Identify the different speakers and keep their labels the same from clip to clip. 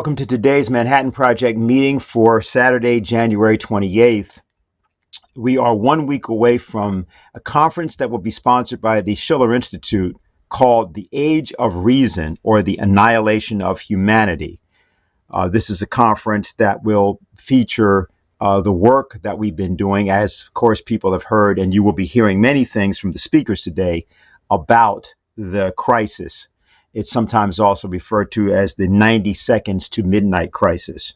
Speaker 1: Welcome to today's Manhattan Project meeting for Saturday, January 28th. We are 1 week away from a conference that will be sponsored by the Schiller Institute called The Age of Reason, or the Annihilation of Humanity. This is a conference that will feature the work that we've been doing, as of course people have heard, and you will be hearing many things from the speakers today about the crisis. It's sometimes also referred to as the 90 seconds to midnight crisis.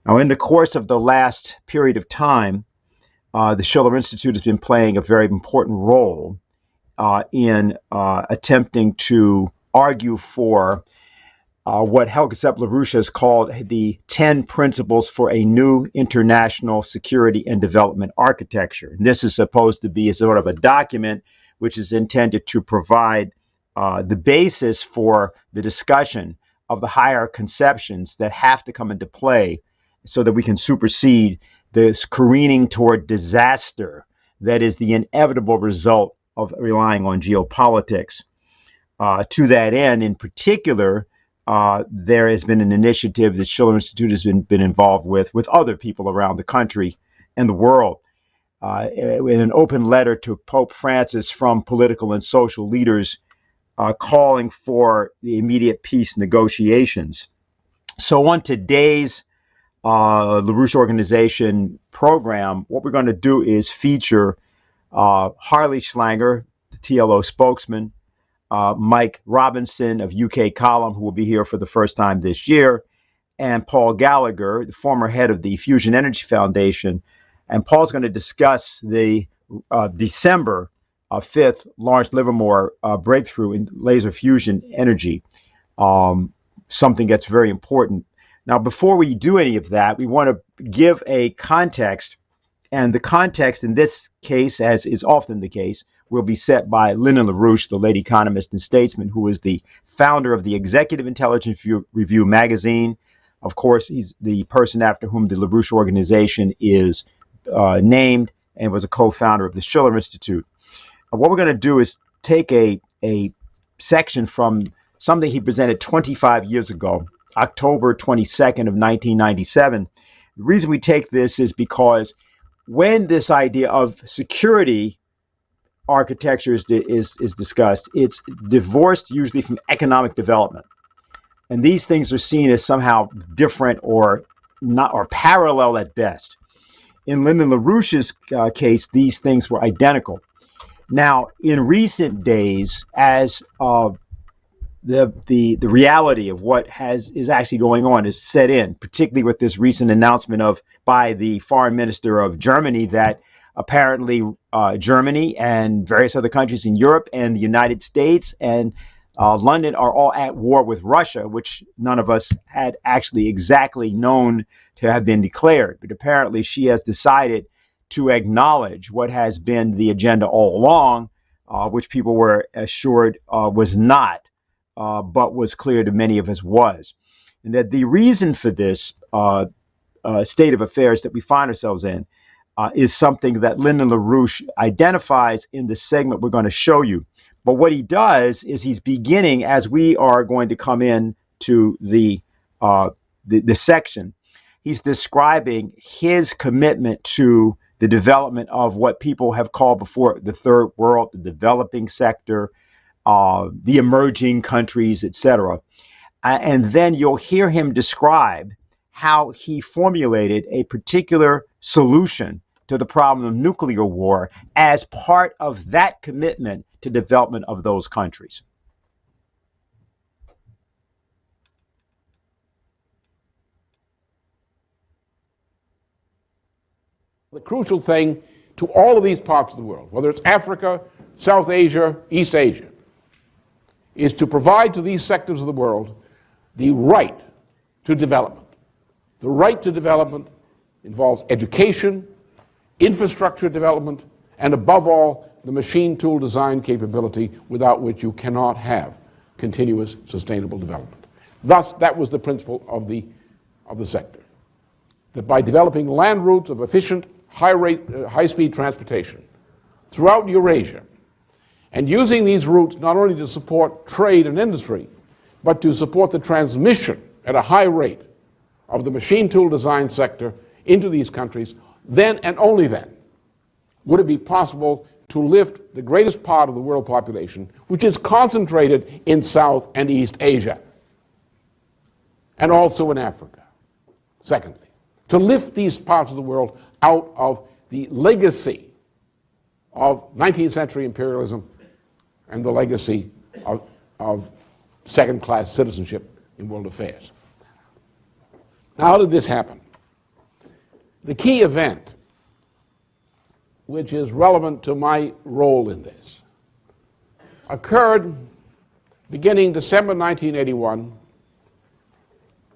Speaker 1: Now, in the course of the last period of time, the Schiller Institute has been playing a very important role in attempting to argue for what Lyndon LaRouche has called the 10 principles for a new international security and development architecture. And this is supposed to be a sort of a document which is intended to provide the basis for the discussion of the higher conceptions that have to come into play so that we can supersede this careening toward disaster that is the inevitable result of relying on geopolitics. To that end, in particular, there has been an initiative that Schiller Institute has been involved with other people around the country and the world. In an open letter to Pope Francis from political and social leaders calling for the immediate peace negotiations. So on today's LaRouche organization program, what we're going to do is feature Harley Schlanger, the TLO spokesman, Mike Robinson of UK Column, who will be here for the first time this year, and Paul Gallagher, the former head of the Fusion Energy Foundation. And Paul's going to discuss the December 5th Lawrence Livermore breakthrough in laser fusion energy, something that's very important. Now, before we do any of that, we want to give a context, and the context in this case, as is often the case, will be set by Lyndon LaRouche, the late economist and statesman, who is the founder of the Executive Intelligence Review magazine. Of course, he's the person after whom the LaRouche organization is named, and was a co-founder of the Schiller Institute. What we're going to do is take a section from something he presented 25 years ago, October 22nd of 1997. The reason we take this is because when this idea of security architecture is discussed, it's divorced usually from economic development. And these things are seen as somehow different or not, or parallel at best. In Lyndon LaRouche's case, these things were identical. Now, in recent days, as the reality of what is actually going on is set in, particularly with this recent announcement by the foreign minister of Germany that apparently Germany and various other countries in Europe and the United States and London are all at war with Russia, which none of us had actually exactly known to have been declared. But apparently she has decided to acknowledge what has been the agenda all along, which people were assured was not, but was clear to many of us was. And that the reason for this state of affairs that we find ourselves in is something that Lyndon LaRouche identifies in the segment we're going to show you. But what he does is he's beginning, as we are going to come in to the section, he's describing his commitment to the development of what people have called before the third world, the developing sector, the emerging countries, etc. And then you'll hear him describe how he formulated a particular solution to the problem of nuclear war as part of that commitment to development of those countries.
Speaker 2: The crucial thing to all of these parts of the world, whether it's Africa, South Asia, East Asia, is to provide to these sectors of the world the right to development. The right to development involves education, infrastructure development, and above all, the machine tool design capability without which you cannot have continuous sustainable development. Thus, that was the principle of the sector. That by developing land routes of efficient, high-speed transportation throughout Eurasia, and using these routes not only to support trade and industry, but to support the transmission at a high rate of the machine tool design sector into these countries, then and only then would it be possible to lift the greatest part of the world population, which is concentrated in South and East Asia, and also in Africa. Secondly, to lift these parts of the world out of the legacy of 19th century imperialism and the legacy of second-class citizenship in world affairs. Now, how did this happen? The key event, which is relevant to my role in this, occurred beginning December 1981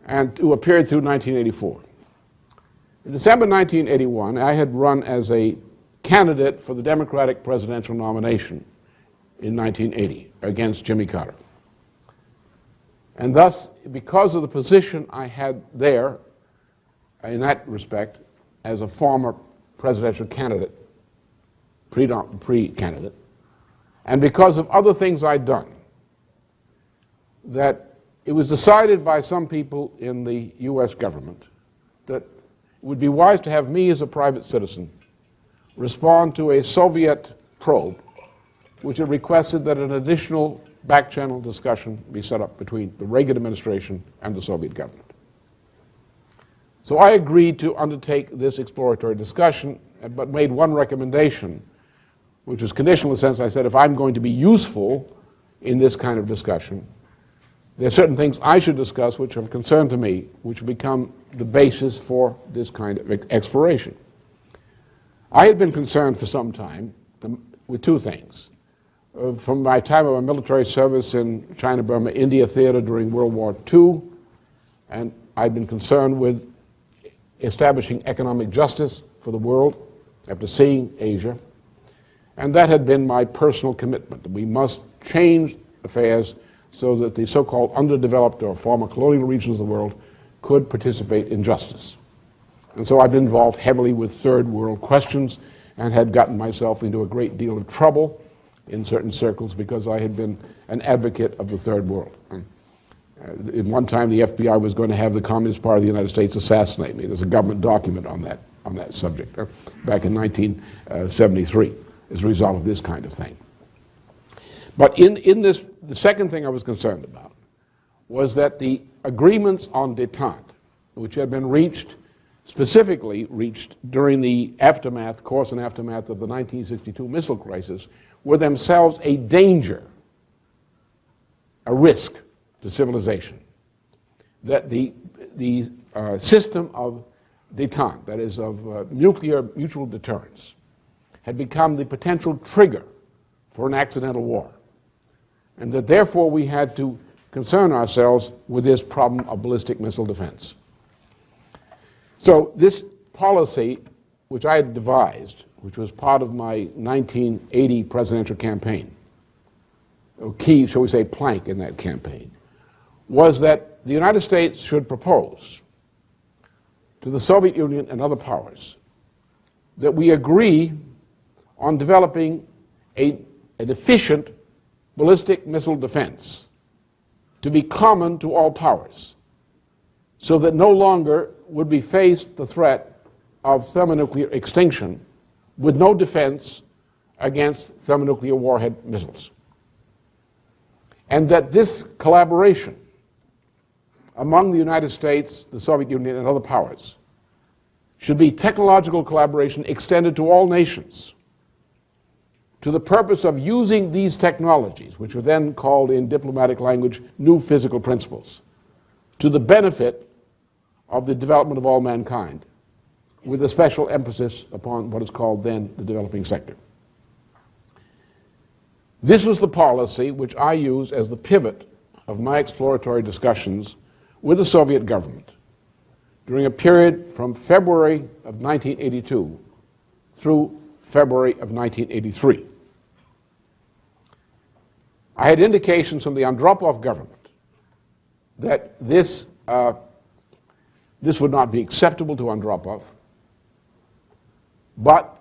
Speaker 2: and to a period through 1984. In December 1981, I had run as a candidate for the Democratic presidential nomination in 1980 against Jimmy Carter. And thus, because of the position I had there, in that respect, as a former presidential candidate, pre-candidate, and because of other things I'd done, that it was decided by some people in the U.S. government that it would be wise to have me as a private citizen respond to a Soviet probe which had requested that an additional back-channel discussion be set up between the Reagan administration and the Soviet government. So I agreed to undertake this exploratory discussion, but made one recommendation, which was conditional in the sense I said, if I'm going to be useful in this kind of discussion, there are certain things I should discuss which are of concern to me, which will become the basis for this kind of exploration. I had been concerned for some time with two things. From my time of my military service in China, Burma, India theater during World War II, and I'd been concerned with establishing economic justice for the world after seeing Asia. And that had been my personal commitment, that we must change affairs so that the so-called underdeveloped or former colonial regions of the world could participate in justice. And so I've been involved heavily with third world questions and had gotten myself into a great deal of trouble in certain circles because I had been an advocate of the third world. At one time, the FBI was going to have the Communist Party of the United States assassinate me. There's a government document on that subject back in 1973 as a result of this kind of thing. But in this, the second thing I was concerned about was that the agreements on détente, which had been specifically reached during the course and aftermath of the 1962 missile crisis, were themselves a danger, a risk to civilization. That the system of détente, that is of nuclear mutual deterrence, had become the potential trigger for an accidental war. And that therefore we had to concern ourselves with this problem of ballistic missile defense. So this policy, which I had devised, which was part of my 1980 presidential campaign, a key, shall we say, plank in that campaign, was that the United States should propose to the Soviet Union and other powers that we agree on developing an efficient ballistic missile defense to be common to all powers, so that no longer would we face the threat of thermonuclear extinction with no defense against thermonuclear warhead missiles. And that this collaboration among the United States, the Soviet Union, and other powers should be technological collaboration extended to all nations to the purpose of using these technologies, which were then called in diplomatic language new physical principles, to the benefit of the development of all mankind, with a special emphasis upon what is called then the developing sector. This was the policy which I used as the pivot of my exploratory discussions with the Soviet government during a period from February of 1982 through February of 1983. I had indications from the Andropov government that this would not be acceptable to Andropov, but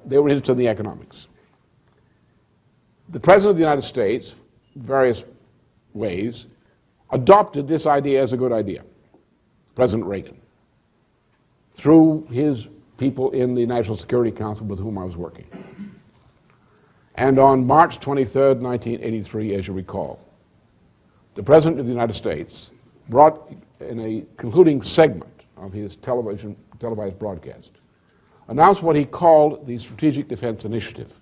Speaker 2: they were interested in the economics. The President of the United States, in various ways, adopted this idea as a good idea, President Reagan, through his people in the National Security Council with whom I was working. And on March 23rd, 1983, as you recall, the President of the United States brought in a concluding segment of his televised broadcast, announced what he called the Strategic Defense Initiative,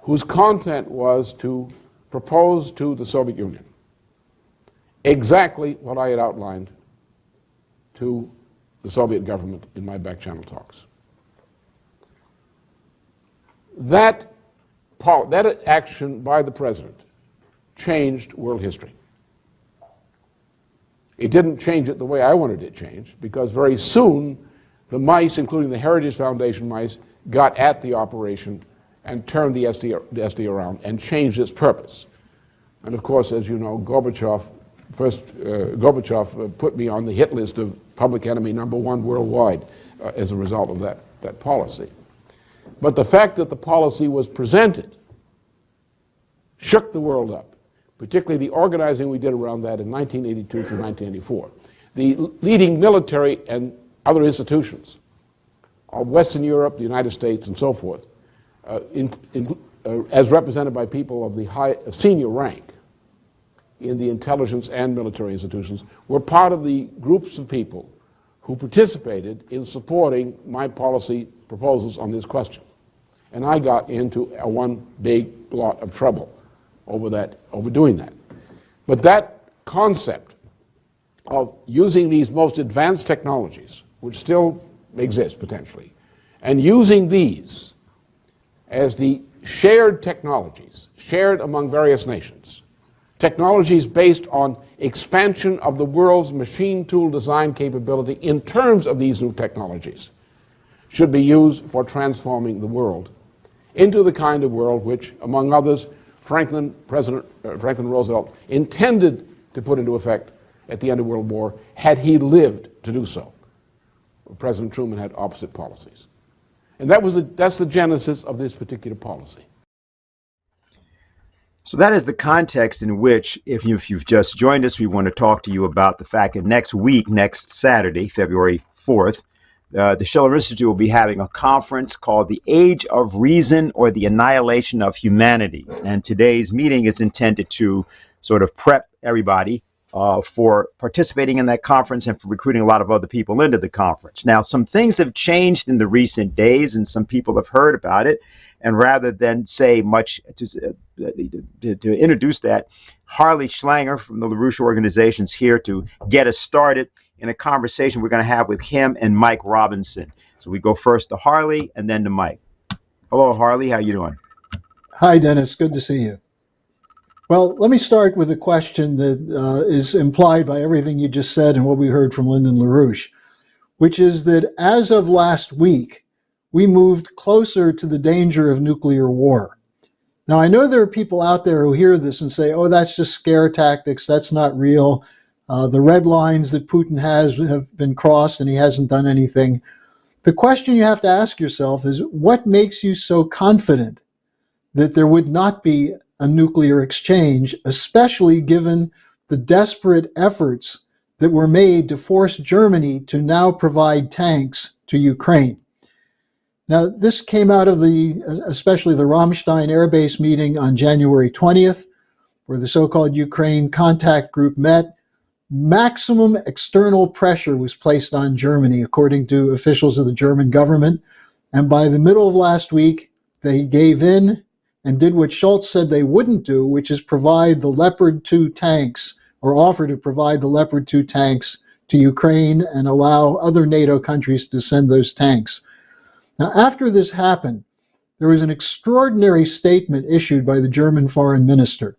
Speaker 2: whose content was to propose to the Soviet Union exactly what I had outlined to the Soviet government in my back-channel talks. That action by the President changed world history. It didn't change it the way I wanted it changed, because very soon the mice, including the Heritage Foundation mice, got at the operation and turned the SD around and changed its purpose. And of course, as you know, Gorbachev put me on the hit list of public enemy #1 worldwide as a result of that policy. But the fact that the policy was presented shook the world up, particularly the organizing we did around that in 1982 through 1984. The leading military and other institutions of Western Europe, the United States, and so forth, as represented by people of the senior rank in the intelligence and military institutions, were part of the groups of people who participated in supporting my policy proposals on this question. And I got into one big lot of trouble over doing that. But that concept of using these most advanced technologies, which still exist potentially, and using these as the shared technologies, shared among various nations, technologies based on expansion of the world's machine tool design capability in terms of these new technologies, should be used for transforming the world into the kind of world which, among others, President Franklin Roosevelt intended to put into effect at the end of World War, had he lived to do so. President Truman had opposite policies. And that's the genesis of this particular policy.
Speaker 1: So that is the context in which, if you've just joined us, we want to talk to you about the fact that next week, next Saturday, February 4th, the Schiller Institute will be having a conference called The Age of Reason, or the Annihilation of Humanity. And today's meeting is intended to sort of prep everybody for participating in that conference and for recruiting a lot of other people into the conference. Now, some things have changed in the recent days, and some people have heard about it. And rather than say much to introduce that, Harley Schlanger from the LaRouche organization is here to get us started in a conversation we're going to have with him and Mike Robinson. So we go first to Harley and then to Mike. Hello, Harley. How you doing?
Speaker 3: Hi, Dennis. Good to see you. Well, let me start with a question that is implied by everything you just said and what we heard from Lyndon LaRouche, which is that as of last week, we moved closer to the danger of nuclear war. Now, I know there are people out there who hear this and say, oh, that's just scare tactics, that's not real. The red lines that Putin has have been crossed and he hasn't done anything. The question you have to ask yourself is, what makes you so confident that there would not be a nuclear exchange, especially given the desperate efforts that were made to force Germany to now provide tanks to Ukraine? Now, this came out of especially the Ramstein Air Base meeting on January 20th, where the so-called Ukraine contact group met. Maximum external pressure was placed on Germany, according to officials of the German government. And by the middle of last week, they gave in and did what Scholz said they wouldn't do, which is provide the Leopard 2 tanks, or offer to provide the Leopard 2 tanks to Ukraine and allow other NATO countries to send those tanks. Now, after this happened, there was an extraordinary statement issued by the German foreign minister,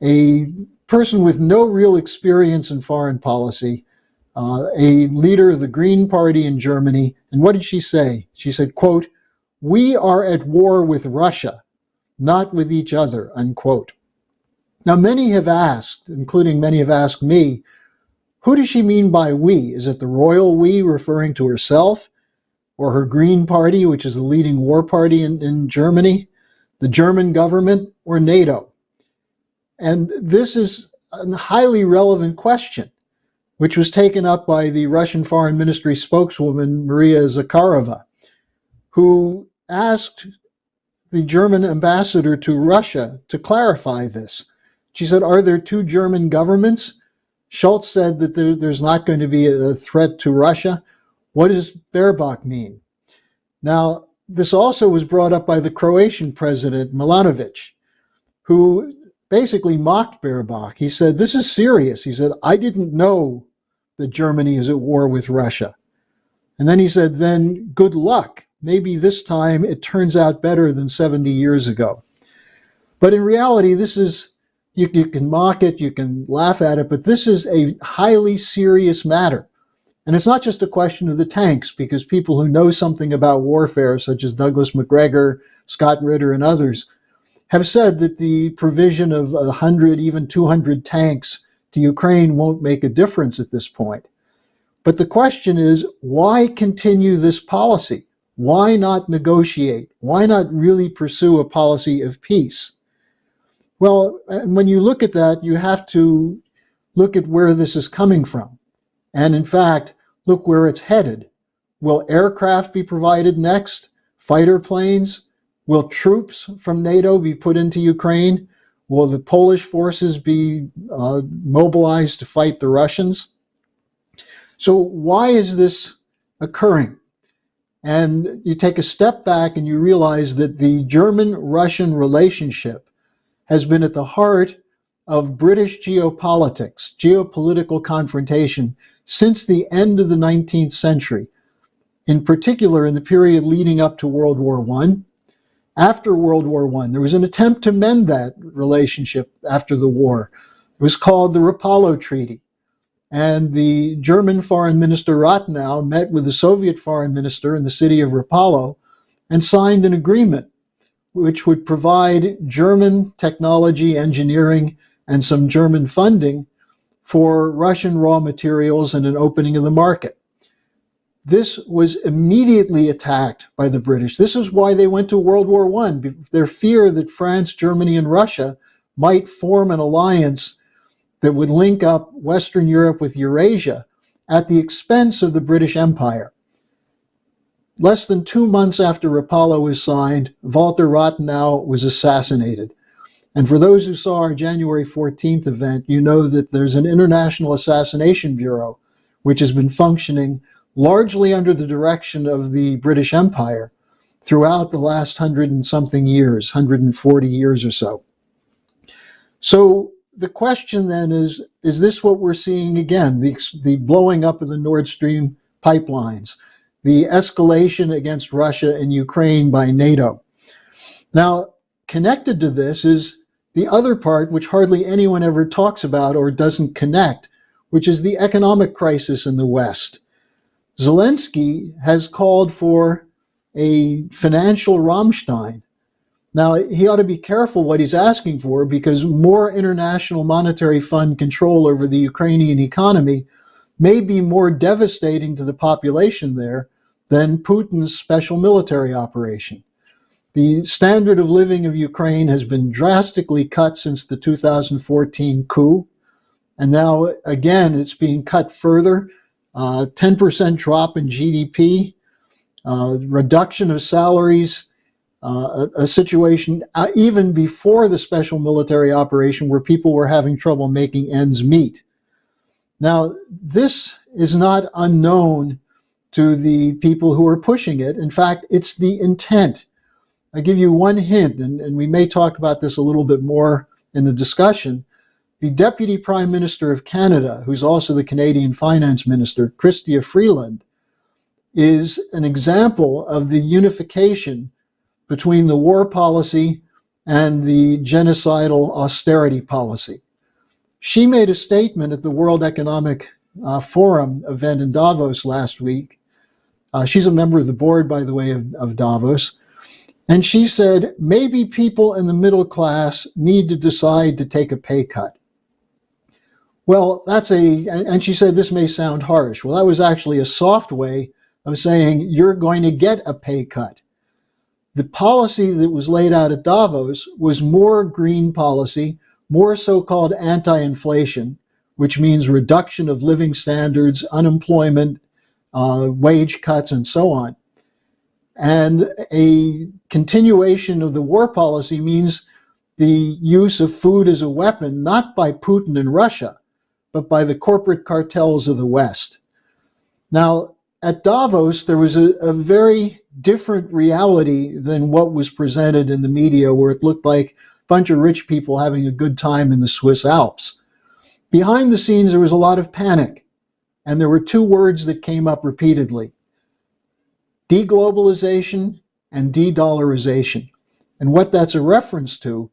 Speaker 3: a person with no real experience in foreign policy, a leader of the Green Party in Germany. And what did she say? She said, quote, "We are at war with Russia, not with each other," unquote. Now, many have asked, including many have asked me, who does she mean by we? Is it the royal we, referring to herself? Or her Green Party, which is the leading war party in Germany, the German government, or NATO? And this is a highly relevant question, which was taken up by the Russian Foreign Ministry spokeswoman, Maria Zakharova, who asked the German ambassador to Russia to clarify this. She said, are there two German governments? Schultz said that there's not going to be a threat to Russia. What does Baerbock mean? Now, this also was brought up by the Croatian president, Milanovic, who basically mocked Baerbock. He said, this is serious. He said, I didn't know that Germany is at war with Russia. And then he said, then good luck. Maybe this time it turns out better than 70 years ago. But in reality, this is, you can mock it, you can laugh at it, but this is a highly serious matter. And it's not just a question of the tanks, because people who know something about warfare, such as Douglas MacGregor, Scott Ritter, and others, have said that the provision of 100, even 200 tanks to Ukraine won't make a difference at this point. But the question is, why continue this policy? Why not negotiate? Why not really pursue a policy of peace? Well, and when you look at that, you have to look at where this is coming from. And in fact, look where it's headed. Will aircraft be provided next? Fighter planes? Will troops from NATO be put into Ukraine? Will the Polish forces be mobilized to fight the Russians? So why is this occurring? And you take a step back and you realize that the German-Russian relationship has been at the heart of British geopolitics, geopolitical confrontation, since the end of the 19th century, in particular in the period leading up to World War I. After World War I, there was an attempt to mend that relationship after the war. It was called the Rapallo Treaty. And the German Foreign Minister Rathenau met with the Soviet Foreign Minister in the city of Rapallo and signed an agreement which would provide German technology, engineering, and some German funding for Russian raw materials and an opening of the market. This was immediately attacked by the British. This is why they went to World War I, their fear that France, Germany, and Russia might form an alliance that would link up Western Europe with Eurasia at the expense of the British Empire. Less than 2 months after Rapallo was signed, Walter Rathenau was assassinated. And for those who saw our January 14th event, you know that there's an International Assassination Bureau, which has been functioning largely under the direction of the British Empire throughout the last 100 and something years, 140 years or so. So the question then is this what we're seeing again? The blowing up of the Nord Stream pipelines, the escalation against Russia and Ukraine by NATO. Now, connected to this is the other part, which hardly anyone ever talks about or doesn't connect, which is the economic crisis in the West. Zelensky has called for a financial Rammstein. Now, he ought to be careful what he's asking for, because more International Monetary Fund control over the Ukrainian economy may be more devastating to the population there than Putin's special military operation. The standard of living of Ukraine has been drastically cut since the 2014 coup, and now again it's being cut further. 10% drop in GDP, reduction of salaries, a situation even before the special military operation where people were having trouble making ends meet. Now, this is not unknown to the people who are pushing it. In fact, it's the intent. I give you one hint, and we may talk about this a little bit more in the discussion. The Deputy Prime Minister of Canada, who's also the Canadian Finance Minister, Chrystia Freeland, is an example of the unification between the war policy and the genocidal austerity policy. She made a statement at the World Economic Forum event in Davos last week. She's a member of the board, by the way, of Davos. And she said, maybe people in the middle class need to decide to take a pay cut. Well, and she said this may sound harsh. Well, that was actually a soft way of saying you're going to get a pay cut. The policy that was laid out at Davos was more green policy, more so-called anti-inflation, which means reduction of living standards, unemployment, wage cuts, and so on. And a continuation of the war policy means the use of food as a weapon, not by Putin and Russia, but by the corporate cartels of the West. Now, at Davos, there was a very different reality than what was presented in the media, where it looked like a bunch of rich people having a good time in the Swiss Alps. Behind the scenes, there was a lot of panic, and there were two words that came up repeatedly: deglobalization and de-dollarization. And what that's a reference to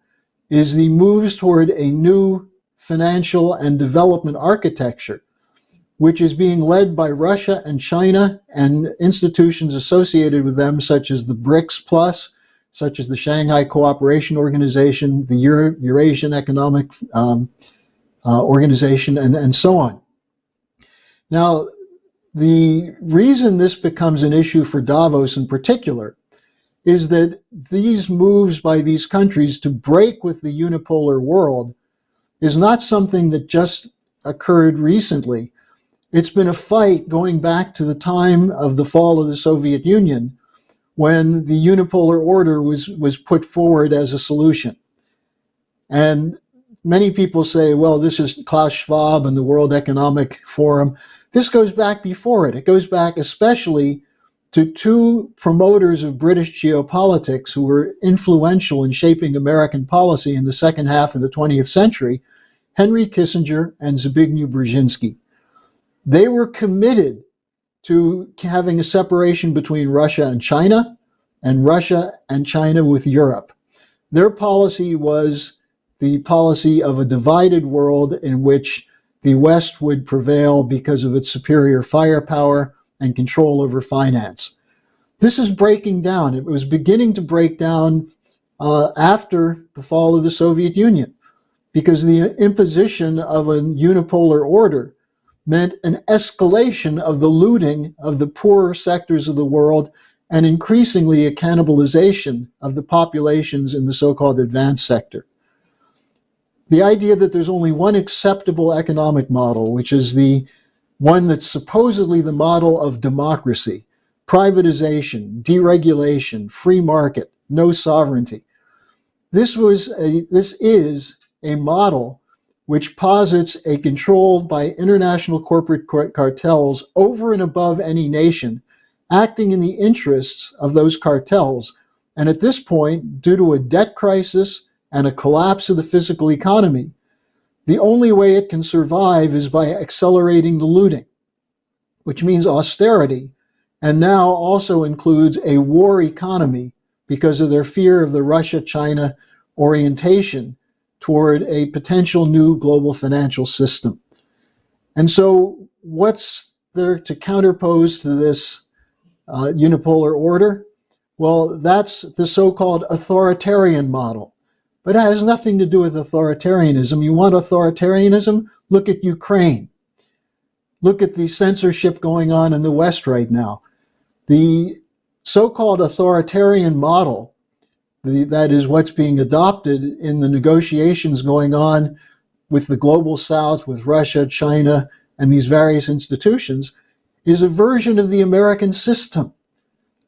Speaker 3: is the moves toward a new financial and development architecture, which is being led by Russia and China and institutions associated with them, such as the BRICS Plus, such as the Shanghai Cooperation Organization, the Eurasian Economic Organization, and so on. Now, the reason this becomes an issue for Davos in particular is that these moves by these countries to break with the unipolar world is not something that just occurred recently. It's been a fight going back to the time of the fall of the Soviet Union, when the unipolar order was put forward as a solution. And many people say, well, this is Klaus Schwab and the World Economic Forum. This goes back before it. It goes back especially to two promoters of British geopolitics who were influential in shaping American policy in the second half of the 20th century, Henry Kissinger and Zbigniew Brzezinski. They were committed to having a separation between Russia and Russia and China with Europe. Their policy was the policy of a divided world in which the West would prevail because of its superior firepower and control over finance. This is breaking down. It was beginning to break down after the fall of the Soviet Union, because the imposition of a unipolar order meant an escalation of the looting of the poorer sectors of the world, and increasingly a cannibalization of the populations in the so-called advanced sector. The idea that there's only one acceptable economic model, which is the one that's supposedly the model of democracy, privatization, deregulation, free market, no sovereignty. This is a model which posits a control by international corporate cartels over and above any nation, acting in the interests of those cartels. And at this point, due to a debt crisis and a collapse of the physical economy, the only way it can survive is by accelerating the looting, which means austerity, and now also includes a war economy because of their fear of the Russia-China orientation toward a potential new global financial system. And so what's there to counterpose to this unipolar order? Well, that's the so-called authoritarian model. But it has nothing to do with authoritarianism. You want authoritarianism? Look at Ukraine. Look at the censorship going on in the West right now. The so-called authoritarian model, that is what's being adopted in the negotiations going on with the global South, with Russia, China, and these various institutions, is a version of the American system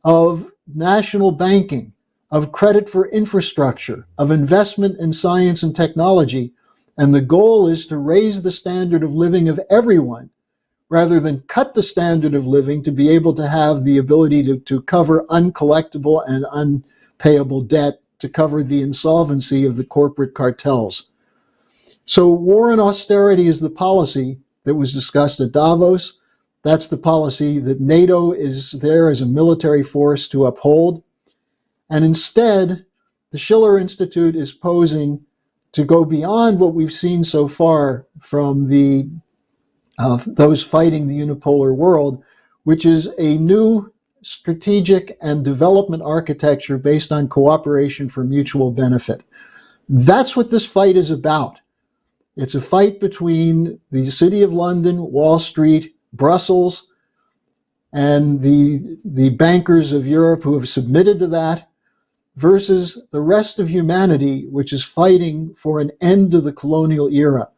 Speaker 3: of national banking, of credit for infrastructure, of investment in science and technology. And the goal is to raise the standard of living of everyone, rather than cut the standard of living to be able to have the ability to cover uncollectible and unpayable debt, to cover the insolvency of the corporate cartels. So war and austerity is the policy that was discussed at Davos. That's the policy that NATO is there as a military force to uphold. And instead, the Schiller Institute is posing to go beyond what we've seen so far from those fighting the unipolar world, which is a new strategic and development architecture based on cooperation for mutual benefit. That's what this fight is about. It's a fight between the City of London, Wall Street, Brussels, and the bankers of Europe who have submitted to that, versus the rest of humanity, which is fighting for an end to the colonial era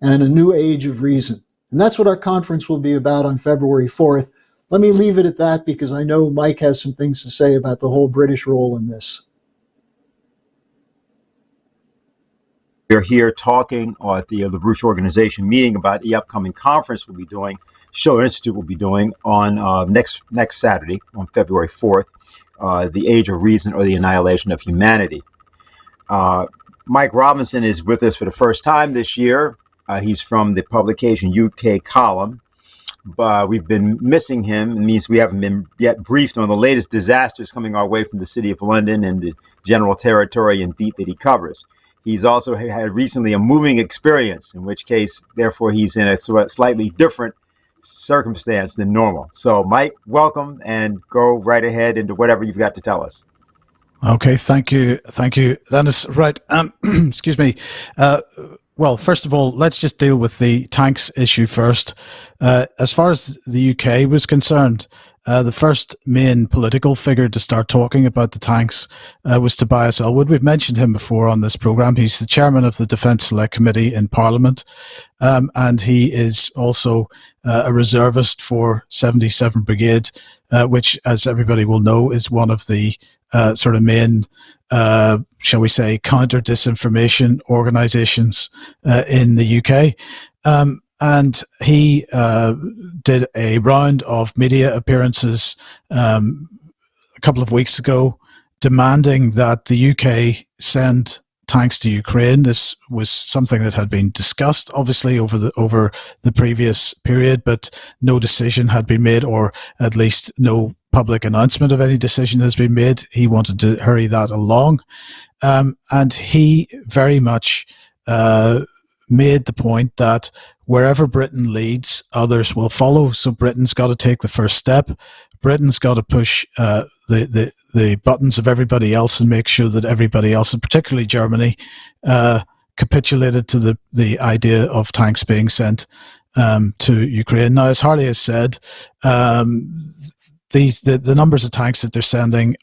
Speaker 3: and a new age of reason. And that's what our conference will be about on February 4th. Let me leave it at that because I know Mike has some things to say about the whole British role in this.
Speaker 1: We're here talking at the LaRouche organization meeting about the upcoming conference we'll be doing, Schiller Institute will be doing on next Saturday, on February 4th, The Age of Reason or the Annihilation of Humanity. Mike Robinson is with us for the first time this year. He's from the publication UK Column. We've been missing him. It means we haven't been yet briefed on the latest disasters coming our way from the City of London and the general territory and beat that he covers. He's also had recently a moving experience, in which case, therefore, he's in a slightly different circumstance than normal. So, Mike, welcome, and go right ahead into whatever you've got to tell us.
Speaker 4: Okay, thank you. Dennis. Right, excuse me. Well, first of all, let's just deal with the tanks issue first. As far as the UK was concerned, the first main political figure to start talking about the tanks was Tobias Ellwood. We've mentioned him before on this programme. He's the chairman of the Defence Select Committee in Parliament, and he is also a reservist for 77 Brigade, which, as everybody will know, is one of the sort of main, shall we say, counter-disinformation organisations in the UK. And he did a round of media appearances a couple of weeks ago, demanding that the UK send tanks to Ukraine. This was something that had been discussed, obviously, over the previous period, but no decision had been made, or at least no public announcement of any decision has been made. He wanted to hurry that along, and he very much made the point that wherever Britain leads, others will follow. So Britain's got to take the first step. Britain's got to push the buttons of everybody else and make sure that everybody else, and particularly Germany, capitulated to the idea of tanks being sent to Ukraine. Now, as Harley has said, the numbers of tanks that they're sending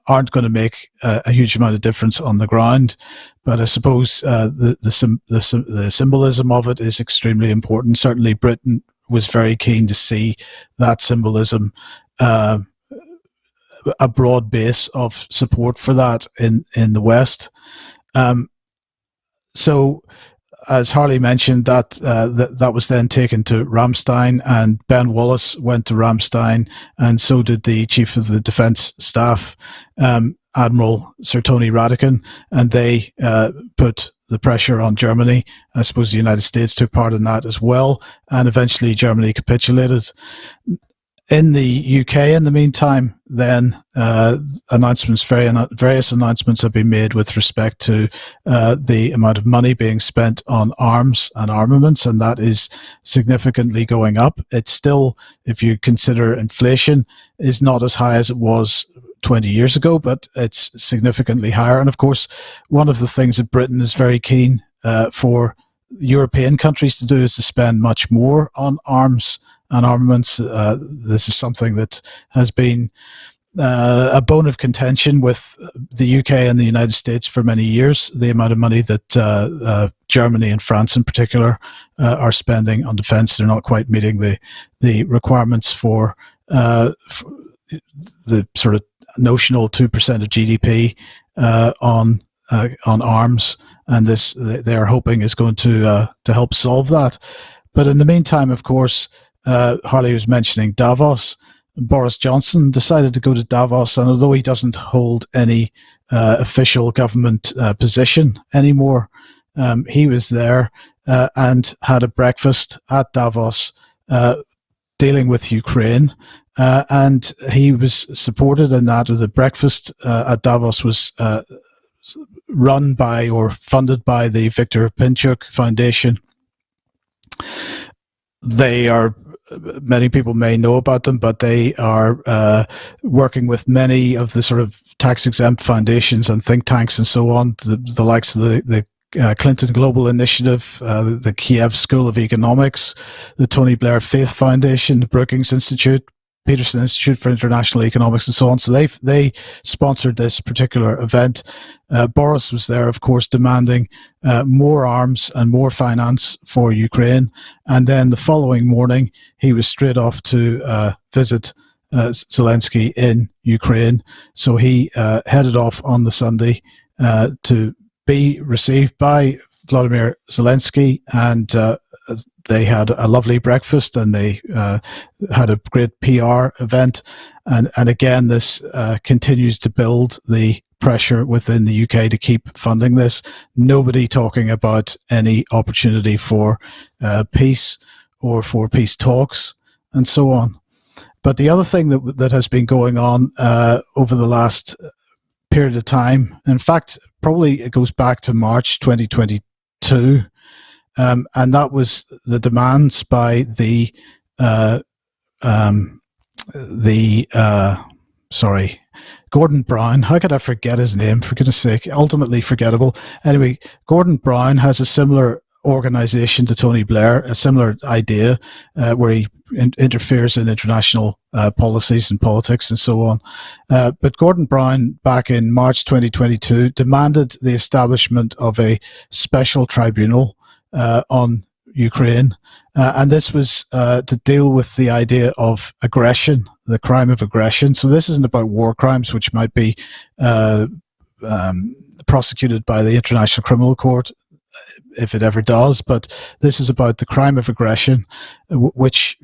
Speaker 4: aren't going to make a huge amount of difference on the ground, but I suppose the symbolism of it is extremely important. Certainly, Britain was very keen to see that symbolism, a broad base of support for that in the West. So, as Harley mentioned, that was then taken to Ramstein, and Ben Wallace went to Ramstein, and so did the Chief of the Defence Staff, Admiral Sir Tony Ratigan, and they put the pressure on Germany. I suppose the United States took part in that as well, and eventually Germany capitulated. In the UK, in the meantime, then various announcements have been made with respect to the amount of money being spent on arms and armaments, and that is significantly going up. It's still, if you consider inflation, is not as high as it was 20 years ago, but it's significantly higher. And of course, one of the things that Britain is very keen for European countries to do is to spend much more on arms and armaments. This is something that has been a bone of contention with the UK and the United States for many years. The amount of money that Germany and France in particular are spending on defence, they're not quite meeting the requirements for the sort of notional 2% of GDP on arms, and this they are hoping is going to help solve that. But in the meantime, of course, Harley was mentioning Davos. Boris Johnson decided to go to Davos, and although he doesn't hold any official government position anymore, he was there and had a breakfast at Davos dealing with Ukraine, and he was supported in that. The breakfast at Davos was run by or funded by the Viktor Pinchuk Foundation. They are, many people may know about them, but they are working with many of the sort of tax-exempt foundations and think tanks and so on, the likes of the Clinton Global Initiative, the Kiev School of Economics, the Tony Blair Faith Foundation, the Brookings Institute, Peterson Institute for International Economics and so on. So they sponsored this particular event. Boris was there, of course, demanding more arms and more finance for Ukraine. And then the following morning, he was straight off to visit Zelensky in Ukraine. So he headed off on the Sunday to be received by Vladimir Zelensky, and they had a lovely breakfast, and they had a great PR event. And again, this continues to build the pressure within the UK to keep funding this. Nobody talking about any opportunity for peace or for peace talks and so on. But the other thing that has been going on over the last period of time, in fact, probably it goes back to March 2022, and that was the demands by Gordon Brown. How could I forget his name? For goodness sake, ultimately forgettable. Anyway, Gordon Brown has a similar organization to Tony Blair, a similar idea where he interferes in international policies and politics and so on. But Gordon Brown, back in March 2022, demanded the establishment of a special tribunal on Ukraine. And this was to deal with the idea of aggression, the crime of aggression. So this isn't about war crimes, which might be prosecuted by the International Criminal Court, if it ever does, but this is about the crime of aggression, which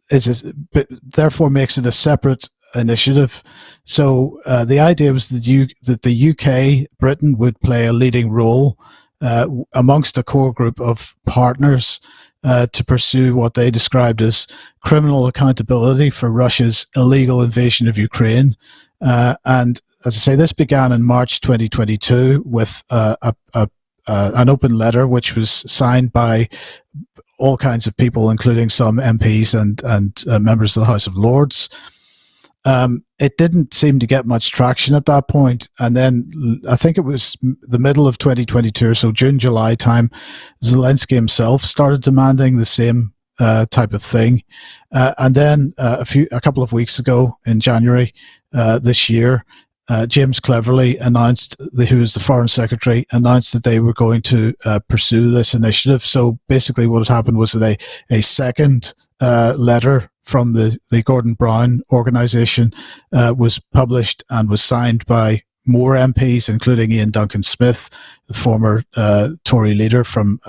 Speaker 4: therefore makes it a separate initiative. So the idea was that the UK, Britain, would play a leading role amongst a core group of partners to pursue what they described as criminal accountability for Russia's illegal invasion of Ukraine. And as I say, this began in March 2022 with an open letter which was signed by all kinds of people, including some MPs and members of the House of Lords. It didn't seem to get much traction at that point, and then I think it was the middle of 2022, so June, July time, Zelensky himself started demanding the same type of thing, and then a couple of weeks ago in January this year, James Cleverly announced, who is the Foreign Secretary, announced that they were going to pursue this initiative. So basically what had happened was that a second letter from the Gordon Brown organisation was published and was signed by more MPs, including Ian Duncan Smith, the former Tory leader from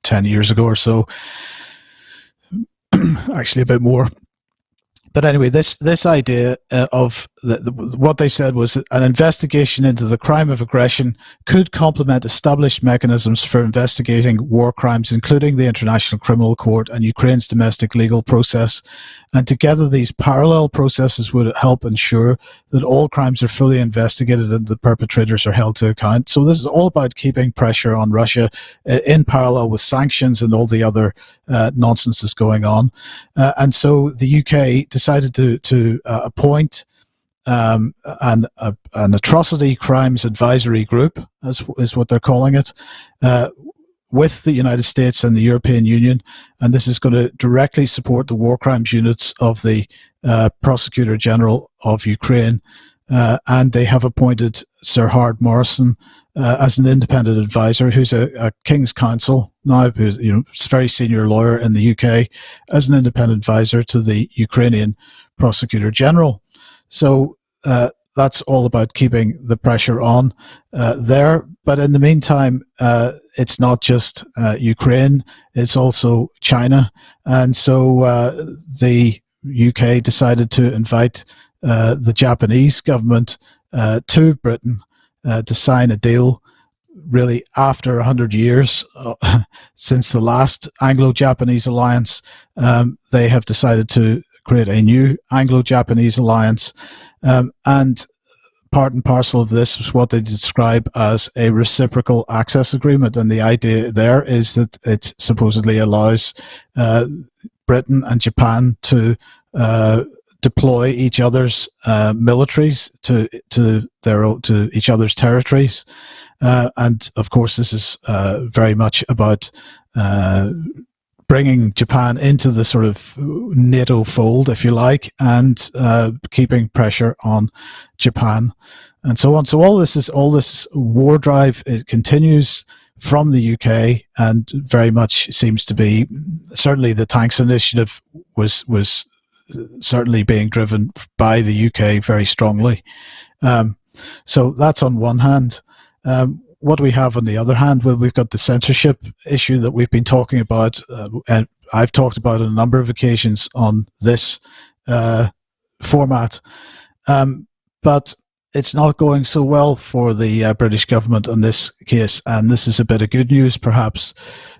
Speaker 4: 10 years ago or so. Actually, a bit more. But anyway, this idea of what they said was that an investigation into the crime of aggression could complement established mechanisms for investigating war crimes, including the International Criminal Court and Ukraine's domestic legal process. And together, these parallel processes would help ensure that all crimes are fully investigated and the perpetrators are held to account. So this is all about keeping pressure on Russia in parallel with sanctions and all the other nonsense that's going on. And so the UK decided to appoint an atrocity crimes advisory group, is what they're calling it, with the United States and the European Union, and this is going to directly support the war crimes units of the Prosecutor General of Ukraine, and they have appointed Sir Howard Morrison as an independent advisor, who's a King's Counsel now, who's a very senior lawyer in the UK, as an independent advisor to the Ukrainian Prosecutor General. So that's all about keeping the pressure on there. But in the meantime, it's not just Ukraine, it's also China. And so the UK decided to invite the Japanese government to Britain to sign a deal really after 100 years since the last Anglo-Japanese alliance. They have decided to create a new Anglo-Japanese alliance, and part and parcel of this was what they describe as a reciprocal access agreement. And the idea there is that it supposedly allows Britain and Japan to deploy each other's militaries to each other's territories. And of course, this is very much about bringing Japan into the sort of NATO fold, if you like, and keeping pressure on Japan, and so on. So all this war drive, it continues from the UK, and very much seems to be, certainly the tanks initiative was certainly being driven by the UK very strongly. So that's on one hand. What do we have on the other hand? Well, we've got the censorship issue that we've been talking about, and I've talked about on a number of occasions on this format. But it's not going so well for the British government in this case, and this is a bit of good news, perhaps.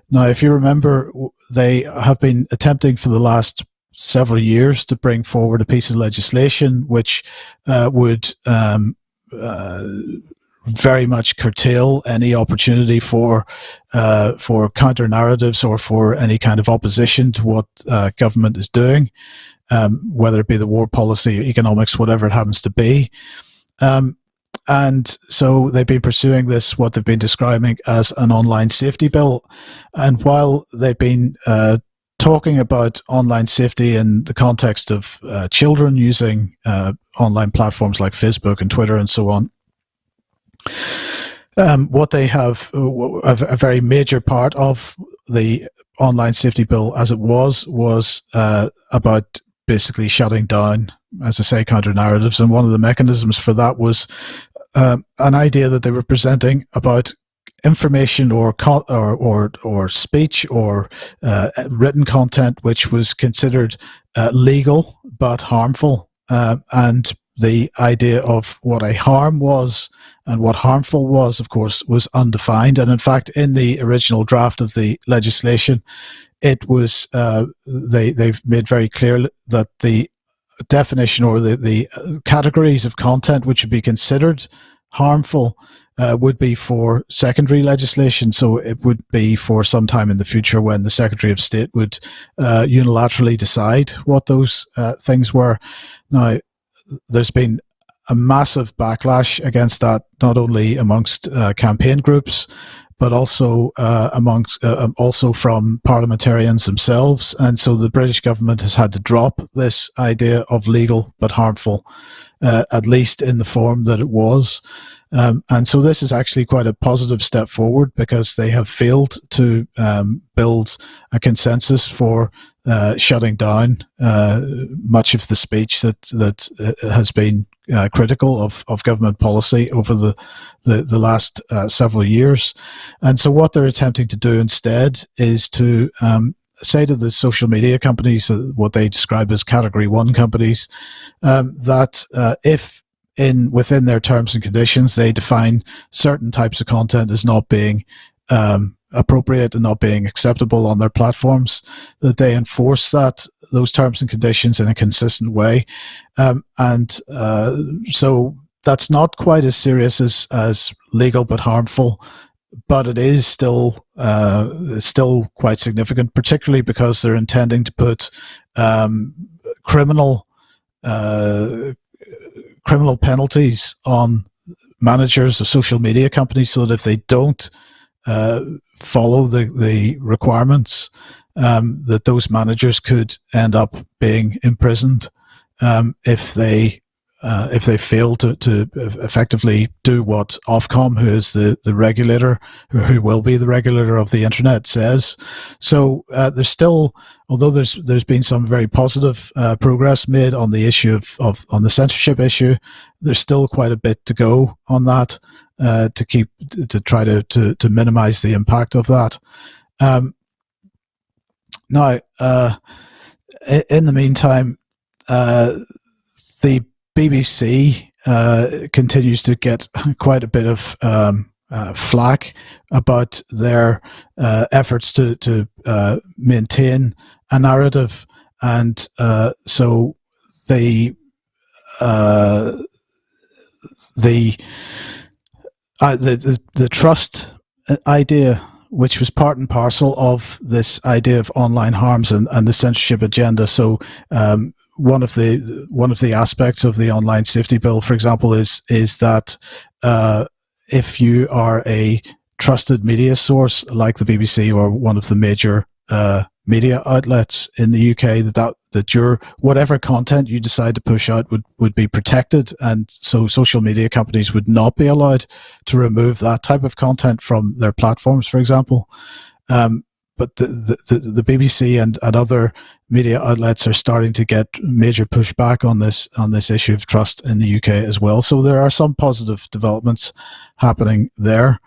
Speaker 4: Now, if you remember, they have been attempting for the last several years to bring forward a piece of legislation which would very much curtail any opportunity for counter narratives or for any kind of opposition to what government is doing, whether it be the war policy, economics, whatever it happens to be. And so they've been pursuing this, what they've been describing as an online safety bill. And while they've been talking about online safety in the context of children using online platforms like Facebook and Twitter and so on, what they have, a very major part of the online safety bill as it was about basically shutting down, as I say, counter narratives. And one of the mechanisms for that was an idea that they were presenting about information or speech or written content which was considered legal but harmful, and the idea of what a harm was and what harmful was, of course, was undefined. And in fact, in the original draft of the legislation, it was they've made very clear that the definition or the categories of content which would be considered harmful would be for secondary legislation. So it would be for some time in the future when the Secretary of State would unilaterally decide what those things were. Now, there's been a massive backlash against that, not only amongst campaign groups, but also also from parliamentarians themselves. And so the British government has had to drop this idea of legal but harmful, at least in the form that it was. And so this is actually quite a positive step forward, because they have failed to build a consensus for shutting down much of the speech that has been critical of government policy over the last several years. And so what they're attempting to do instead is to say to the social media companies, what they describe as Category 1 companies, that if within their terms and conditions they define certain types of content as not being appropriate and not being acceptable on their platforms, that they enforce those terms and conditions in a consistent way. So that's not quite as serious as legal but harmful, but it is still quite significant, particularly because they're intending to put criminal penalties on managers of social media companies, so that if they don't follow the requirements, that those managers could end up being imprisoned if they fail to effectively do what Ofcom, who is the regulator, who will be the regulator of the internet, says. So there's still, although there's been some very positive progress made on the issue on the censorship issue, there's still quite a bit to go on that to try to minimize the impact of that. Now, in the meantime, the BBC continues to get quite a bit of flack about their efforts to maintain a narrative, and so the trust idea, which was part and parcel of this idea of online harms and the censorship agenda. So one of the aspects of the online safety bill, for example, is that if you are a trusted media source like the BBC or one of the major media outlets in the UK that your whatever content you decide to push out would be protected, and so social media companies would not be allowed to remove that type of content from their platforms, for example. But the BBC and other media outlets are starting to get major pushback on this issue of trust in the UK as well. So there are some positive developments happening there.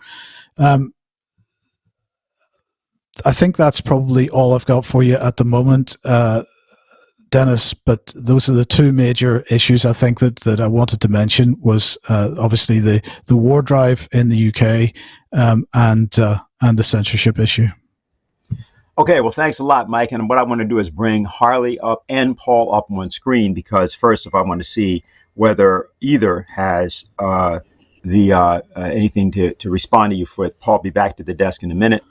Speaker 4: I think that's probably all I've got for you at the moment, Dennis. But those are the two major issues I think that I wanted to mention. Was obviously the war drive in the UK and the censorship issue.
Speaker 1: Okay, well, thanks a lot, Mike. And what I want to do is bring Harley up and Paul up on screen, because first, if I want to see whether either has anything to respond to you for it, Paul will be back to the desk in a minute.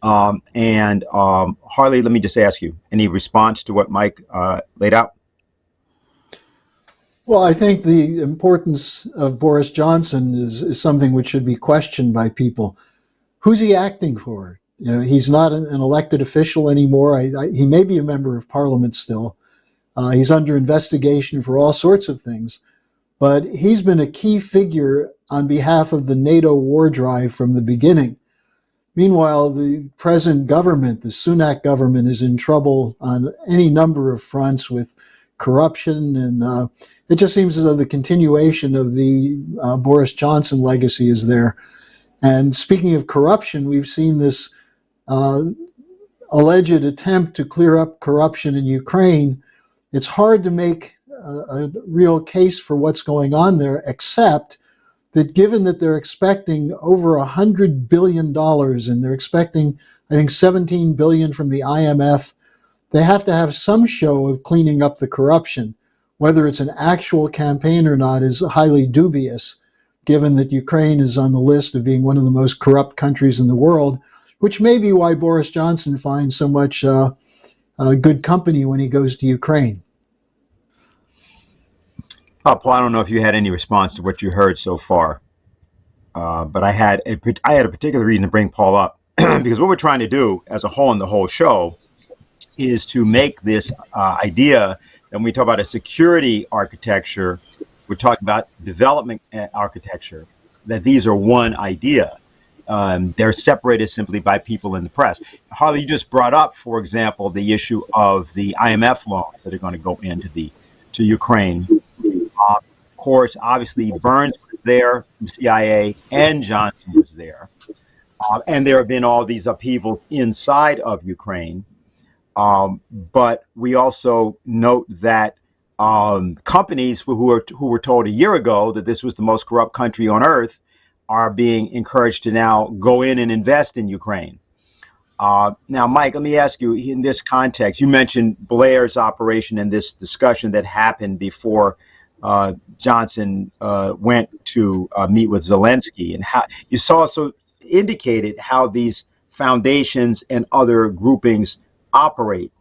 Speaker 1: Harley, let me just ask you, any response to what Mike laid out?
Speaker 3: Well, I think the importance of Boris Johnson is something which should be questioned by people. Who's he acting for? You know, he's not an elected official anymore. He may be a member of parliament still. He's under investigation for all sorts of things. But he's been a key figure on behalf of the NATO war drive from the beginning. Meanwhile, the present government, the Sunak government, is in trouble on any number of fronts with corruption. And it just seems as though the continuation of the Boris Johnson legacy is there. And speaking of corruption, we've seen this alleged attempt to clear up corruption in Ukraine. It's hard to make a real case for what's going on there, except that given that they're expecting over $100 billion and they're expecting, I think, $17 billion from the IMF, they have to have some show of cleaning up the corruption. Whether it's an actual campaign or not is highly dubious, given that Ukraine is on the list of being one of the most corrupt countries in the world, which may be why Boris Johnson finds so much good company when he goes to Ukraine.
Speaker 1: Paul, I don't know if you had any response to what you heard so far, but I had a particular reason to bring Paul up, because what we're trying to do as a whole in the whole show is to make this idea that when we talk about a security architecture, we're talking about development architecture, that these are one idea. They're separated simply by people in the press. Harley, you just brought up, for example, the issue of the IMF loans that are going to go to Ukraine. Of course, obviously, Burns was there, CIA, and Johnson was there. And there have been all these upheavals inside of Ukraine. But we also note that companies who were told a year ago that this was the most corrupt country on earth are being encouraged to now go in and invest in Ukraine. Now, Mike, let me ask you, in this context, you mentioned Blair's operation and this discussion that happened before Johnson went to meet with Zelensky, and how you also indicated how these foundations and other groupings operate.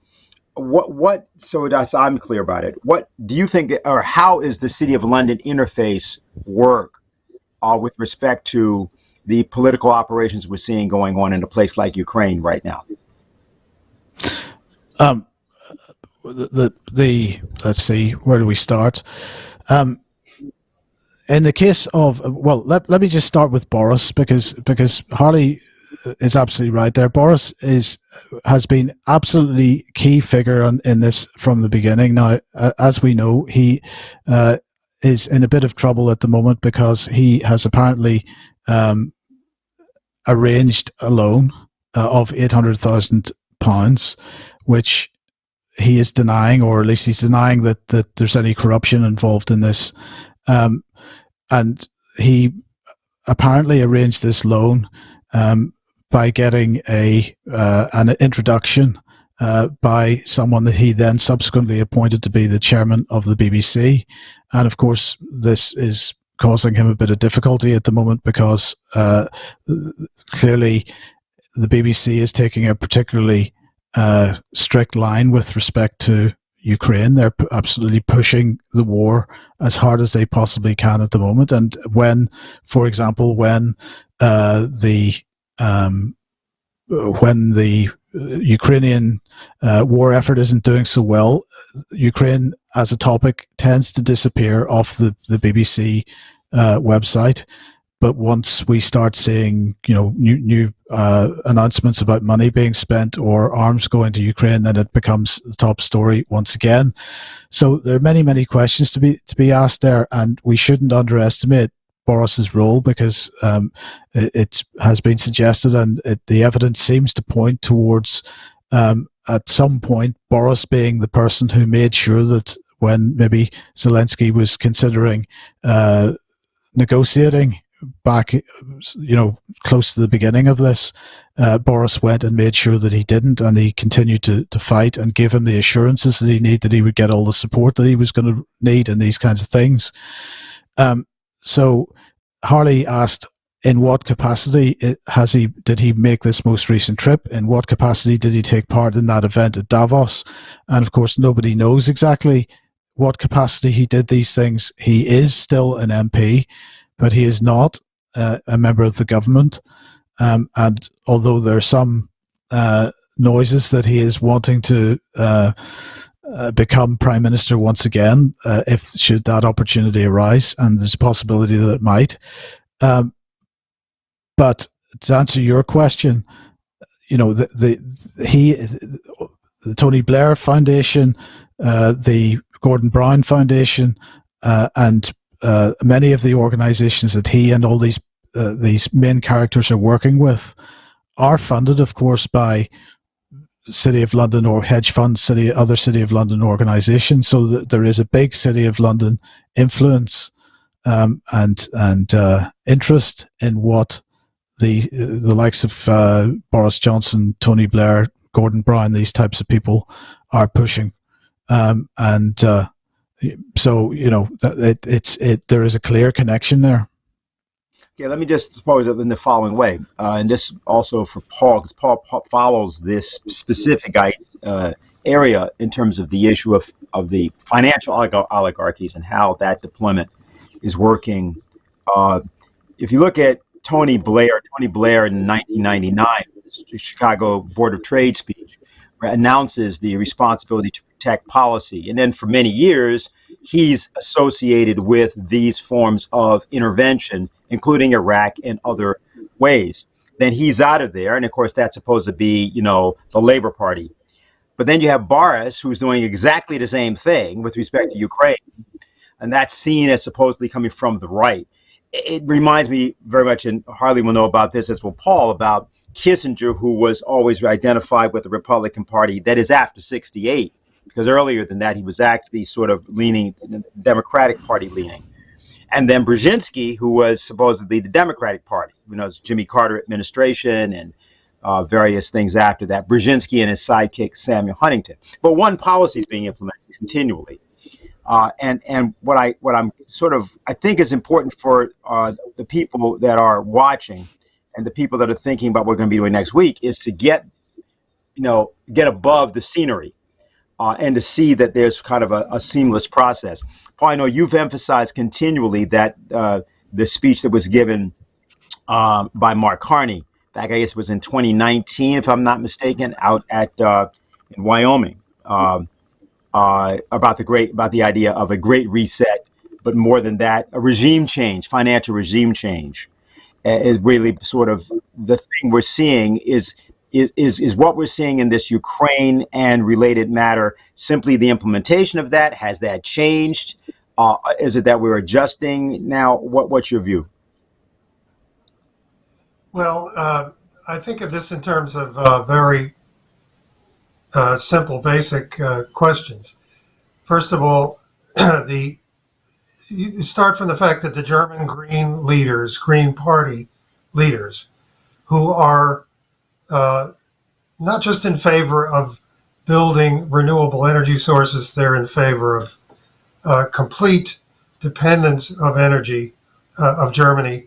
Speaker 1: So that's, I'm clear about it. What do you think, or how is the City of London interface work with respect to the political operations we're seeing going on in a place like Ukraine right now?
Speaker 4: Let's see, where do we start? In the case of, well, let me just start with Boris, because Harley is absolutely right there. Boris has been absolutely key figure in this from the beginning. Now, as we know, he is in a bit of trouble at the moment because he has apparently arranged a loan of £800,000, which he is denying, or at least he's denying that there's any corruption involved in this. And he apparently arranged this loan by getting an introduction by someone that he then subsequently appointed to be the chairman of the BBC. And of course, this is causing him a bit of difficulty at the moment because clearly the BBC is taking a particularly strict line with respect to Ukraine. They're absolutely pushing the war as hard as they possibly can at the moment. And when, for example, when the Ukrainian war effort isn't doing so well, Ukraine as a topic tends to disappear off the BBC website. But once we start seeing, new announcements about money being spent or arms going to Ukraine, then it becomes the top story once again. So there are many, many questions to be asked there, and we shouldn't underestimate Boris's role, because it has been suggested, and the evidence seems to point towards at some point Boris being the person who made sure that when maybe Zelensky was considering negotiating back, close to the beginning of this, Boris went and made sure that he didn't, and he continued to fight and give him the assurances that he needed, that he would get all the support that he was going to need and these kinds of things. So Harley asked, in what capacity did he make this most recent trip? In what capacity did he take part in that event at Davos? And of course, nobody knows exactly what capacity he did these things. He is still an MP, but he is not a member of the government. And although there are some noises that he is wanting to become prime minister once again, if should that opportunity arise, and there's a possibility that it might. But to answer your question, the Tony Blair Foundation, the Gordon Brown Foundation, and many of the organizations that he and all these main characters are working with are funded, of course, by City of London or hedge funds, other City of London organizations. So that there is a big City of London influence and interest in what the likes of Boris Johnson, Tony Blair, Gordon Brown, these types of people are pushing. So there is a clear connection there.
Speaker 1: Okay, let me just pose it in the following way, and this also for Paul, because Paul follows this specific area in terms of the issue of the financial oligarchies and how that deployment is working. If you look at Tony Blair in 1999, the Chicago Board of Trade speech, announces the responsibility to protect policy. And then for many years, he's associated with these forms of intervention, including Iraq and other ways. Then he's out of there. And of course, that's supposed to be, the Labor Party. But then you have Boris, who's doing exactly the same thing with respect to Ukraine. And that's seen as supposedly coming from the right. It reminds me very much, and Harley will know about this as well, Paul, about Kissinger, who was always identified with the Republican Party that is after 68, because earlier than that, he was actually sort of leaning, Democratic Party leaning. And then Brzezinski, who was supposedly the Democratic Party, it's Jimmy Carter administration and various things after that, Brzezinski and his sidekick, Samuel Huntington. But one policy is being implemented continually. And what I think is important for the people that are watching and the people that are thinking about what we're going to be doing next week is to get above the scenery and to see that there's kind of a seamless process. Paul, I know you've emphasized continually that the speech that was given by Mark Carney, back I guess it was in 2019, if I'm not mistaken, out at in Wyoming, about the idea of a great reset, but more than that, a regime change, financial regime change. Is really sort of the thing we're seeing is what we're seeing in this Ukraine and related matter simply the implementation of that? Has that changed? Is it that we're adjusting now? What's your view?
Speaker 5: Well, I think of this in terms of very simple, basic questions. First of all, you start from the fact that the German Green Party leaders, who are not just in favor of building renewable energy sources, they're in favor of complete dependence of energy, of Germany,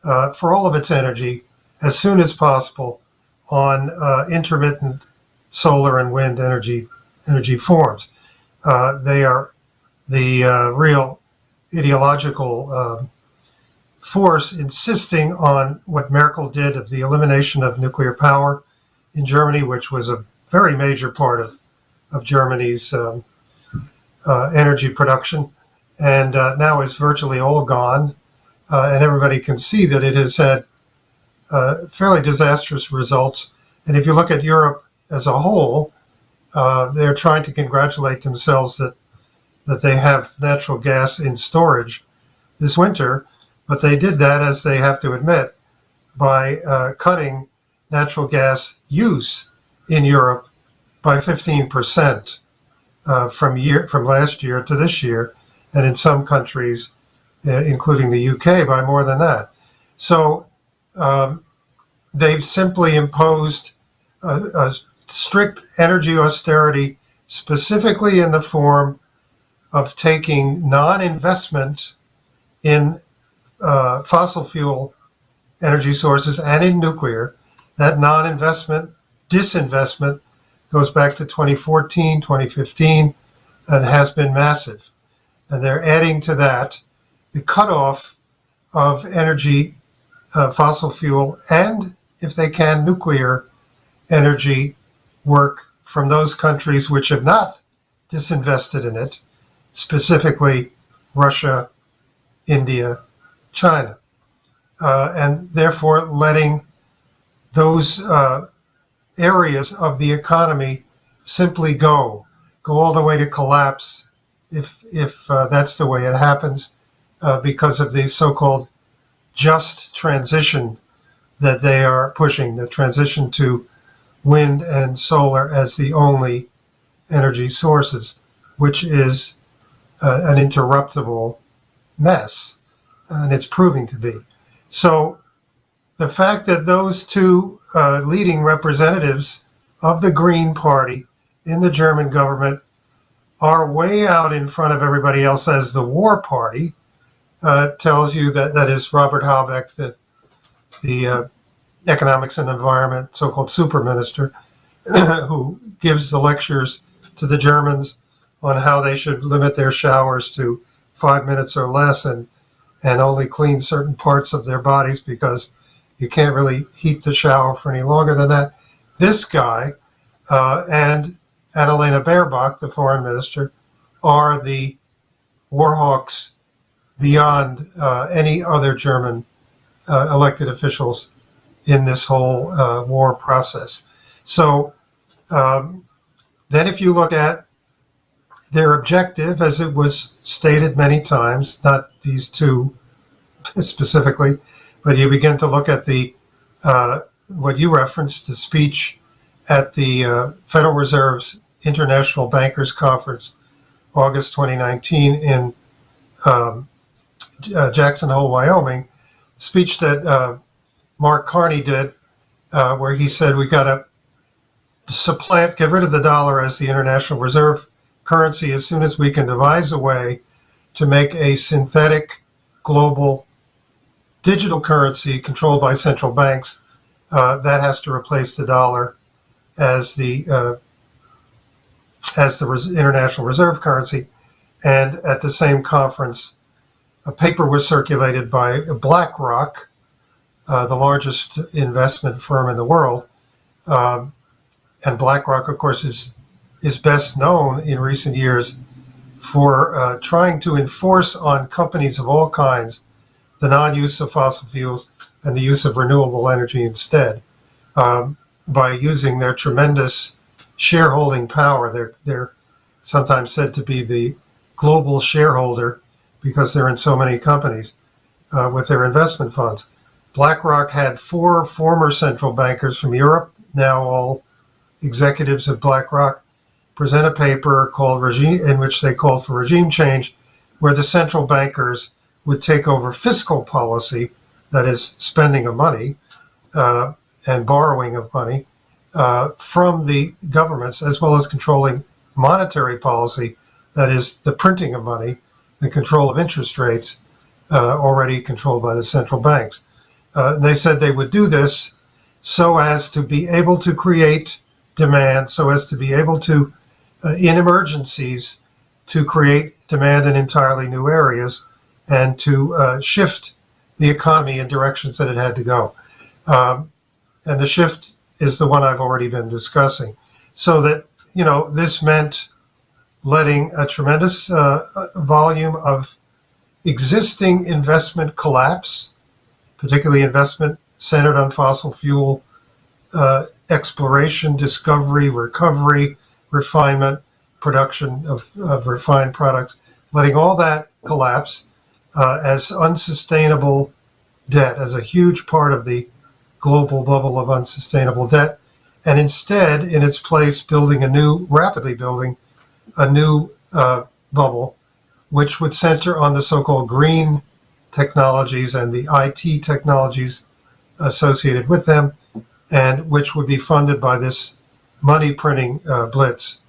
Speaker 5: for all of its energy, as soon as possible on intermittent solar and wind energy forms. They are the real ideological force insisting on what Merkel did of the elimination of nuclear power, in Germany, which was a very major part of Germany's energy production, and now is virtually all gone. And everybody can see that it has had fairly disastrous results. And if you look at Europe as a whole, they're trying to congratulate themselves that they have natural gas in storage this winter, but they did that, as they have to admit, by cutting natural gas use in Europe by 15% from last year to this year, and in some countries, including the UK, by more than that. So they've simply imposed a strict energy austerity, specifically in the form of taking non-investment in fossil fuel energy sources and in nuclear. That non-investment, disinvestment, goes back to 2014, 2015, and has been massive. And they're adding to that the cutoff of energy, fossil fuel, and, if they can, nuclear energy work from those countries which have not disinvested in it, specifically Russia, India, China, and therefore letting those areas of the economy simply go all the way to collapse if that's the way it happens, because of the so-called just transition that they are pushing, the transition to wind and solar as the only energy sources, which is an interruptible mess, and it's proving to be. So the fact that those two leading representatives of the Green Party in the German government are way out in front of everybody else as the war party tells you that is Robert Habeck, the economics and environment, so-called super minister, who gives the lectures to the Germans on how they should limit their showers to 5 minutes or less and only clean certain parts of their bodies because you can't really heat the shower for any longer than that. This guy and Annalena Baerbock, the foreign minister, are the war hawks beyond any other German elected officials in this whole war process. So then if you look at their objective, as it was stated many times, not these two specifically, but you begin to look at the what you referenced, the speech at the Federal Reserve's International Bankers Conference, August 2019 in Jackson Hole, Wyoming, speech that Mark Carney did, where he said we got to get rid of the dollar as the international reserve currency as soon as we can devise a way to make a synthetic global digital currency controlled by central banks that has to replace the dollar as the international reserve currency. And at the same conference, a paper was circulated by BlackRock, the largest investment firm in the world. And BlackRock, of course, is best known in recent years for trying to enforce on companies of all kinds the non-use of fossil fuels and the use of renewable energy instead, by using their tremendous shareholding power. They're sometimes said to be the global shareholder because they're in so many companies with their investment funds. BlackRock had 4 former central bankers from Europe, now all executives of BlackRock, present a paper called Regime, in which they called for regime change, where the central bankers would take over fiscal policy, that is, spending of money and borrowing of money from the governments, as well as controlling monetary policy, that is, the printing of money, the control of interest rates, already controlled by the central banks. They said they would do this so as to be able to create demand, so as to be able to, in emergencies, to create demand in entirely new areas and to shift the economy in directions that it had to go. And the shift is the one I've already been discussing. So that, this meant letting a tremendous volume of existing investment collapse, particularly investment centered on fossil fuel exploration, discovery, recovery, refinement, production of refined products, letting all that collapse as unsustainable debt, as a huge part of the global bubble of unsustainable debt, and instead, in its place, rapidly building a new bubble, which would center on the so-called green technologies and the IT technologies associated with them, and which would be funded by this money printing blitz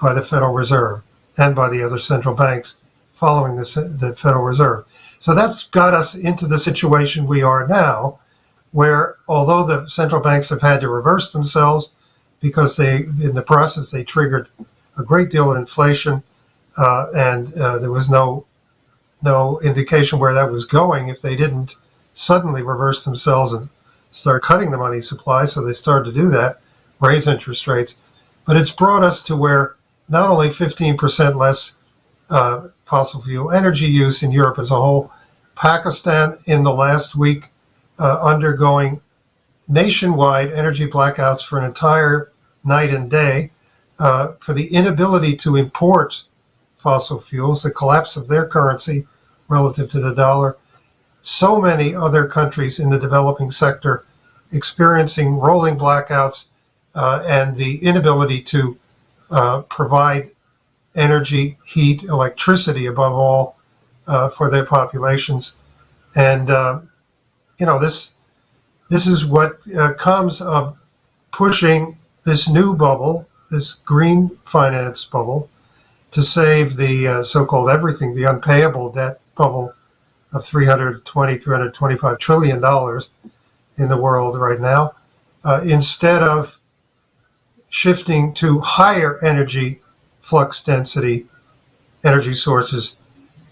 Speaker 5: by the Federal Reserve and by the other central banks following the Federal Reserve. So that's got us into the situation we are now, where although the central banks have had to reverse themselves because in the process, they triggered a great deal of inflation, and there was no indication where that was going if they didn't suddenly reverse themselves and start cutting the money supply. So they started to do that, raise interest rates. But it's brought us to where not only 15% less fossil fuel energy use in Europe as a whole, Pakistan in the last week undergoing nationwide energy blackouts for an entire night and day for the inability to import fossil fuels, the collapse of their currency relative to the dollar. So many other countries in the developing sector experiencing rolling blackouts and the inability to provide energy, heat, electricity, above all, for their populations. And, this is what comes of pushing this new bubble, this green finance bubble, to save the so-called everything, the unpayable debt bubble of $325 trillion in the world right now, instead of shifting to higher energy flux density energy sources.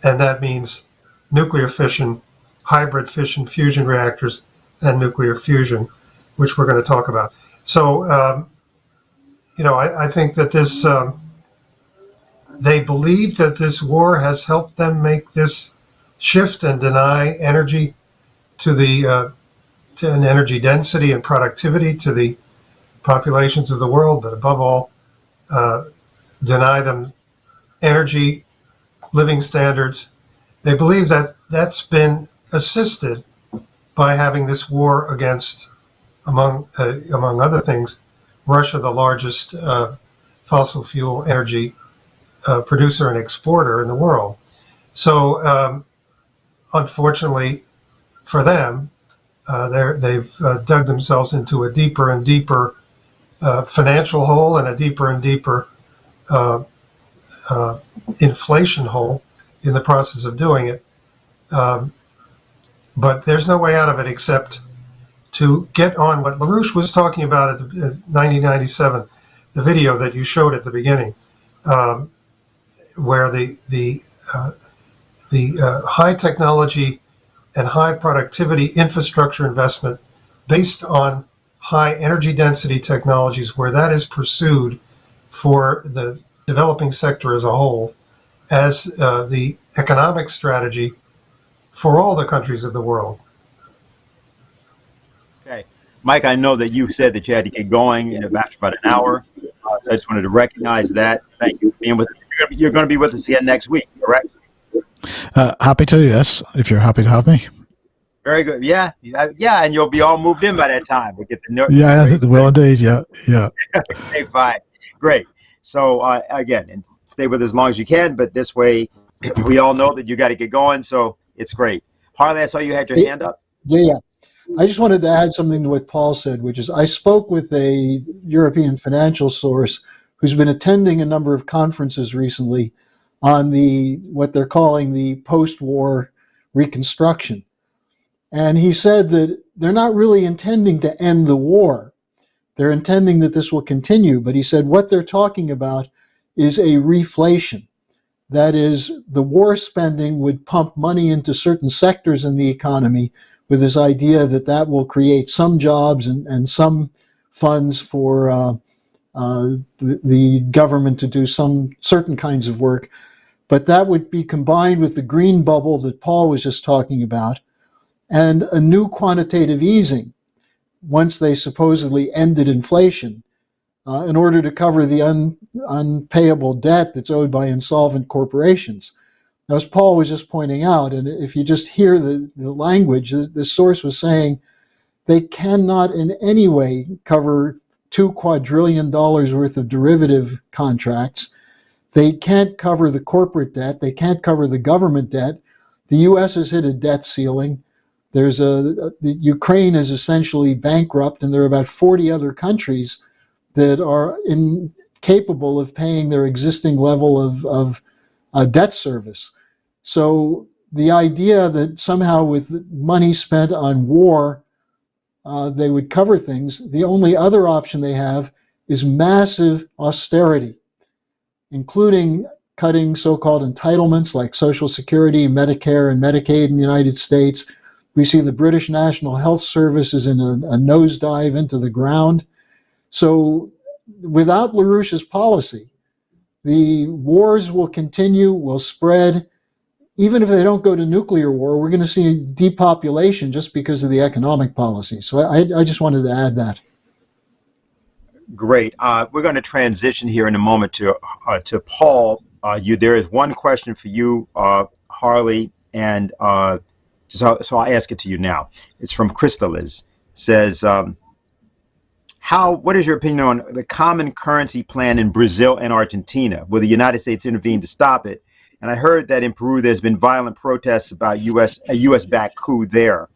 Speaker 5: And that means nuclear fission, hybrid fission fusion reactors, and nuclear fusion, which we're going to talk about. So, I think that this, they believe that this war has helped them make this shift and deny energy to an energy density and productivity to the populations of the world, but above all, deny them energy, living standards. They believe that that's been assisted by having this war against, among other things, Russia, the largest fossil fuel energy producer and exporter in the world. So, unfortunately for them, they've dug themselves into a deeper and deeper financial hole and a deeper and deeper inflation hole in the process of doing it. But there's no way out of it except to get on what LaRouche was talking about at 1997, the video that you showed at the beginning, where the high technology and high productivity infrastructure investment based on high energy density technologies, where that is pursued for the developing sector as a whole as the economic strategy for all the countries of the world.
Speaker 1: Okay. Mike, I know that you said that you had to get going in about an hour. So I just wanted to recognize that. Thank you for being with us. You're going to be with us again next week, correct?
Speaker 4: Happy to, yes, if you're happy to have me.
Speaker 1: Very good. Yeah, and you'll be all moved in by that time. We'll get the
Speaker 4: Yeah, well, indeed, yeah.
Speaker 1: Okay, fine. Great. So, again, and stay with us as long as you can, but this way we all know that you got to get going, so it's great. Harley, I saw you had your hand up.
Speaker 3: Yeah. I just wanted to add something to what Paul said, which is I spoke with a European financial source who's been attending a number of conferences recently on what they're calling the post-war reconstruction. And he said that they're not really intending to end the war. They're intending that this will continue. But he said what they're talking about is a reflation. That is, the war spending would pump money into certain sectors in the economy with this idea that that will create some jobs and some funds for the government to do some certain kinds of work. But that would be combined with the green bubble that Paul was just talking about, and a new quantitative easing once they supposedly ended inflation in order to cover the unpayable debt that's owed by insolvent corporations. Now, as Paul was just pointing out, and if you just hear the language, the source was saying they cannot in any way cover $2 quadrillion worth of derivative contracts. They can't cover the corporate debt. They can't cover the government debt. The U.S. has hit a debt ceiling. The Ukraine is essentially bankrupt, and there are about 40 other countries that are incapable of paying their existing level of debt service. So the idea that somehow with money spent on war, they would cover things, the only other option they have is massive austerity, including cutting so-called entitlements like Social Security, Medicare, and Medicaid in the United States. We see the British National Health Service is in a nosedive into the ground. So without LaRouche's policy, the wars will continue, will spread. Even if they don't go to nuclear war, we're going to see depopulation just because of the economic policy. So I just wanted to add that.
Speaker 1: Great. We're going to transition here in a moment to Paul. There is one question for you, Harley, and so I'll ask it to you now. It's from Crystallis. Says, what is your opinion on the common currency plan in Brazil and Argentina? Will the United States intervene to stop it? And I heard that in Peru there's been violent protests about a U.S.-backed coup there.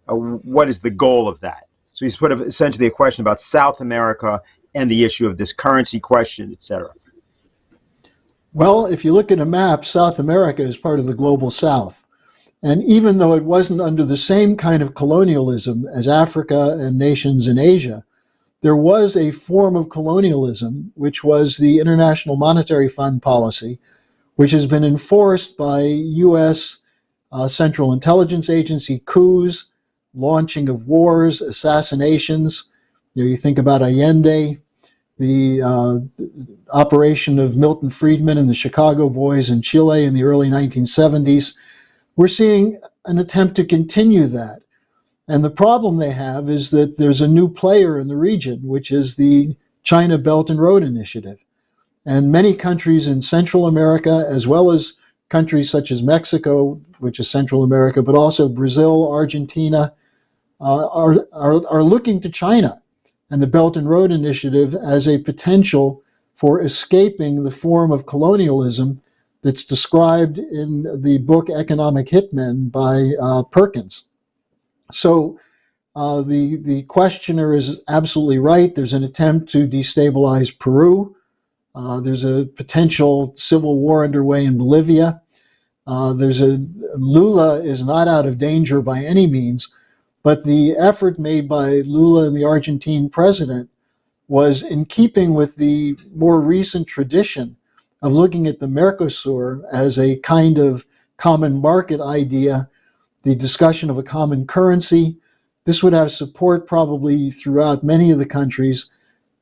Speaker 1: What is the goal of that? So he's put essentially a question about South America and the issue of this currency question, et cetera.
Speaker 3: Well, if you look at a map, South America is part of the global South. And even though it wasn't under the same kind of colonialism as Africa and nations in Asia, there was a form of colonialism, which was the International Monetary Fund policy, which has been enforced by U.S. Central Intelligence Agency coups, launching of wars, assassinations. You think about Allende, the operation of Milton Friedman and the Chicago Boys in Chile in the early 1970s. We're seeing an attempt to continue that. And the problem they have is that there's a new player in the region, which is the China Belt and Road Initiative. And many countries in Central America, as well as countries such as Mexico, which is Central America, but also Brazil, Argentina, are looking to China and the Belt and Road Initiative as a potential for escaping the form of colonialism that's described in the book Economic Hitmen by Perkins. So the questioner is absolutely right. There's an attempt to destabilize Peru. There's a potential civil war underway in Bolivia. Lula is not out of danger by any means, but the effort made by Lula and the Argentine president was in keeping with the more recent tradition of looking at the Mercosur as a kind of common market idea, the discussion of a common currency. This would have support probably throughout many of the countries.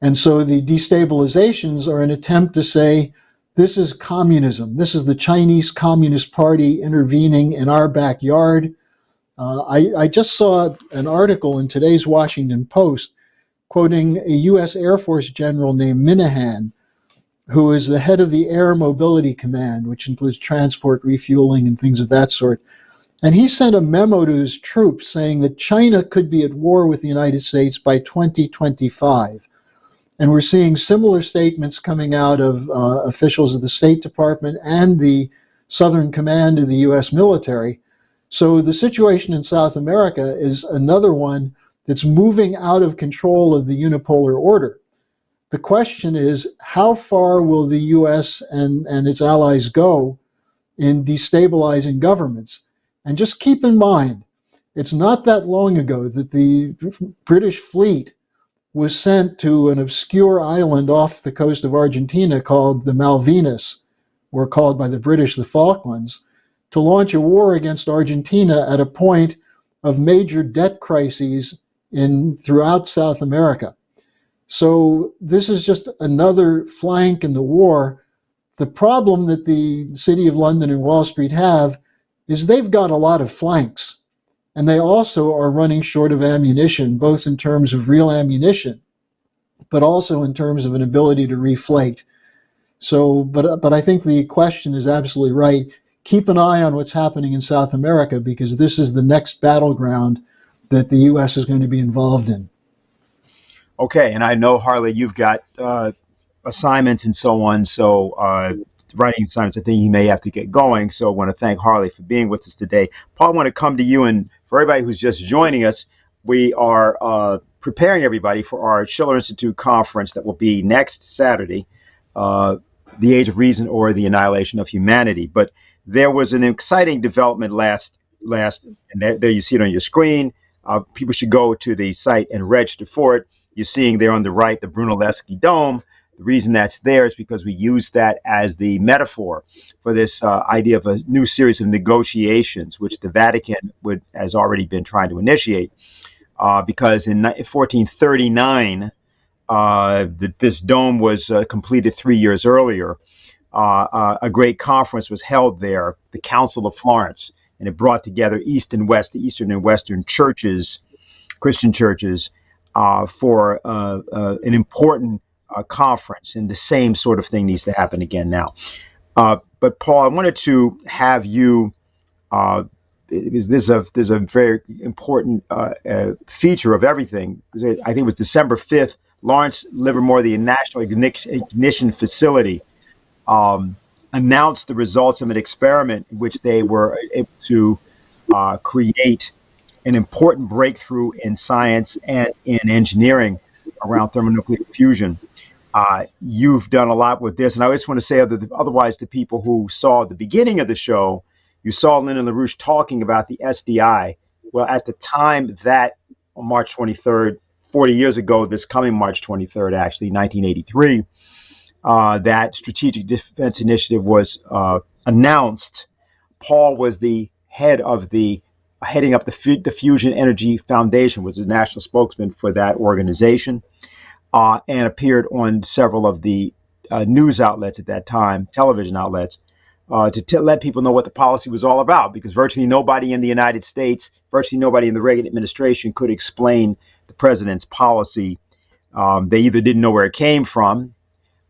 Speaker 3: And so the destabilizations are an attempt to say, this is communism. This is the Chinese Communist Party intervening in our backyard. I just saw an article in today's Washington Post quoting a U.S. Air Force general named Minahan, who is the head of the Air Mobility Command, which includes transport, refueling, and things of that sort. And he sent a memo to his troops saying that China could be at war with the United States by 2025. And we're seeing similar statements coming out of officials of the State Department and the Southern Command of the U.S. military. So the situation in South America is another one that's moving out of control of the unipolar order. The question is, how far will the U.S. and its allies go in destabilizing governments? And just keep in mind, it's not that long ago that the British fleet was sent to an obscure island off the coast of Argentina called the Malvinas, or called by the British the Falklands, to launch a war against Argentina at a point of major debt crises throughout South America. So this is just another flank in the war. The problem that the City of London and Wall Street have is they've got a lot of flanks, and they also are running short of ammunition, both in terms of real ammunition, but also in terms of an ability to reflate. So, but I think the question is absolutely right. Keep an eye on what's happening in South America, because this is the next battleground that the U.S. is going to be involved in.
Speaker 1: Okay, and I know, Harley, you've got assignments and so on, so writing assignments, I think you may have to get going. So I want to thank Harley for being with us today. Paul, I want to come to you, and for everybody who's just joining us, we are preparing everybody for our Schiller Institute conference that will be next Saturday, The Age of Reason or the Annihilation of Humanity. But there was an exciting development last, and there you see it on your screen. People should go to the site and register for it. You're seeing there on the right the Brunelleschi Dome. The reason that's there is because we use that as the metaphor for this idea of a new series of negotiations, which the Vatican has already been trying to initiate. Because in 1439, this dome was completed 3 years earlier. A great conference was held there, the Council of Florence, and it brought together East and West, the Eastern and Western churches, Christian churches, for an important conference, and the same sort of thing needs to happen again now. But Paul, I wanted to have you, because there's a very important feature of everything. I think it was December 5th, Lawrence Livermore, the National Ignition Facility, announced the results of an experiment in which they were able to create an important breakthrough in science and in engineering around thermonuclear fusion. You've done a lot with this, and I just want to say otherwise to people who saw the beginning of the show, you saw Lyndon LaRouche talking about the SDI. Well, at the time that on March 23rd, 40 years ago, this coming March 23rd, actually, 1983, that Strategic Defense Initiative was announced. Paul was the head of heading up the Fusion Energy Foundation, was the national spokesman for that organization, and appeared on several of the news outlets at that time, television outlets, to let people know what the policy was all about, because virtually nobody in the United States, virtually nobody in the Reagan administration could explain the president's policy. They either didn't know where it came from,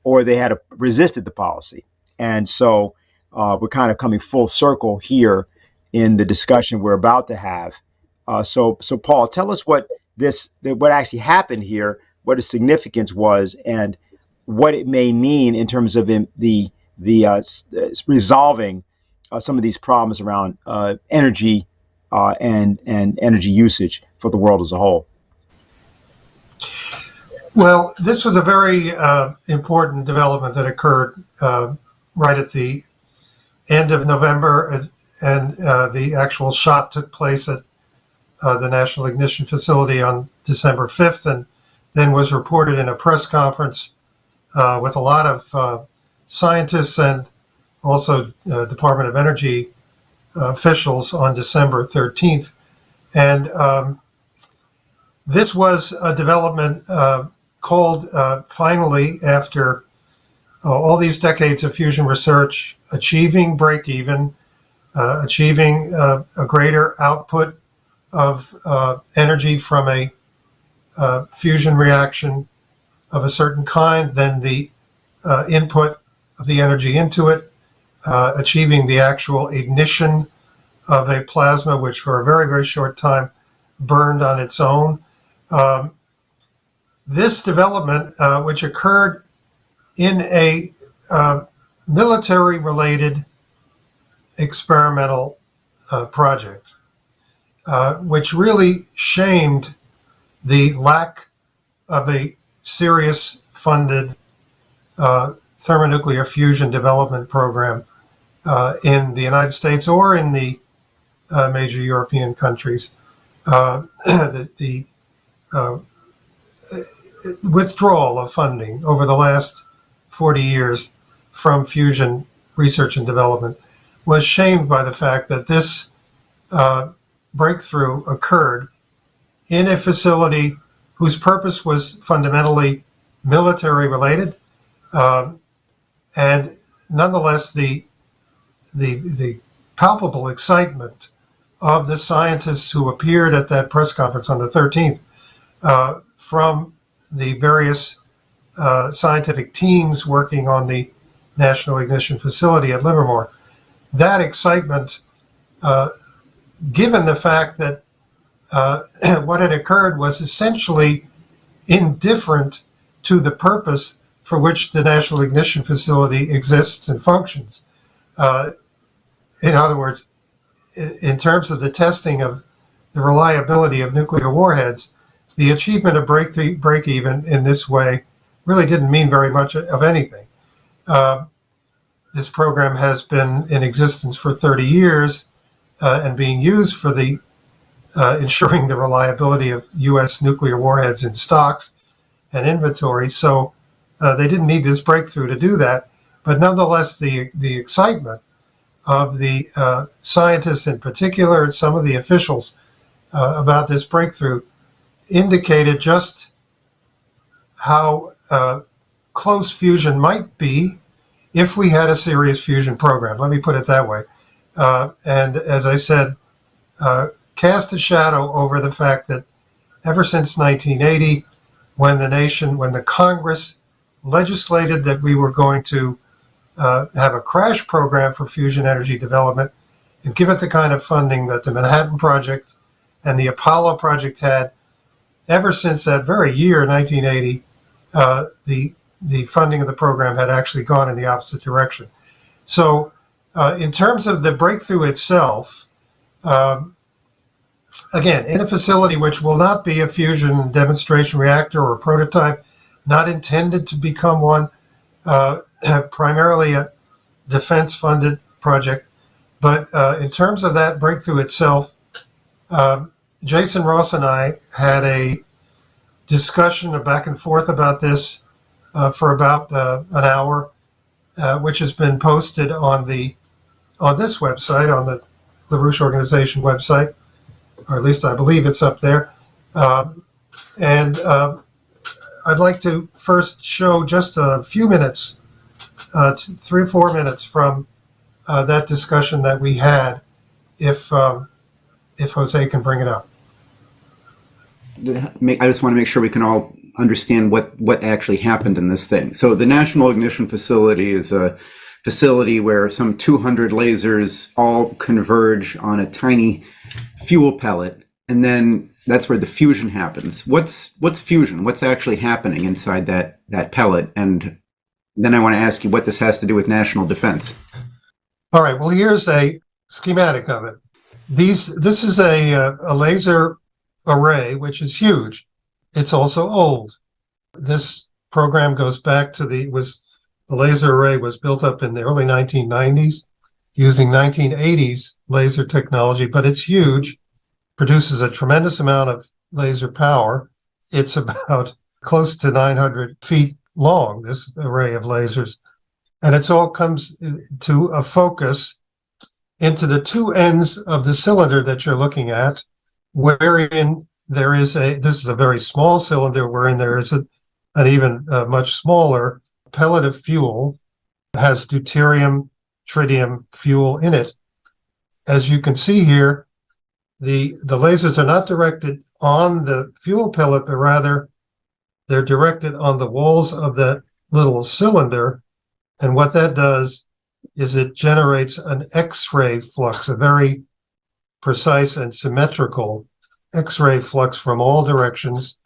Speaker 1: or they had resisted the policy. And so we're kind of coming full circle here in the discussion we're about to have. So Paul, tell us what actually happened here, what its significance was, and what it may mean in terms of the resolving some of these problems around energy and energy usage for the world as a whole.
Speaker 5: Well, this was a very important development that occurred right at the end of November, and the actual shot took place at the National Ignition Facility on December 5th, and then was reported in a press conference with a lot of scientists and also Department of Energy officials on December 13th. And this was a development called, finally, after all these decades of fusion research, achieving break-even, achieving a greater output of energy from a fusion reaction of a certain kind than the input of the energy into it, achieving the actual ignition of a plasma, which for a very, very short time burned on its own. This development, which occurred in a military-related experimental project, which really shamed the lack of a serious funded thermonuclear fusion development program in the United States or in the major European countries. The withdrawal of funding over the last 40 years from fusion research and development was shamed by the fact that this breakthrough occurred in a facility whose purpose was fundamentally military related, and nonetheless the palpable excitement of the scientists who appeared at that press conference on the 13th from the various scientific teams working on the National Ignition Facility at Livermore. That excitement, given the fact that what had occurred was essentially indifferent to the purpose for which the National Ignition Facility exists and functions. In other words, in terms of the testing of the reliability of nuclear warheads, the achievement of break-even in this way really didn't mean very much of anything. This program has been in existence for 30 years and being used for the ensuring the reliability of U.S. nuclear warheads in stocks and inventory. So they didn't need this breakthrough to do that. But nonetheless, the excitement of the scientists in particular and some of the officials about this breakthrough indicated just how close fusion might be if we had a serious fusion program. Let me put it that way. And as I said, cast a shadow over the fact that ever since 1980, when the Congress legislated that we were going to have a crash program for fusion energy development and give it the kind of funding that the Manhattan Project and the Apollo Project had, ever since that very year, 1980, the funding of the program had actually gone in the opposite direction. So in terms of the breakthrough itself, again, in a facility which will not be a fusion demonstration reactor or a prototype, not intended to become one, primarily a defense-funded project. But in terms of that breakthrough itself, Jason Ross and I had a discussion, a back and forth about this for about an hour, which has been posted on this website, on the LaRouche Organization website, or at least I believe it's up there. And I'd like to first show just a few minutes, 3 or 4 minutes from that discussion that we had, if Jose can bring it up.
Speaker 6: I just want to make sure we can all understand what actually happened in this thing. So the National Ignition Facility is a facility where some 200 lasers all converge on a tiny fuel pellet, and then that's where the fusion happens. What's fusion? What's actually happening inside that pellet? And then I want to ask you what this has to do with national defense.
Speaker 5: All right. Well, here's a schematic of it. This is a laser array, which is huge. It's also old. This program goes back to the laser array was built up in the early 1990s using 1980s laser technology, but it's huge, produces a tremendous amount of laser power. It's about close to 900 feet long, this array of lasers. And it's all comes to a focus into the two ends of the cylinder that you're looking at, wherein this is a very small cylinder, wherein there is an even much smaller pellet of fuel, has deuterium, tritium fuel in it. As you can see here, the lasers are not directed on the fuel pellet, but rather they're directed on the walls of that little cylinder. And what that does is it generates an X-ray flux, a very precise and symmetrical X-ray flux from all directions.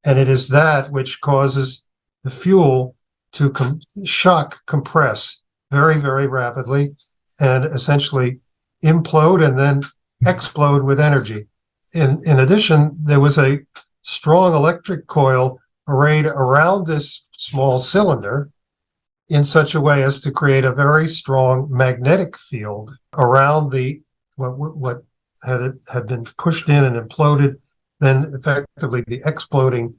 Speaker 5: And it is that which causes the fuel to shock compress very, very rapidly and essentially implode and then explode with energy. In addition, there was a strong electric coil arrayed around this small cylinder in such a way as to create a very strong magnetic field around what had been pushed in and imploded, then effectively the exploding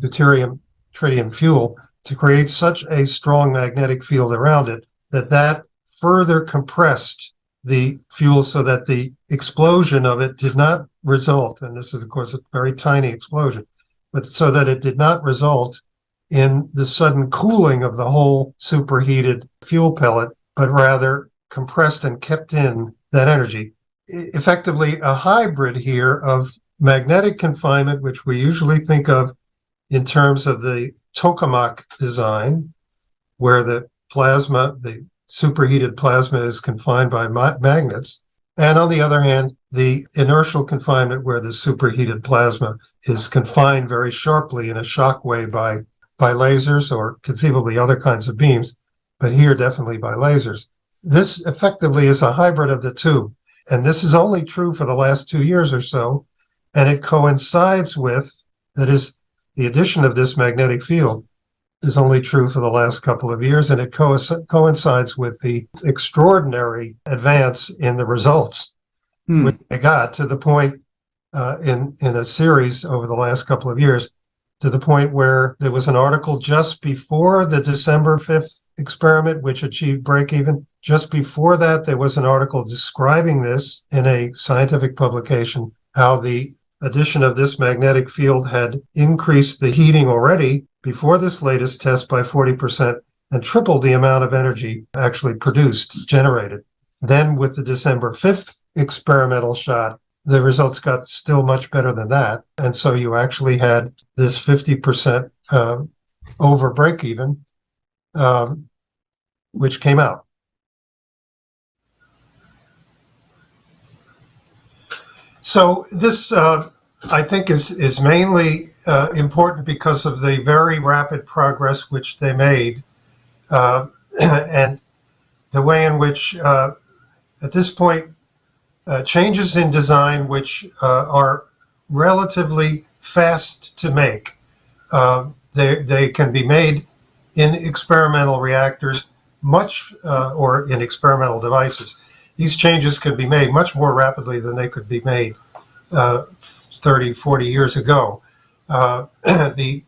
Speaker 5: deuterium tritium fuel, to create such a strong magnetic field around it that further compressed the fuel so that the explosion of it did not result, and this is of course a very tiny explosion, but so that it did not result in the sudden cooling of the whole superheated fuel pellet, but rather compressed and kept in that energy. Effectively, a hybrid here of magnetic confinement, which we usually think of in terms of the tokamak design, where the plasma, the superheated plasma, is confined by magnets. And on the other hand, the inertial confinement, where the superheated plasma is confined very sharply in a shock way by lasers or conceivably other kinds of beams, but here definitely by lasers. This effectively is a hybrid of the two. And this is only true for the last 2 years or so. And it coincides with, that is, the addition of this magnetic field is only true for the last couple of years, and it coincides with the extraordinary advance in the results, which they got to the point in a series over the last couple of years, to the point where there was an article just before the December 5th experiment, which achieved break-even. Just before that, there was an article describing this in a scientific publication, how the addition of this magnetic field had increased the heating already before this latest test by 40% and tripled the amount of energy actually produced, generated. Then with the December 5th experimental shot, the results got still much better than that. And so you actually had this 50% over break even, which came out. So this, I think, is mainly important because of the very rapid progress which they made, and the way in which, at this point, changes in design which are relatively fast to make. They can be made in experimental reactors or in experimental devices. These changes can be made much more rapidly than they could be made 30, 40 years ago. Many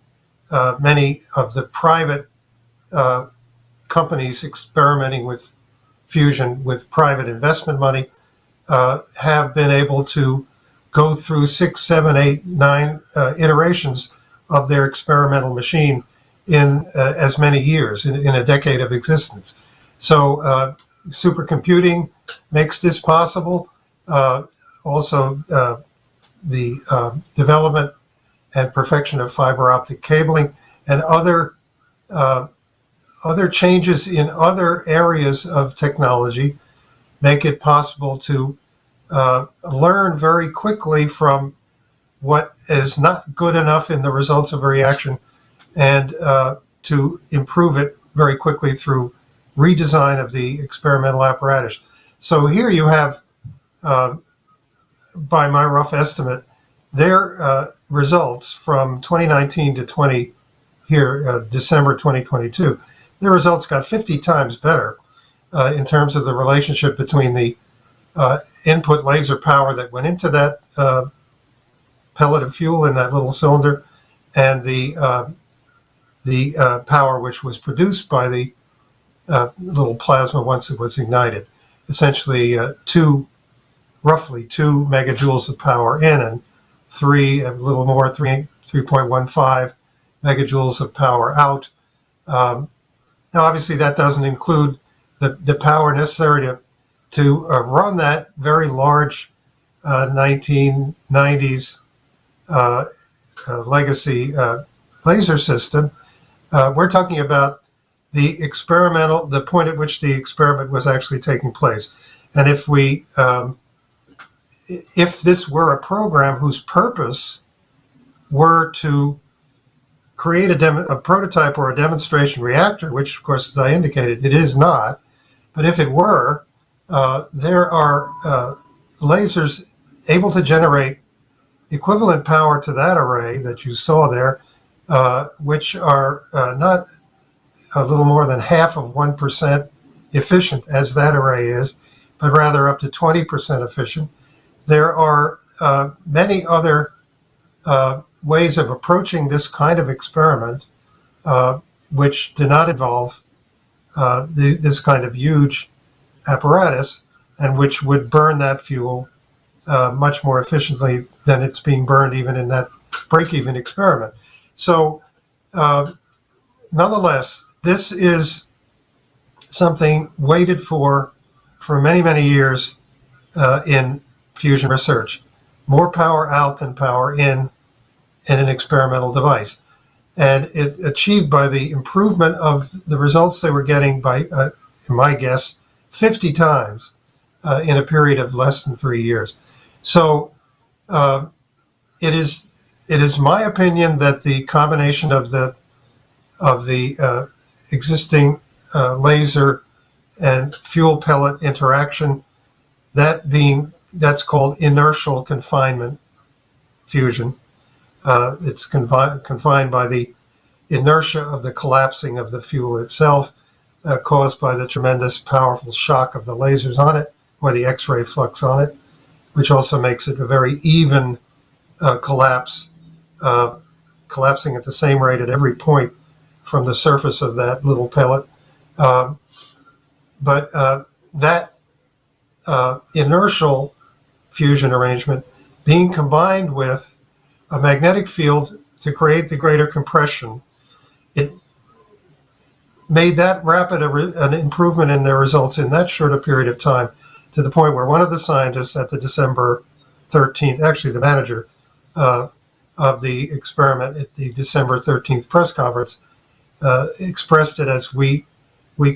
Speaker 5: of the private companies experimenting with fusion with private investment money have been able to go through 6, 7, 8, 9 iterations of their experimental machine in as many years, in a decade of existence. So supercomputing makes this possible. Also, the development and perfection of fiber optic cabling and other changes in other areas of technology make it possible to learn very quickly from what is not good enough in the results of a reaction, and to improve it very quickly through redesign of the experimental apparatus. So here you have, by my rough estimate, their results from 2019 to December 2022. Their results got 50 times better in terms of the relationship between the input laser power that went into that pellet of fuel in that little cylinder, and the power which was produced by the little plasma once it was ignited. Essentially, roughly 2 megajoules of power in, and a little more, 3.15 megajoules of power out. Now, obviously, that doesn't include the power necessary to run that very large 1990s legacy laser system. We're talking about the point at which the experiment was actually taking place. And if this were a program whose purpose were to create a prototype or a demonstration reactor, which, of course, as I indicated, it is not, but if it were, there are lasers able to generate equivalent power to that array that you saw there, which are not a little more than half of 1% efficient as that array is, but rather up to 20% efficient. There are many other ways of approaching this kind of experiment which do not involve this kind of huge apparatus, and which would burn that fuel much more efficiently than it's being burned even in that break-even experiment. So nonetheless, this is something waited for many, many years in fusion research. More power out than power in an experimental device. And it achieved by the improvement of the results they were getting by, in my guess, 50 times in a period of less than 3 years. So it is my opinion that the combination of the existing laser and fuel pellet interaction, that's called inertial confinement fusion. It's confined by the inertia of the collapsing of the fuel itself, caused by the tremendous powerful shock of the lasers on it, or the X-ray flux on it, which also makes it a very even collapse, collapsing at the same rate at every point from the surface of that little pellet. But that inertial fusion arrangement being combined with a magnetic field to create the greater compression, it made that rapid an improvement in their results in that short a period of time, to the point where one of the scientists at the December 13th, actually the manager of the experiment at the December 13th press conference, expressed it as we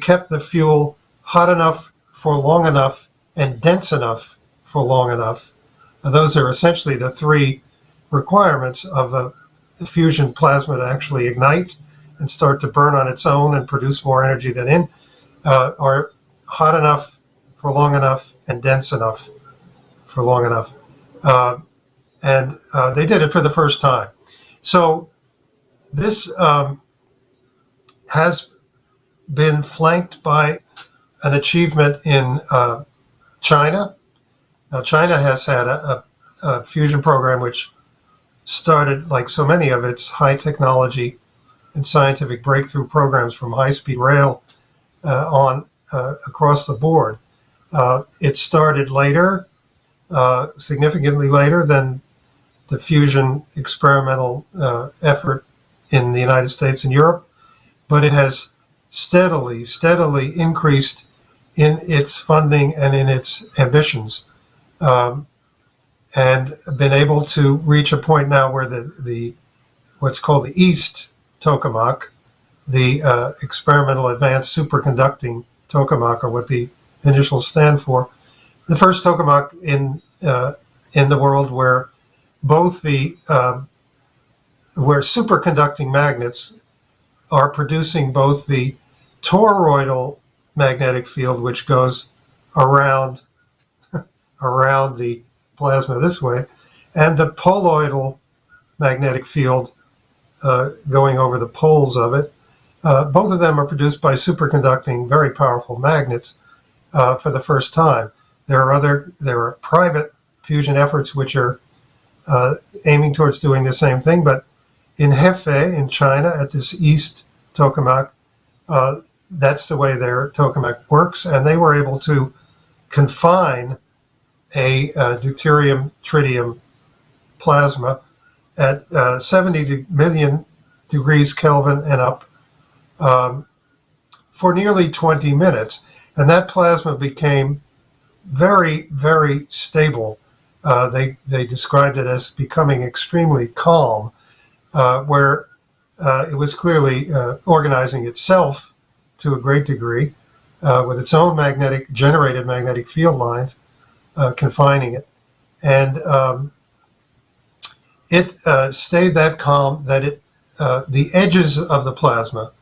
Speaker 5: kept the fuel hot enough for long enough and dense enough for long enough. Those are essentially the three requirements of a fusion plasma to actually ignite and start to burn on its own and produce more energy than in, are hot enough for long enough and dense enough for long enough. And they did it for the first time. So this has been flanked by an achievement in China. Now, China has had a fusion program which started, like so many of its high technology and scientific breakthrough programs, from high-speed rail on across the board. It started later, significantly later than the fusion experimental effort in the United States and Europe, but it has steadily increased in its funding and in its ambitions, and been able to reach a point now where the what's called the East tokamak, the experimental advanced superconducting tokamak, or what the initials stand for, the first tokamak in the world where both the where superconducting magnets are producing both the toroidal magnetic field, which goes around the plasma this way, and the poloidal magnetic field going over the poles of it. Both of them are produced by superconducting, very powerful magnets for the first time. There are private fusion efforts which are aiming towards doing the same thing, but in Hefei, in China, at this East tokamak, that's the way their tokamak works, and they were able to confine a deuterium tritium plasma at 70 million degrees Kelvin and up for nearly 20 minutes. And that plasma became very, very stable. They described it as becoming extremely calm, where it was clearly organizing itself to a great degree with its own generated magnetic field lines, confining it. And it stayed that calm that the edges of the plasma,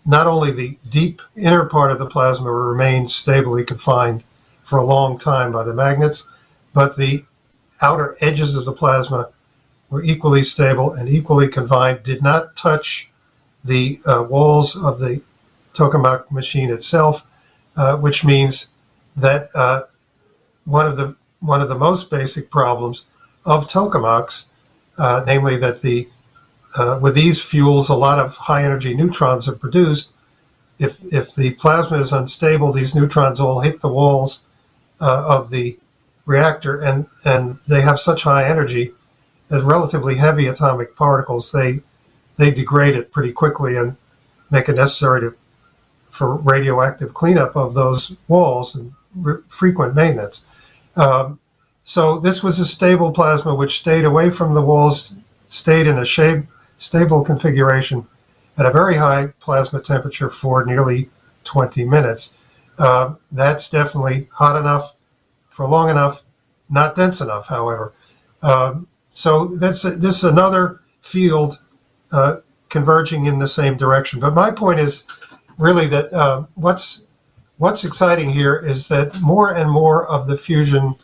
Speaker 5: not only the deep inner part of the plasma, remained stably confined for a long time by the magnets, but the outer edges of the plasma were equally stable and equally confined, did not touch the walls of the tokamak machine itself, which means that one of the most basic problems of tokamaks, namely that with these fuels, a lot of high energy neutrons are produced. If the plasma is unstable, these neutrons all hit the walls of the reactor, and they have such high energy that relatively heavy atomic particles, they they degrade it pretty quickly and make it necessary for radioactive cleanup of those walls and frequent maintenance. So this was a stable plasma which stayed away from the walls, stayed in a stable configuration at a very high plasma temperature for nearly 20 minutes. That's definitely hot enough for long enough, not dense enough, however. So this is another field converging in the same direction. But my point is really that what's exciting here is that more and more of the fusion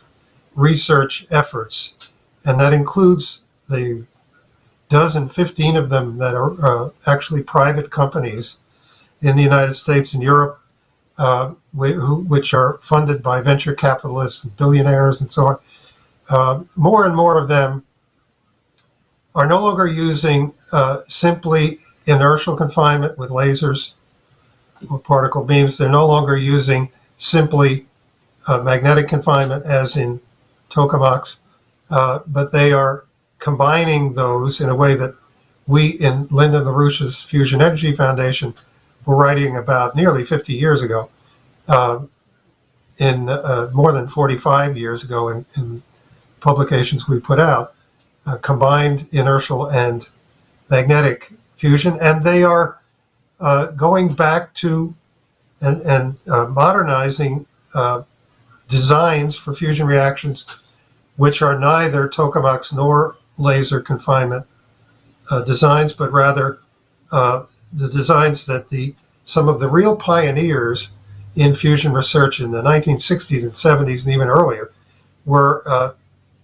Speaker 5: research efforts, and that includes the 15 of them that are actually private companies in the United States and Europe, which are funded by venture capitalists and billionaires and so on. More and more of them are no longer using simply inertial confinement with lasers or particle beams. They're no longer using simply magnetic confinement as in tokamaks, but they are combining those in a way that we in Lyndon LaRouche's Fusion Energy Foundation were writing about nearly 50 years ago, in more than 45 years ago in publications we put out, combined inertial and magnetic fusion. And they are going back to and modernizing designs for fusion reactions which are neither tokamaks nor laser confinement designs, but rather the designs that some of the real pioneers in fusion research in the 1960s and 70s and even earlier were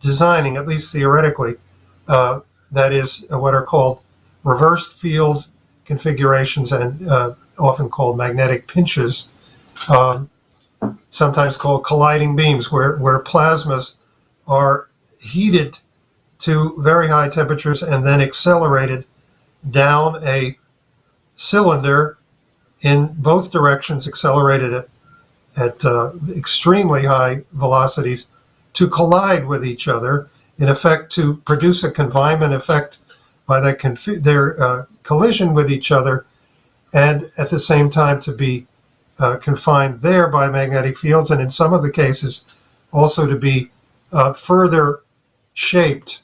Speaker 5: designing, at least theoretically. That is what are called reversed field configurations and often called magnetic pinches, sometimes called colliding beams, where plasmas are heated to very high temperatures and then accelerated down a cylinder in both directions, accelerated at extremely high velocities to collide with each other, in effect to produce a confinement effect by their collision with each other, and at the same time to be confined there by magnetic fields, and in some of the cases also to be further shaped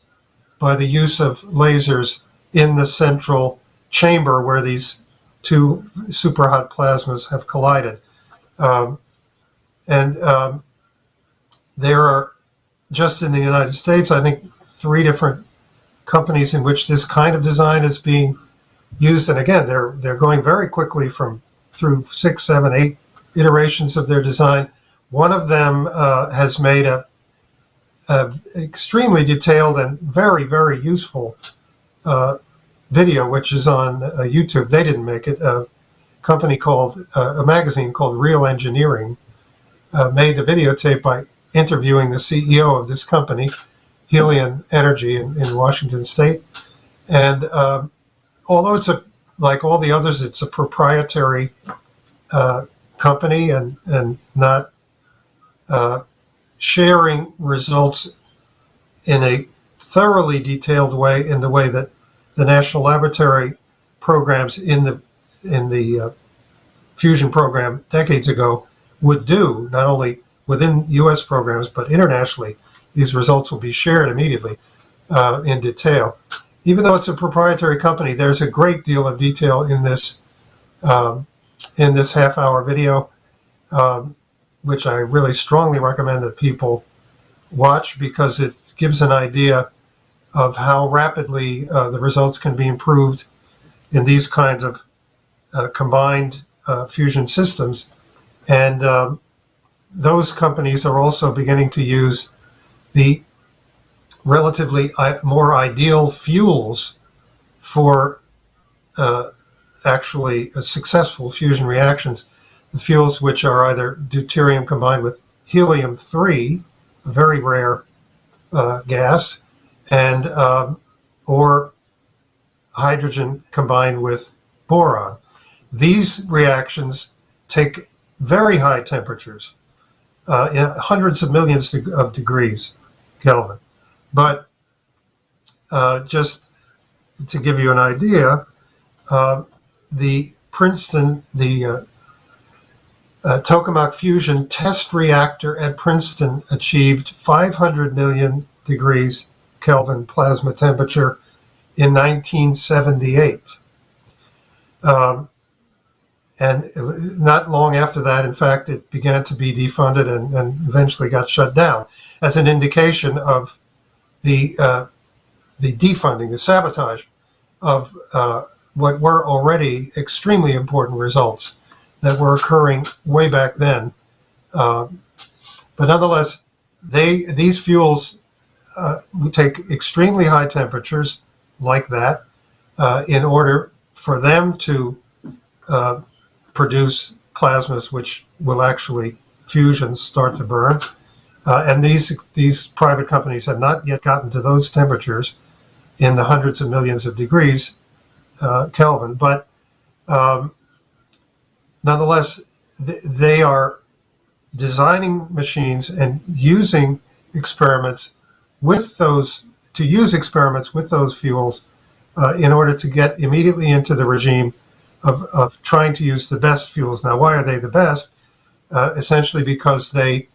Speaker 5: by the use of lasers in the central chamber where these two superhot plasmas have collided. There are, just in the United States, I think 3 different companies in which this kind of design is being used. And again, they're going very quickly through 6, 7, 8 iterations of their design. One of them has made a extremely detailed and very, very useful video, which is on YouTube. They didn't make it. A magazine called Real Engineering made the videotape by interviewing the CEO of this company, Helion Energy in Washington State. And although it's like all the others, it's a proprietary company and not sharing results in a thoroughly detailed way, in the way that the national laboratory programs in the fusion program decades ago would do, not only within U.S. programs, but internationally. These results will be shared immediately in detail. Even though it's a proprietary company, there's a great deal of detail in this half-hour video, which I really strongly recommend that people watch, because it gives an idea of how rapidly the results can be improved in these kinds of combined fusion systems. And those companies are also beginning to use the relatively more ideal fuels for actually successful fusion reactions, the fuels which are either deuterium combined with helium-3, a very rare gas, and or hydrogen combined with boron. These reactions take very high temperatures, hundreds of millions of degrees Kelvin. But just to give you an idea, the Princeton, the tokamak fusion test reactor at Princeton achieved 500 million degrees Kelvin plasma temperature in 1978. And not long after that, in fact, it began to be defunded and eventually got shut down as an indication of the defunding, the sabotage of what were already extremely important results that were occurring way back then. But nonetheless, these fuels take extremely high temperatures like that in order for them to produce plasmas which will actually fusions start to burn. And these private companies have not yet gotten to those temperatures in the hundreds of millions of degrees Kelvin. But nonetheless, they are designing machines and using experiments with those, to use experiments with those fuels in order to get immediately into the regime of trying to use the best fuels. Now, why are they the best? Essentially because the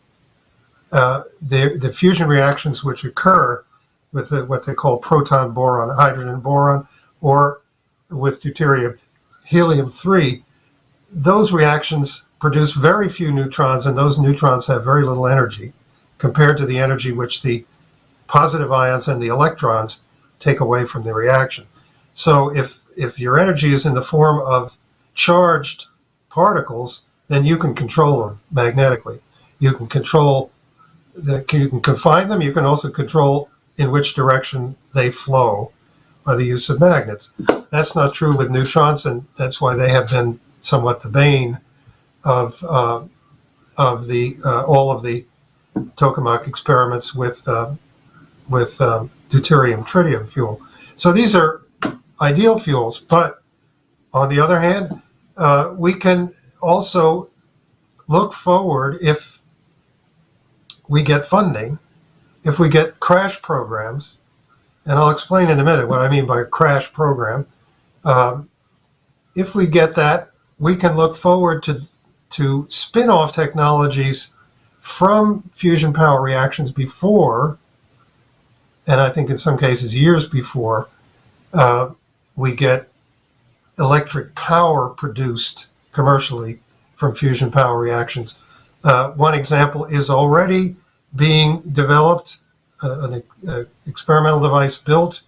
Speaker 5: fusion reactions which occur with what they call proton boron, hydrogen boron, or with deuterium helium-3, those reactions produce very few neutrons, and those neutrons have very little energy compared to the energy which the positive ions and the electrons take away from the reaction. So if your energy is in the form of charged particles, then you can control them magnetically. You can control you can confine them. You can also control in which direction they flow by the use of magnets. That's not true with neutrons, and that's why they have been somewhat the bane of all of the tokamak experiments with deuterium tritium fuel. So these are ideal fuels, but on the other hand, we can also look forward if we get funding, if we get crash programs, and I'll explain in a minute what I mean by a crash program. If we get that, we can look forward to spin-off technologies from fusion power reactions before, and I think in some cases years before, we get electric power produced commercially from fusion power reactions. One example is already being developed, an experimental device built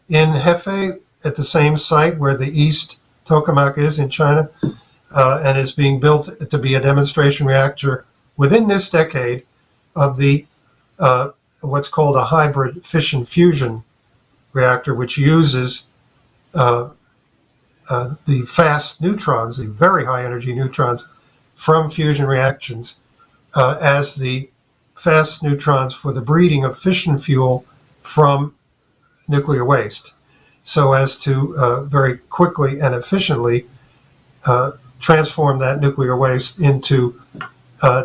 Speaker 5: in Hefei at the same site where the East tokamak is in China, and is being built to be a demonstration reactor within this decade of the what's called a hybrid fission fusion reactor, which uses the fast neutrons, the very high energy neutrons from fusion reactions as the fast neutrons for the breeding of fission fuel from nuclear waste, so as to very quickly and efficiently transform that nuclear waste into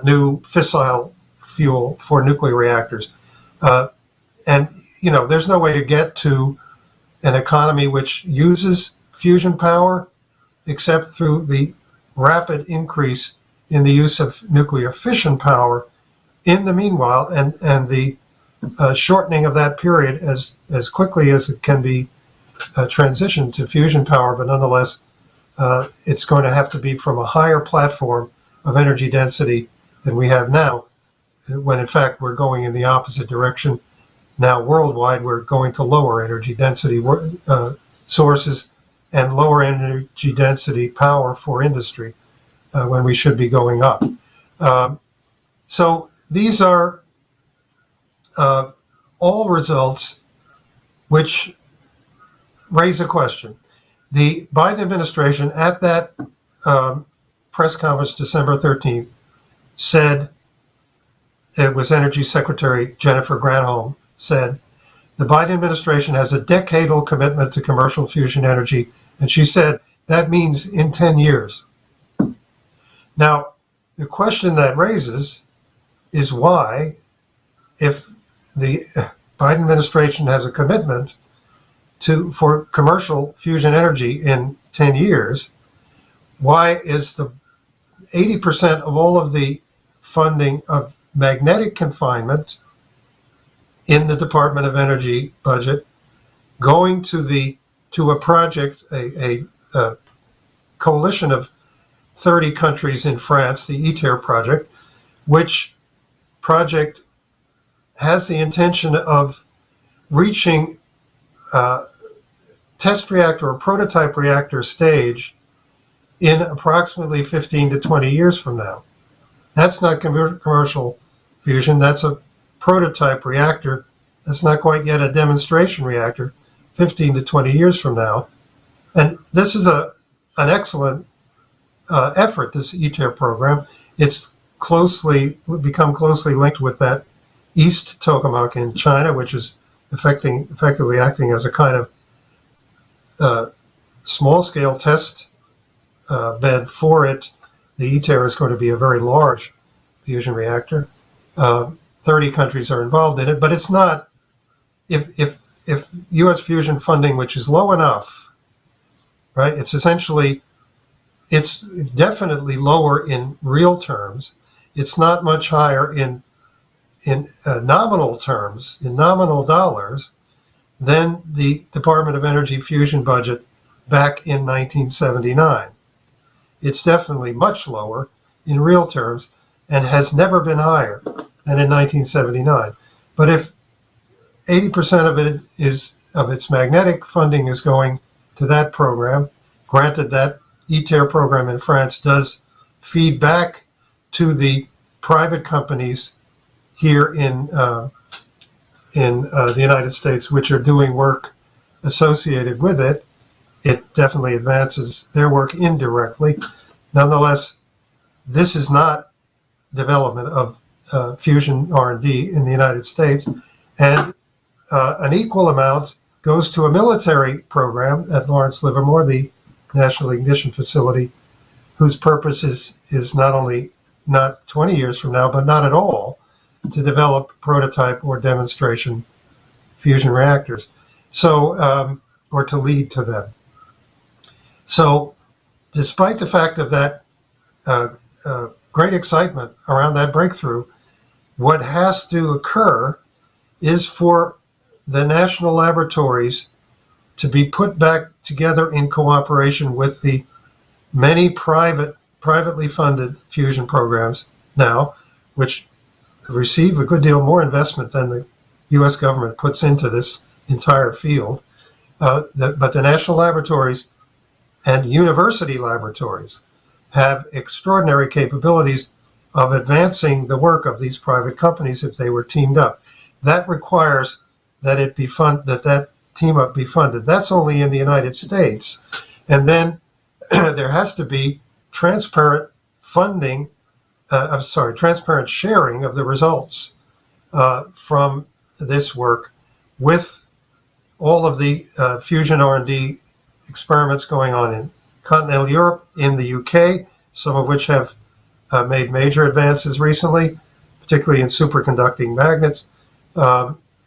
Speaker 5: new fissile fuel for nuclear reactors. And, you know, there's no way to get to an economy which uses fusion power except through the rapid increase in the use of nuclear fission power in the meanwhile, and the shortening of that period as quickly as it can be transitioned to fusion power. But nonetheless, it's going to have to be from a higher platform of energy density than we have now, when in fact we're going in the opposite direction. Now worldwide, we're going to lower energy density sources and lower energy density power for industry when we should be going up. So these are all results which raise a question. The Biden administration at that press conference December 13th said, it was Energy Secretary Jennifer Granholm said, the Biden administration has a decadal commitment to commercial fusion energy, and she said that means in 10 years. Now, the question that raises is why, if the Biden administration has a commitment for commercial fusion energy in 10 years, why is the 80% of all of the funding of magnetic confinement in the Department of Energy budget going to a project, a coalition of 30 countries in France, the ITER project, which project has the intention of reaching test reactor or prototype reactor stage in approximately 15 to 20 years from now. That's not commercial fusion. That's a prototype reactor. That's not quite yet a demonstration reactor 15 to 20 years from now. And this is an excellent effort, this ITER program. It's become closely linked with that East Tokamak in China, which is effectively acting as a kind of small-scale test bed for it. The ITER is going to be a very large fusion reactor. 30 countries are involved in it, but it's not. If U.S. fusion funding, which is low enough, right? It's definitely lower in real terms. It's not much higher in nominal terms, in nominal dollars, than the Department of Energy fusion budget back in 1979. It's definitely much lower in real terms and has never been higher than in 1979. But if 80% of its magnetic funding is going to that program, granted that ITER program in France does feed back to the private companies here in the United States, which are doing work associated with it, it definitely advances their work indirectly. Nonetheless, this is not development of fusion R&D in the United States, and an equal amount goes to a military program at Lawrence Livermore, the National Ignition Facility, whose purpose is not only not 20 years from now, but not at all, to develop prototype or demonstration fusion reactors, or to lead to them. So, despite the fact of that great excitement around that breakthrough, what has to occur is for the national laboratories to be put back together in cooperation with the many privately funded fusion programs now, which receive a good deal more investment than the U.S. government puts into this entire field. But the national laboratories and university laboratories have extraordinary capabilities of advancing the work of these private companies if they were teamed up. That requires that that team up be funded. That's only in the United States. And then there has to be transparent transparent sharing of the results from this work with all of the fusion R&D experiments going on in continental Europe, in the UK, some of which have made major advances recently, particularly in superconducting magnets,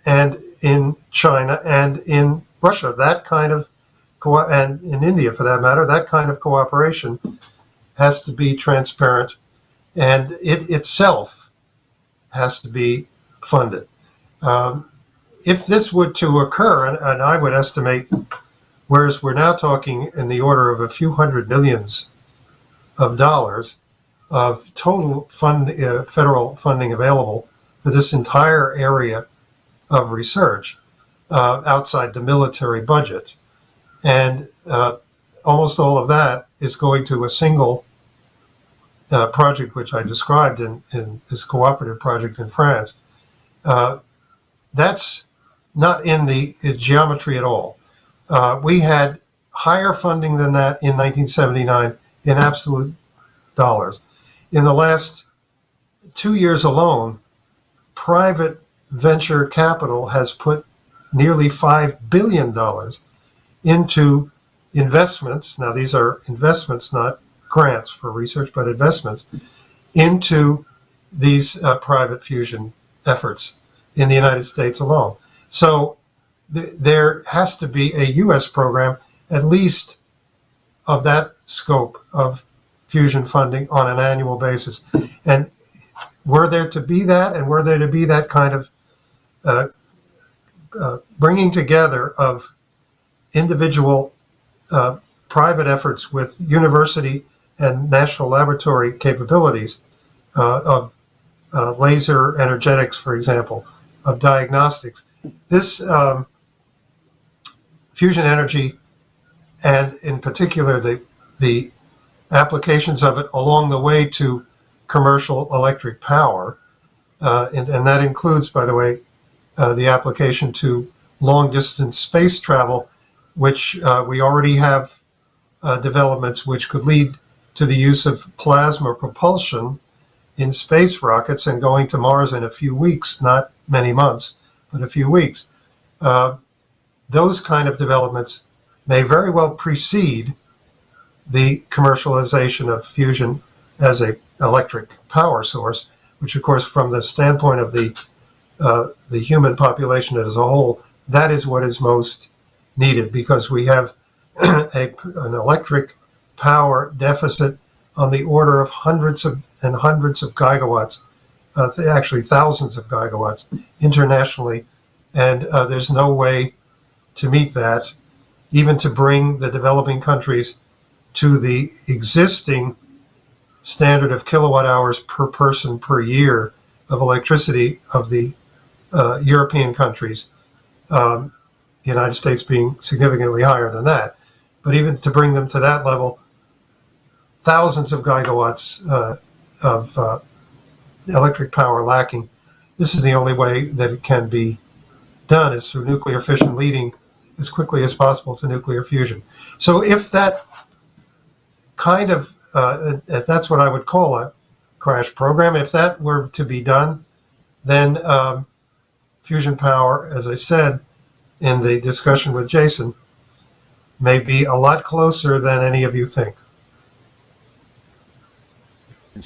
Speaker 5: and in China and in Russia. That kind of and in India, for that matter, that kind of cooperation has to be transparent, and it itself has to be funded. If this were to occur, and I would estimate, whereas we're now talking in the order of a few hundred millions of dollars of total federal funding available for this entire area of research outside the military budget. And almost all of that is going to a single project, which I described in this cooperative project in France. That's not in the geometry at all. We had higher funding than that in 1979 in absolute dollars. In the last 2 years alone, private venture capital has put nearly $5 billion into investments. Now, these are investments, not grants for research, but investments into these private fusion efforts in the United States alone. So there has to be a U.S. program, at least of that scope of fusion funding on an annual basis. And were there to be that, and were there to be that kind of bringing together of individual private efforts with university and national laboratory capabilities of laser energetics, for example, of diagnostics. This fusion energy, and in particular the applications of it along the way to commercial electric power, and that includes, by the way, the application to long-distance space travel, which we already have developments which could lead to the use of plasma propulsion in space rockets and going to Mars in a few weeks, not many months, but a few weeks. Those kind of developments may very well precede the commercialization of fusion as an electric power source, which, of course, from the standpoint of the human population as a whole, that is what is most needed, because we have an electric power deficit on the order of hundreds of gigawatts, actually thousands of gigawatts internationally, and there's no way to meet that, even to bring the developing countries to the existing standard of kilowatt hours per person per year of electricity of the European countries, the United States being significantly higher than that. But even to bring them to that level, thousands of gigawatts of electric power lacking. This is the only way that it can be done, is through nuclear fission leading as quickly as possible to nuclear fusion. So if that kind of, that's what I would call a crash program, if that were to be done, then fusion power, as I said in the discussion with Jason, may be a lot closer than any of you think.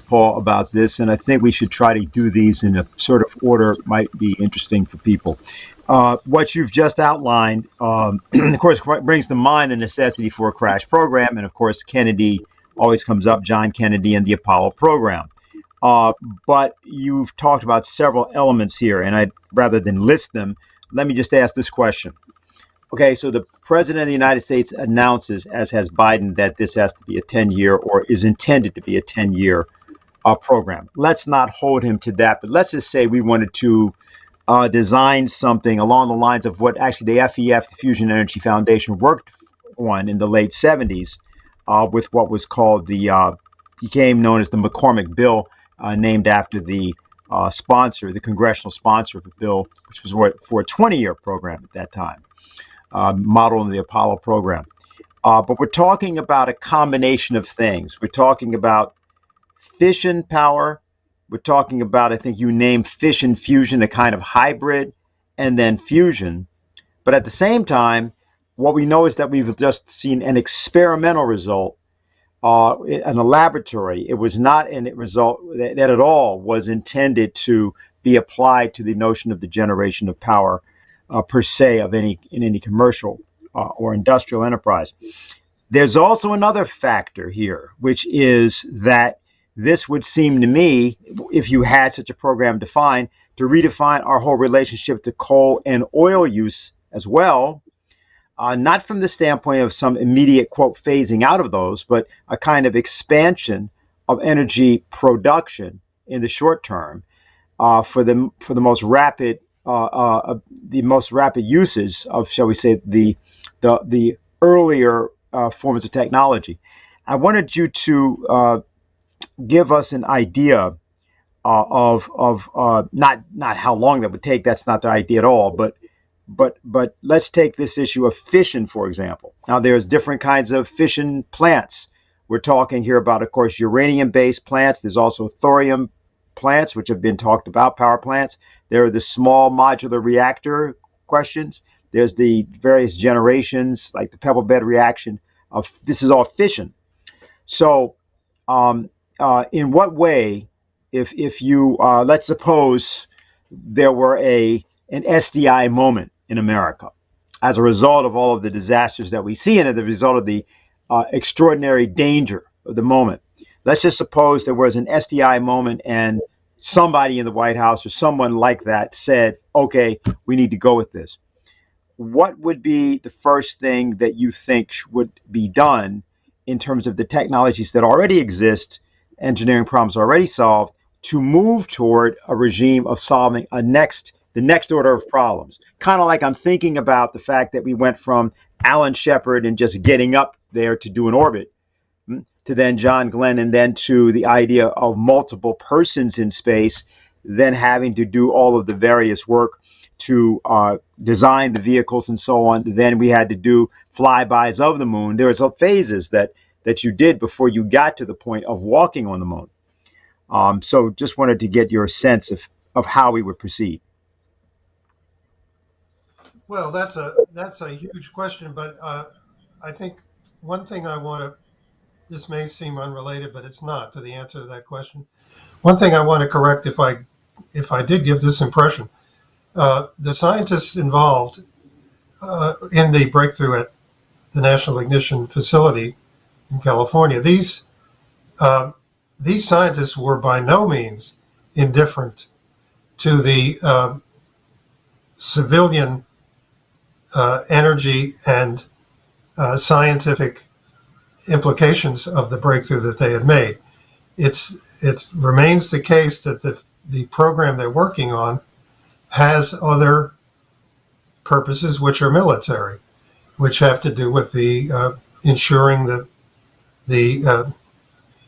Speaker 1: Paul, about this, and I think we should try to do these in a sort of order might be interesting for people. What you've just outlined, of course, brings to mind the necessity for a crash program, and of course, Kennedy always comes up, John Kennedy and the Apollo program. But you've talked about several elements here, and rather than list them, let me just ask this question. Okay, so the President of the United States announces, as has Biden, that this has to be a 10-year or is intended to be a 10-year program. Let's not hold him to that, but let's just say we wanted to design something along the lines of what actually the FEF, the Fusion Energy Foundation, worked on in the late 70s with what was called became known as the McCormick Bill, named after the sponsor, the congressional sponsor of the bill, which was for a 20-year program at that time. Model in the Apollo program. But we're talking about a combination of things. We're talking about fission power. We're talking about, I think you named fission fusion, a kind of hybrid, and then fusion. But at the same time, what we know is that we've just seen an experimental result in a laboratory. It was not a result that at all was intended to be applied to the notion of the generation of power per se in any commercial or industrial enterprise. There's also another factor here, which is that this would seem to me, if you had such a program defined, to redefine our whole relationship to coal and oil use as well, not from the standpoint of some immediate, quote, phasing out of those, but a kind of expansion of energy production in the short term for the most rapid uses of, shall we say, the earlier forms of technology. I wanted you to give us an idea of not how long that would take. That's not the idea at all. But let's take this issue of fission, for example. Now, there's different kinds of fission plants. We're talking here about, of course, uranium-based plants. There's also thorium plants, which have been talked about, power plants. There are the small modular reactor questions. There's the various generations, like the pebble bed reaction. This is all fission. So in what way, if you, let's suppose there were an SDI moment in America, as a result of all of the disasters that we see and as a result of the extraordinary danger of the moment. Let's just suppose there was an SDI moment and somebody in the White House or someone like that said, okay, we need to go with this. What would be the first thing that you think would be done in terms of the technologies that already exist, engineering problems already solved, to move toward a regime of solving the next order of problems? Kind of like I'm thinking about the fact that we went from Alan Shepard and just getting up there to do an orbit, to then John Glenn, and then to the idea of multiple persons in space, then having to do all of the various work to design the vehicles and so on. Then we had to do flybys of the moon. There was phases that you did before you got to the point of walking on the moon. So just wanted to get your sense of how we would proceed.
Speaker 5: Well, that's a huge question, but I think one thing I want to, this may seem unrelated, but it's not to the answer to that question. One thing I want to correct, if I did give this impression, the scientists involved in the breakthrough at the National Ignition Facility in California, these scientists were by no means indifferent to the civilian energy and scientific implications of the breakthrough that they had made. It remains the case that the program they're working on has other purposes which are military, which have to do with the ensuring in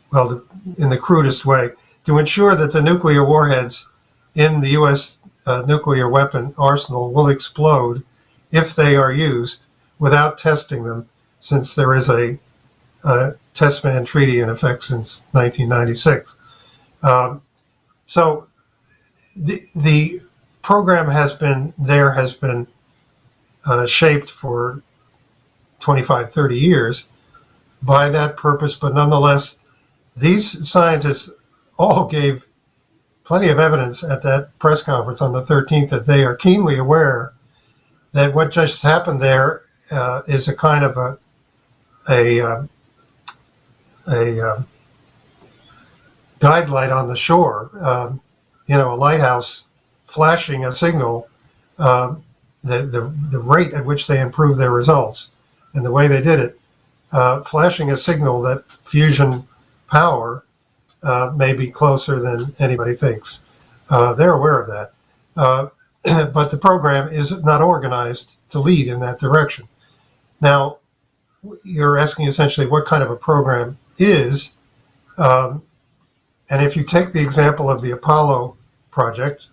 Speaker 5: the crudest way, to ensure that the nuclear warheads in the U.S. Nuclear weapon arsenal will explode if they are used without testing them, since there is a test ban treaty in effect since 1996. So the program has been shaped for 25, 30 years by that purpose, but nonetheless, these scientists all gave plenty of evidence at that press conference on the 13th that they are keenly aware that what just happened there is a kind of a guide light on the shore, a lighthouse flashing a signal, the rate at which they improved their results and the way they did it, flashing a signal that fusion power may be closer than anybody thinks. They're aware of that. But the program is not organized to lead in that direction. Now, you're asking essentially what kind of a program is, and if you take the example of the Apollo project,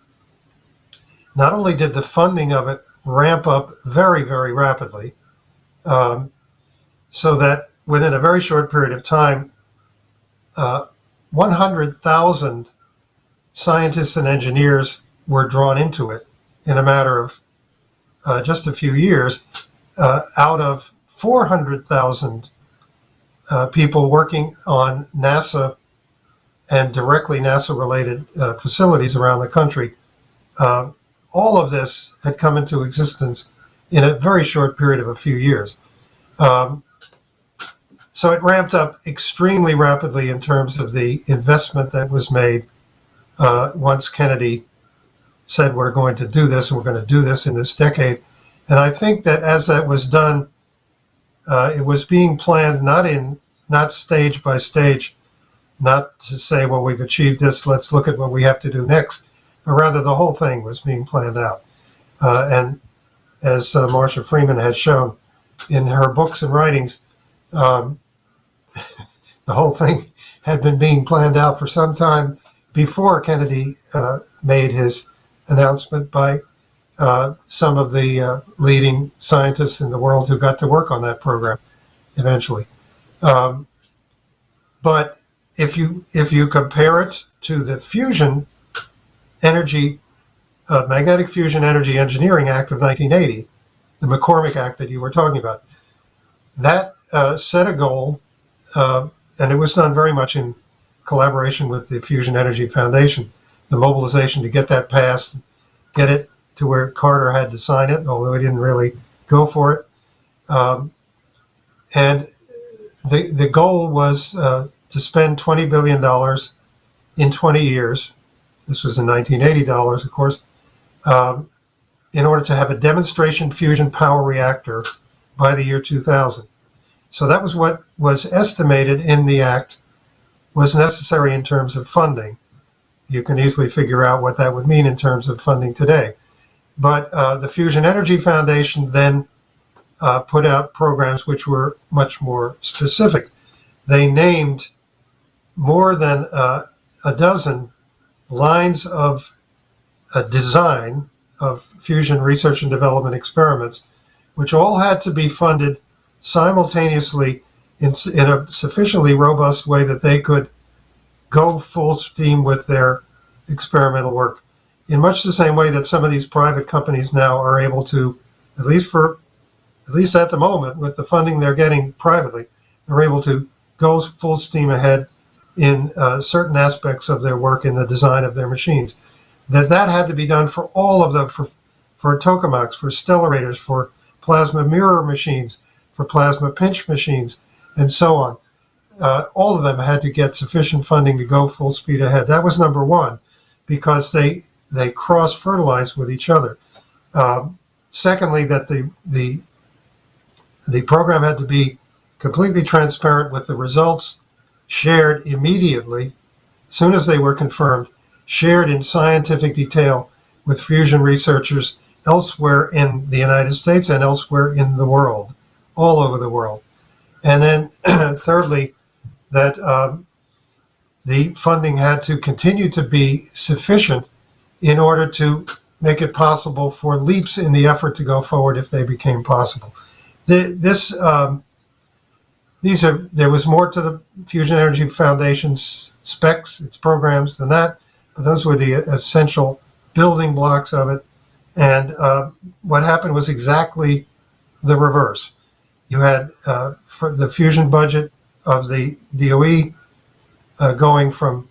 Speaker 5: not only did the funding of it ramp up very, very rapidly, so that within a very short period of time, 100,000 scientists and engineers were drawn into it in a matter of just a few years, out of 400,000 people working on NASA and directly NASA-related facilities around the country. All of this had come into existence in a very short period of a few years. So it ramped up extremely rapidly in terms of the investment that was made once Kennedy said, we're going to do this, and we're going to do this in this decade. And I think that as that was done, it was being planned not stage by stage, not to say, well, we've achieved this, let's look at what we have to do next, but rather the whole thing was being planned out. And as Marcia Freeman has shown in her books and writings, the whole thing had been being planned out for some time before Kennedy made his announcement by some of the leading scientists in the world who got to work on that program eventually. But if you compare it to the fusion energy, Magnetic Fusion Energy Engineering Act of 1980, the McCormick Act that you were talking about, that set a goal, and it was done very much in collaboration with the Fusion Energy Foundation, the mobilization to get that passed, get it to where Carter had to sign it, although he didn't really go for it. And the goal was to spend $20 billion in 20 years. This was in 1980 dollars, of course, in order to have a demonstration fusion power reactor by the year 2000. So that was what was estimated in the act was necessary in terms of funding. You can easily figure out what that would mean in terms of funding today. But the Fusion Energy Foundation then put out programs which were much more specific. They named more than a dozen lines of design of fusion research and development experiments, which all had to be funded simultaneously in a sufficiently robust way that they could go full steam with their experimental work in much the same way that some of these private companies now are able to, at least at the moment, with the funding they're getting privately, they're able to go full steam ahead in certain aspects of their work in the design of their machines. That had to be done for all of them, for tokamaks, for stellarators, for plasma mirror machines, for plasma pinch machines, and so on. All of them had to get sufficient funding to go full speed ahead. That was number one, because they cross-fertilize with each other. Secondly, that the program had to be completely transparent with the results, shared immediately, as soon as they were confirmed, shared in scientific detail with fusion researchers elsewhere in the United States and elsewhere in the world, all over the world. And then thirdly, that the funding had to continue to be sufficient in order to make it possible for leaps in the effort to go forward if they became possible. There was more to the Fusion Energy Foundation's specs, its programs, than that, but those were the essential building blocks of it. And what happened was exactly the reverse. You had for the fusion budget of the DOE going from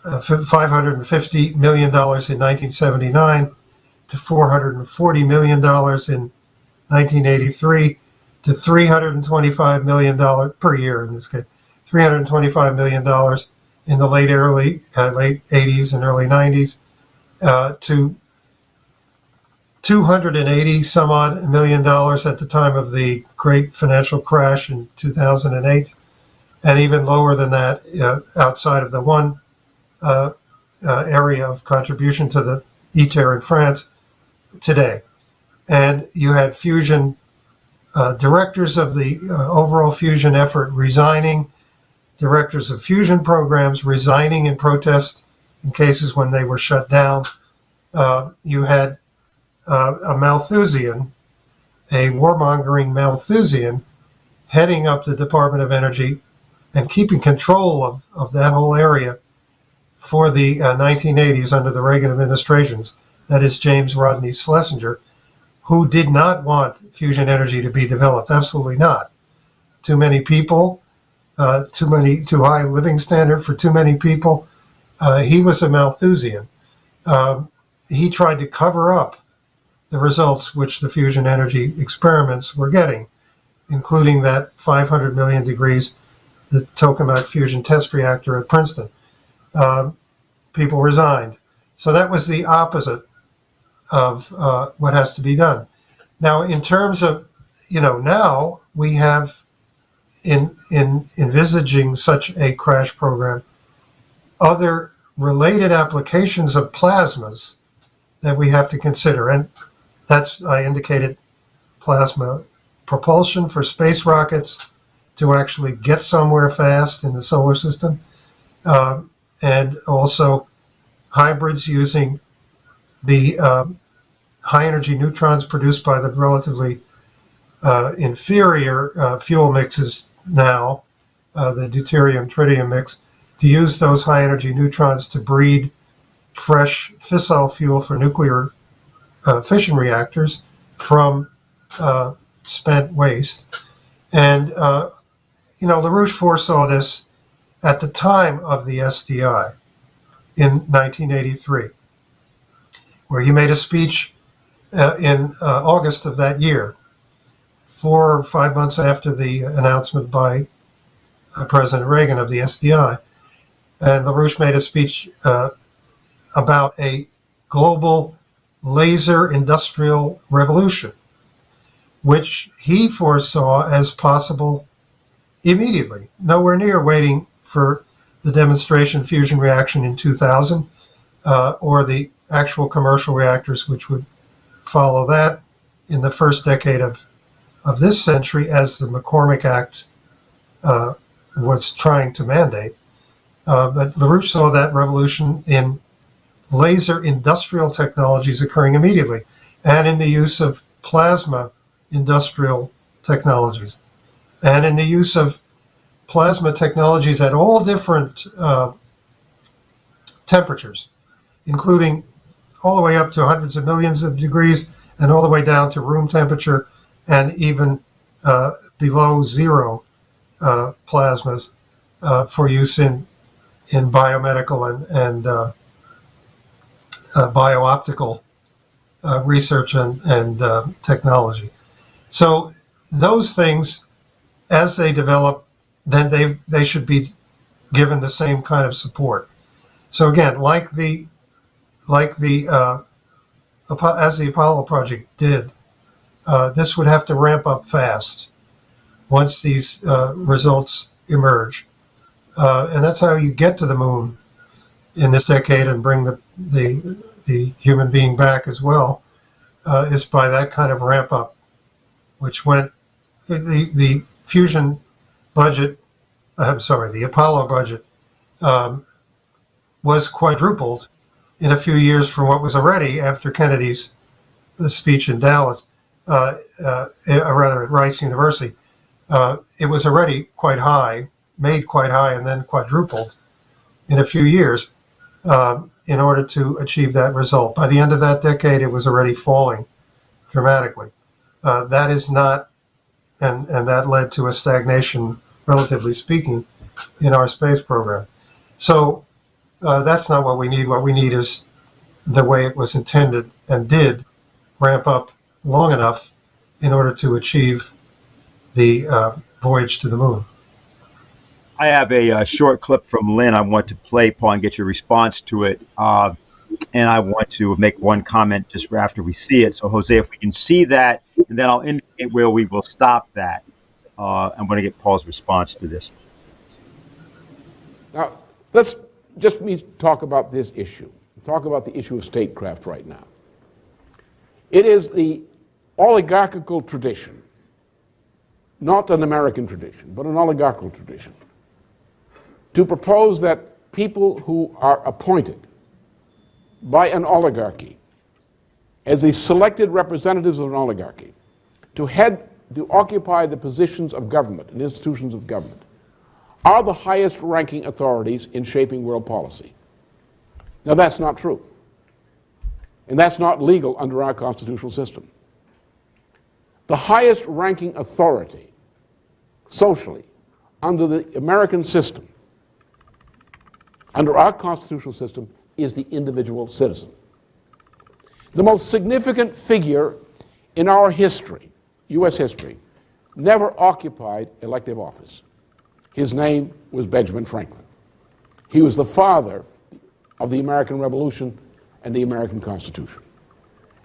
Speaker 5: $550 million in 1979 to $440 million in 1983 to $325 million per year in this case, $325 million in the late 80s and early 90s to $280 some odd million at the time of the great financial crash in 2008, and even lower than that outside of the one area of contribution to the ITER in France today. And you had fusion directors of the overall fusion effort resigning, directors of fusion programs resigning in protest in cases when they were shut down. You had a Malthusian, a warmongering Malthusian, heading up the Department of Energy and keeping control of that whole area for the 1980s under the Reagan administrations. That is James Rodney Schlesinger, who did not want fusion energy to be developed. Absolutely not. Too many people, too high living standard for too many people. He was a Malthusian. He tried to cover up the results which the fusion energy experiments were getting, including that 500 million degrees, the tokamak fusion test reactor at Princeton. People resigned. So that was the opposite of what has to be done. Now, in terms of, now we have in envisaging such a crash program, other related applications of plasmas that we have to consider. And that's, I indicated, plasma propulsion for space rockets to actually get somewhere fast in the solar system, and also hybrids using the high-energy neutrons produced by the relatively inferior fuel mixes now, the deuterium-tritium mix, to use those high-energy neutrons to breed fresh fissile fuel for nuclear fission reactors from spent waste. And, LaRouche foresaw this at the time of the SDI in 1983, where he made a speech in August of that year, 4 or 5 months after the announcement by President Reagan of the SDI. And LaRouche made a speech about a global laser industrial revolution, which he foresaw as possible immediately, nowhere near waiting for the demonstration fusion reaction in 2000 or the actual commercial reactors which would follow that in the first decade of this century, as the McCormick Act was trying to mandate. But LaRouche saw that revolution in laser industrial technologies occurring immediately, and in the use of plasma industrial technologies, and in the use of plasma technologies at all different temperatures, including all the way up to hundreds of millions of degrees and all the way down to room temperature and even below zero plasmas for use in biomedical and biooptical research and technology. So those things, as they develop, then they should be given the same kind of support. So again, as the Apollo project did, this would have to ramp up fast once these results emerge, and that's how you get to the moon in this decade and bring the human being back as well, is by that kind of ramp up, which went the fusion budget. The Apollo budget was quadrupled in a few years from what was already, after Kennedy's speech in Dallas, rather at Rice University. It was already quite high, made quite high, and then quadrupled in a few years in order to achieve that result. By the end of that decade, it was already falling dramatically. That is not, and that led to a stagnation, relatively speaking, in our space program. So that's not what we need. What we need is the way it was intended and did ramp up long enough in order to achieve the voyage to the moon.
Speaker 1: I have a short clip from Lynn I want to play, Paul, and get your response to it. And I want to make one comment just after we see it. So, Jose, if we can see that, and then I'll indicate where we will stop that. I'm going to get Paul's response to this.
Speaker 2: Now, let's just talk about this issue. Talk about the issue of statecraft right now. It is the oligarchical tradition, not an American tradition, but an oligarchical tradition, to propose that people who are appointed by an oligarchy as the selected representatives of an oligarchy to occupy the positions of government and institutions of government are the highest ranking authorities in shaping world policy. Now, that's not true. And that's not legal under our constitutional system. The highest ranking authority socially under the American system, under our constitutional system, is the individual citizen. The most significant figure in our history, U.S. history, never occupied elective office. His name was Benjamin Franklin. He was the father of the American Revolution and the American Constitution.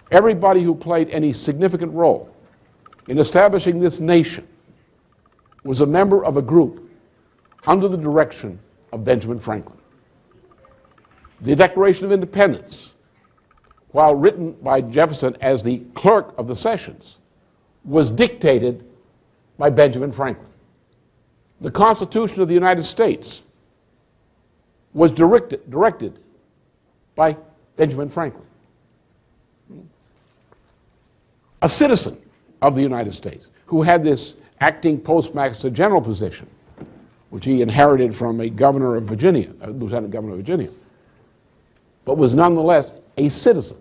Speaker 2: Everybody who played any significant role in establishing this nation was a member of a group under the direction of Benjamin Franklin. The Declaration of Independence, while written by Jefferson as the clerk of the sessions, was dictated by Benjamin Franklin. The Constitution of the United States was directed by Benjamin Franklin. A citizen of the United States who had this acting postmaster general position, which he inherited from a governor of Virginia, a lieutenant governor of Virginia, but was nonetheless a citizen.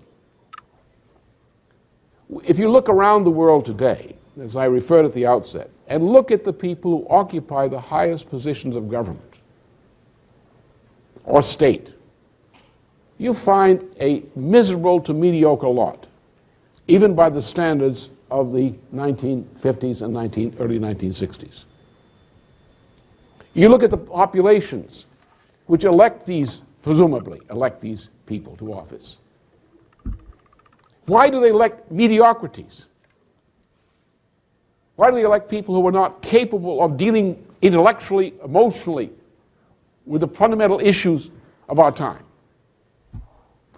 Speaker 2: If you look around the world today, as I referred at the outset, and look at the people who occupy the highest positions of government or state, you find a miserable to mediocre lot even by the standards of the 1950s and early 1960s. You look at the populations which presumably elect these people to office. Why do they elect mediocrities? Why do they elect people who are not capable of dealing intellectually, emotionally, with the fundamental issues of our time?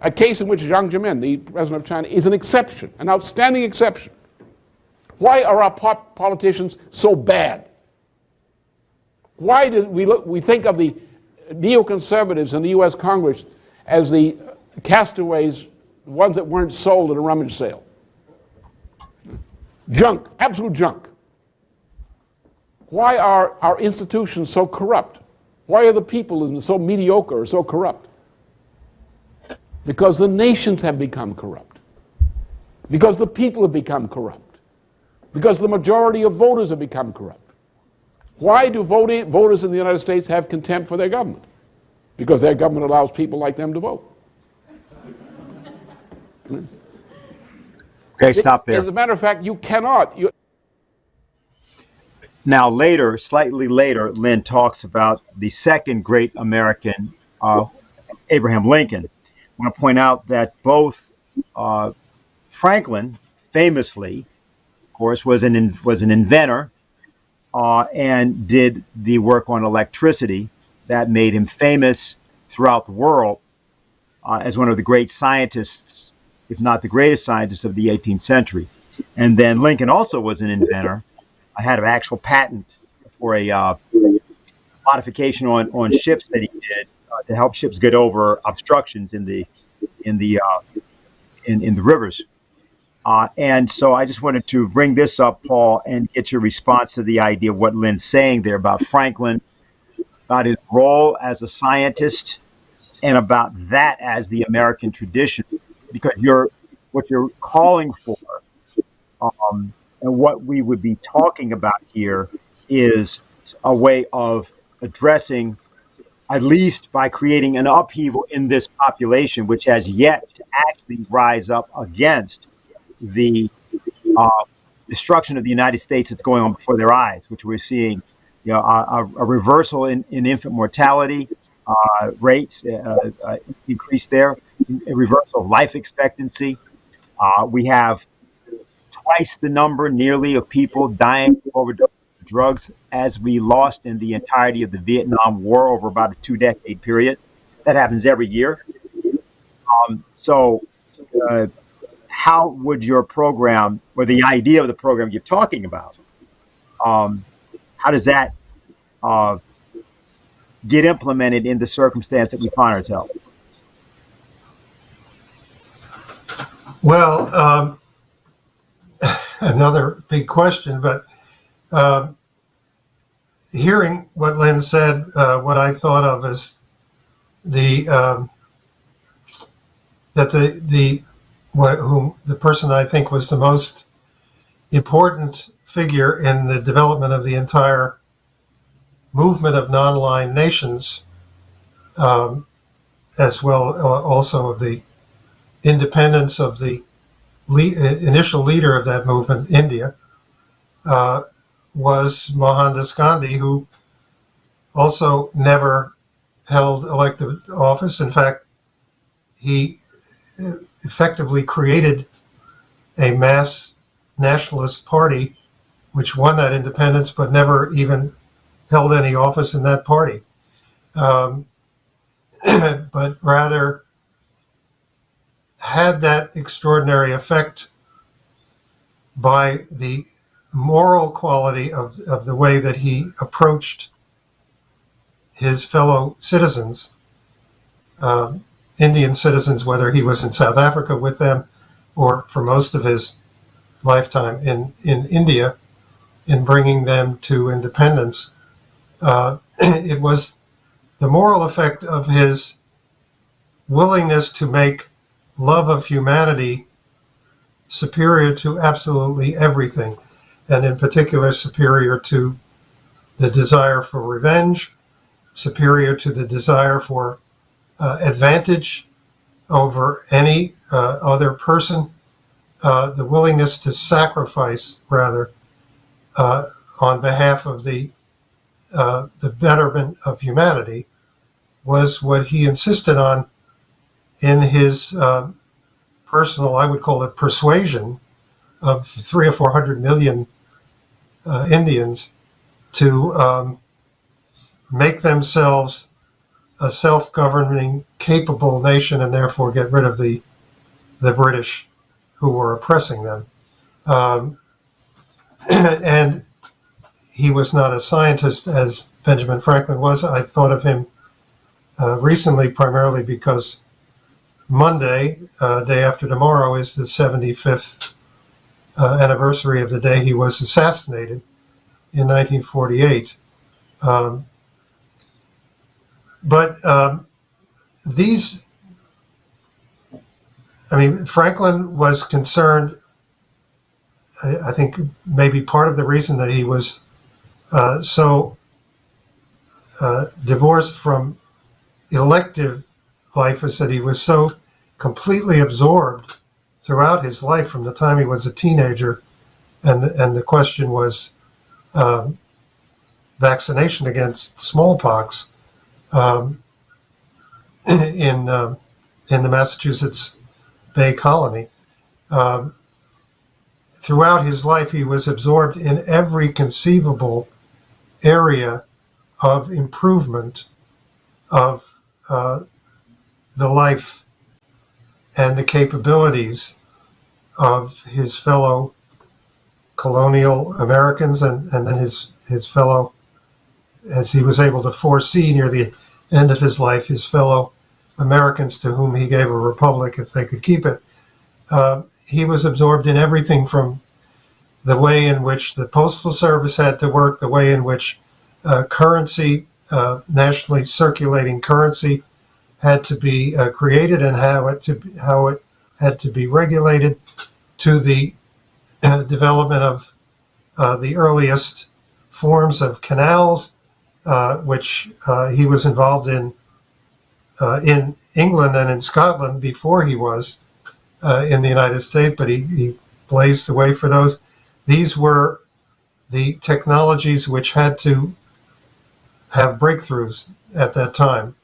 Speaker 2: A case in which Jiang Zemin, the president of China, is an exception, an outstanding exception. Why are our politicians so bad? Why do we think of the neoconservatives in the U.S. Congress as the castaways, the ones that weren't sold at a rummage sale? Junk, absolute junk. Why are our institutions so corrupt? Why are the people so mediocre or so corrupt? Because the nations have become corrupt. Because the people have become corrupt. Because the majority of voters have become corrupt. Why do voters in the United States have contempt for their government? Because their government allows people like them to vote.
Speaker 1: Okay, stop there.
Speaker 2: As a matter of fact, you cannot.
Speaker 1: Now later, slightly later, Lynn talks about the second great American, Abraham Lincoln. I want to point out that both Franklin, famously, of course, was an inventor and did the work on electricity that made him famous throughout the world as one of the great scientists, if not the greatest scientist of the 18th century. And then Lincoln also was an inventor. I had an actual patent for a modification on ships that he did to help ships get over obstructions in the rivers. And so I just wanted to bring this up, Paul, and get your response to the idea of what Lynn's saying there about Franklin, about his role as a scientist, and about that as the American tradition. Because what you're calling for, and what we would be talking about here is a way of addressing, at least by creating an upheaval in this population, which has yet to actually rise up against the destruction of the United States that's going on before their eyes, which we're seeing, a reversal in infant mortality rates increase there, a reversal of life expectancy. We have twice the number nearly of people dying of overdose of drugs as we lost in the entirety of the Vietnam War over about a 2-decade period. That happens every year. How would your program, or the idea of the program you're talking about, how does that get implemented in the circumstance that we find ourselves?
Speaker 5: Well, another big question, but hearing what Lynn said, what I thought of as the person I think was the most important figure in the development of the entire movement of non-aligned nations, as well also of the independence of the initial leader of that movement, India, was Mohandas Gandhi, who also never held elected office. In fact, he effectively created a mass nationalist party which won that independence but never even held any office in that party, but rather had that extraordinary effect by the moral quality of the way that he approached his fellow citizens, Indian citizens, whether he was in South Africa with them or for most of his lifetime in India, in bringing them to independence. It was the moral effect of his willingness to make love of humanity superior to absolutely everything, and in particular superior to the desire for revenge, superior to the desire for advantage over any other person, the willingness to sacrifice, rather, on behalf of the betterment of humanity, was what he insisted on in his personal, I would call it, persuasion of 300 or 400 million Indians to make themselves a self-governing, capable nation, and therefore get rid of the British who were oppressing them. And he was not a scientist as Benjamin Franklin was. I thought of him recently primarily because Monday, day after tomorrow, is the 75th anniversary of the day he was assassinated in 1948. Franklin was concerned. I think maybe part of the reason that he was so divorced from elective life is that he was so completely absorbed throughout his life from the time he was a teenager, and the question was vaccination against smallpox in the Massachusetts Bay Colony. Throughout his life, he was absorbed in every conceivable area of improvement of the life and the capabilities of his fellow colonial Americans and then his fellow, as he was able to foresee near the end of his life, his fellow Americans to whom he gave a republic if they could keep it. He was absorbed in everything from the way in which the Postal Service had to work, the way in which currency, nationally circulating currency, had to be created, and how it had to be regulated, to the development of the earliest forms of canals, which he was involved in England and in Scotland before he was in the United States, but he blazed the way for those. These were the technologies which had to have breakthroughs at that time.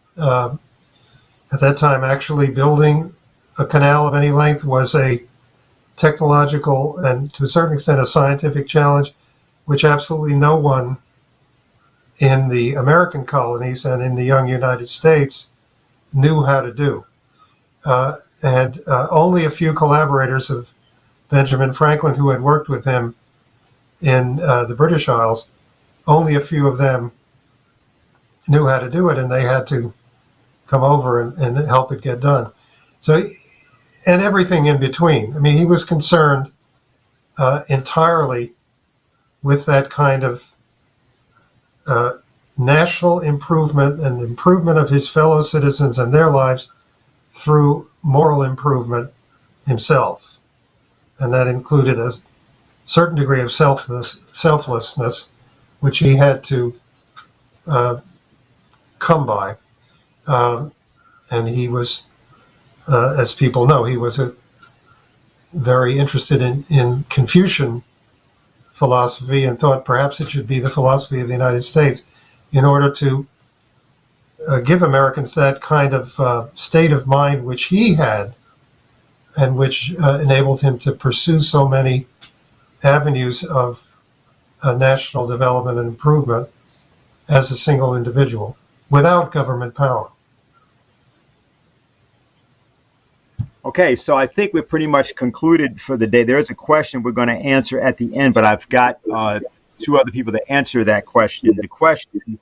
Speaker 5: At that time, actually building a canal of any length was a technological and, to a certain extent, a scientific challenge, which absolutely no one in the American colonies and in the young United States knew how to do. And only a few collaborators of Benjamin Franklin who had worked with him in the British Isles, only a few of them knew how to do it, and they had to come over and help it get done. So, and everything in between. I mean, he was concerned entirely with that kind of national improvement and improvement of his fellow citizens and their lives through moral improvement himself. And that included a certain degree of selflessness, which he had to come by. And he was, as people know, he was very interested in Confucian philosophy and thought perhaps it should be the philosophy of the United States in order to give Americans that kind of state of mind which he had and which enabled him to pursue so many avenues of national development and improvement as a single individual without government power.
Speaker 1: Okay, so I think we're pretty much concluded for the day. There is a question we're going to answer at the end, but I've got two other people to answer that question. The question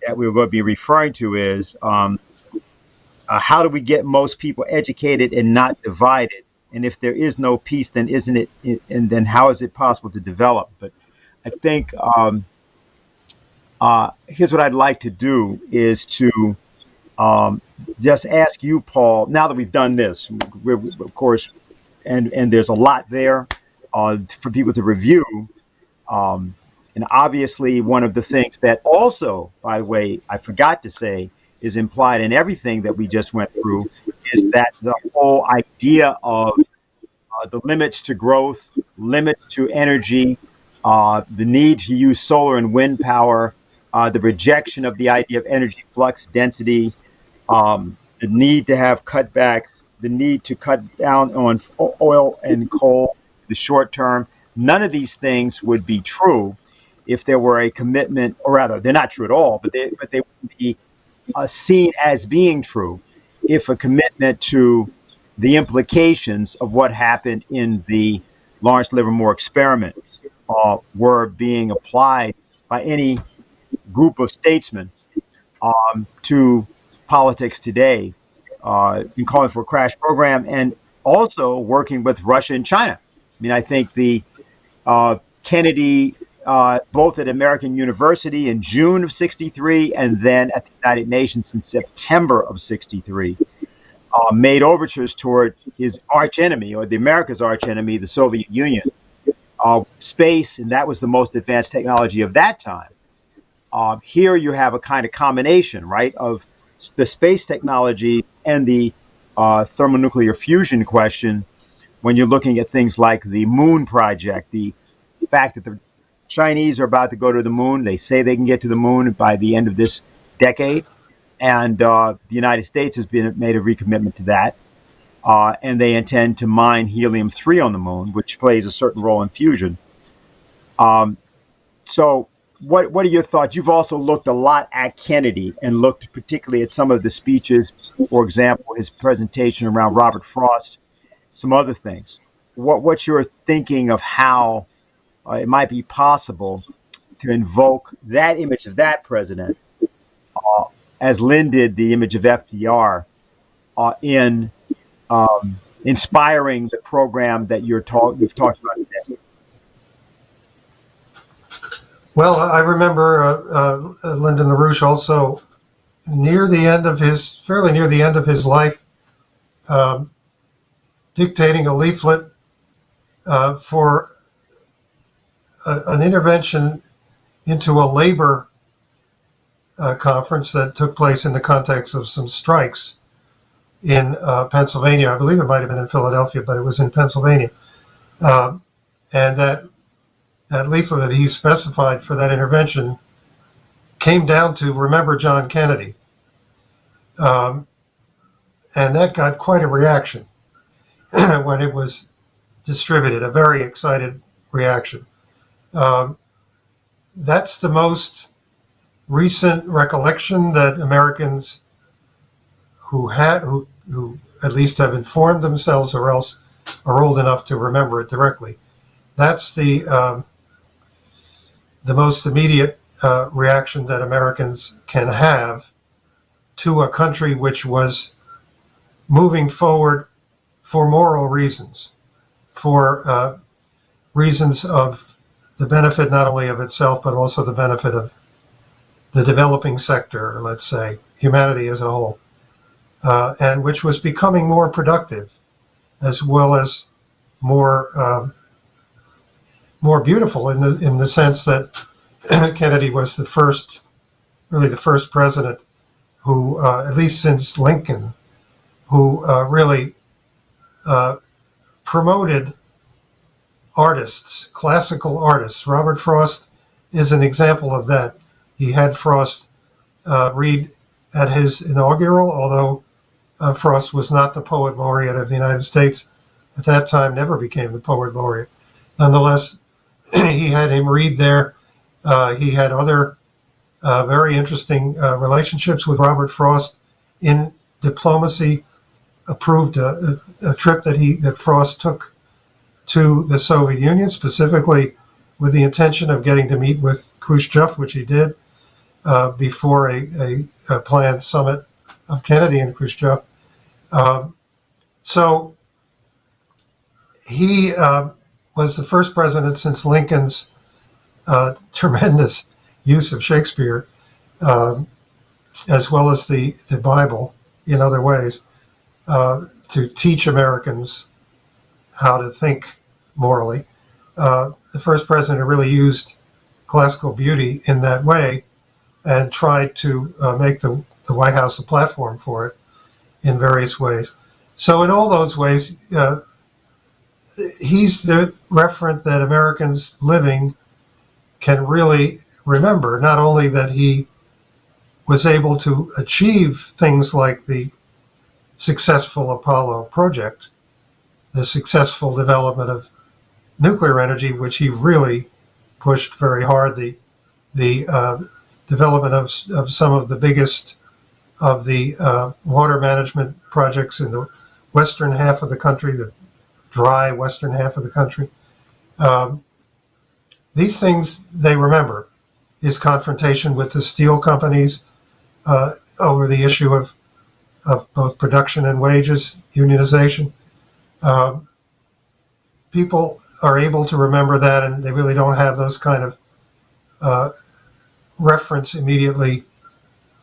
Speaker 1: that we're going to be referring to is how do we get most people educated and not divided? And if there is no peace, then isn't it? And then how is it possible to develop? But I think here's what I'd like to do is to just ask you, Paul, now that we've done this, of course, and there's a lot there for people to review. And obviously, one of the things that also, by the way, I forgot to say, is implied in everything that we just went through is that the whole idea of the limits to growth, limits to energy, the need to use solar and wind power, the rejection of the idea of energy flux density, the need to have cutbacks, the need to cut down on oil and coal, the short term. None of these things would be true if there were a commitment, or rather, they're not true at all, but they would be seen as being true if a commitment to the implications of what happened in the Lawrence Livermore experiment were being applied by any group of statesmen to politics today, in calling for a crash program and also working with Russia and China. I mean, I think the Kennedy, both at American University in June of '63 and then at the United Nations in September of '63, made overtures toward his archenemy, or the America's archenemy, the Soviet Union, space, and that was the most advanced technology of that time. Here you have a kind of combination, right, of the space technology and the thermonuclear fusion question when you're looking at things like the moon project, the fact that the Chinese are about to go to the moon. They say they can get to the moon by the end of this decade. And the United States has made a recommitment to that. And they intend to mine helium-3 on the moon, which plays a certain role in fusion. So what are your thoughts? You've also looked a lot at Kennedy and looked particularly at some of the speeches, for example, his presentation around Robert Frost, some other things. What's your thinking of how it might be possible to invoke that image of that president, as Lynn did the image of FDR, in inspiring the program that you've talked about today?
Speaker 5: Well, I remember Lyndon LaRouche also fairly near the end of his life, dictating a leaflet for an intervention into a labor conference that took place in the context of some strikes in Pennsylvania. I believe it might have been in Philadelphia, but it was in Pennsylvania. And that leaflet that he specified for that intervention came down to "Remember John Kennedy." And that got quite a reaction when it was distributed, a very excited reaction. That's the most recent recollection that Americans who at least have informed themselves or else are old enough to remember it directly. That's the most immediate reaction that Americans can have to a country which was moving forward for moral reasons, for reasons of the benefit not only of itself, but also the benefit of the developing sector, let's say, humanity as a whole, and which was becoming more productive as well as more beautiful in the sense that Kennedy was the first president who, at least since Lincoln, who really promoted artists, classical artists. Robert Frost is an example of that. He had Frost read at his inaugural, although Frost was not the poet laureate of the United States at that time, never became the poet laureate. Nonetheless, he had him read there. He had other very interesting relationships with Robert Frost in diplomacy. Approved a trip that Frost took to the Soviet Union, specifically with the intention of getting to meet with Khrushchev, which he did before a planned summit of Kennedy and Khrushchev. So he was the first president since Lincoln's tremendous use of Shakespeare, as well as the Bible in other ways, to teach Americans how to think morally. The first president who really used classical beauty in that way and tried to make the White House a platform for it in various ways. So in all those ways, he's the referent that Americans living can really remember. Not only that he was able to achieve things like the successful Apollo project, the successful development of nuclear energy, which he really pushed very hard, the development of some of the biggest of the water management projects in the western half of the country, the dry western half of the country. These things they remember. His confrontation with the steel companies over the issue of both production and wages, unionization. People are able to remember that, and they really don't have those kind of reference immediately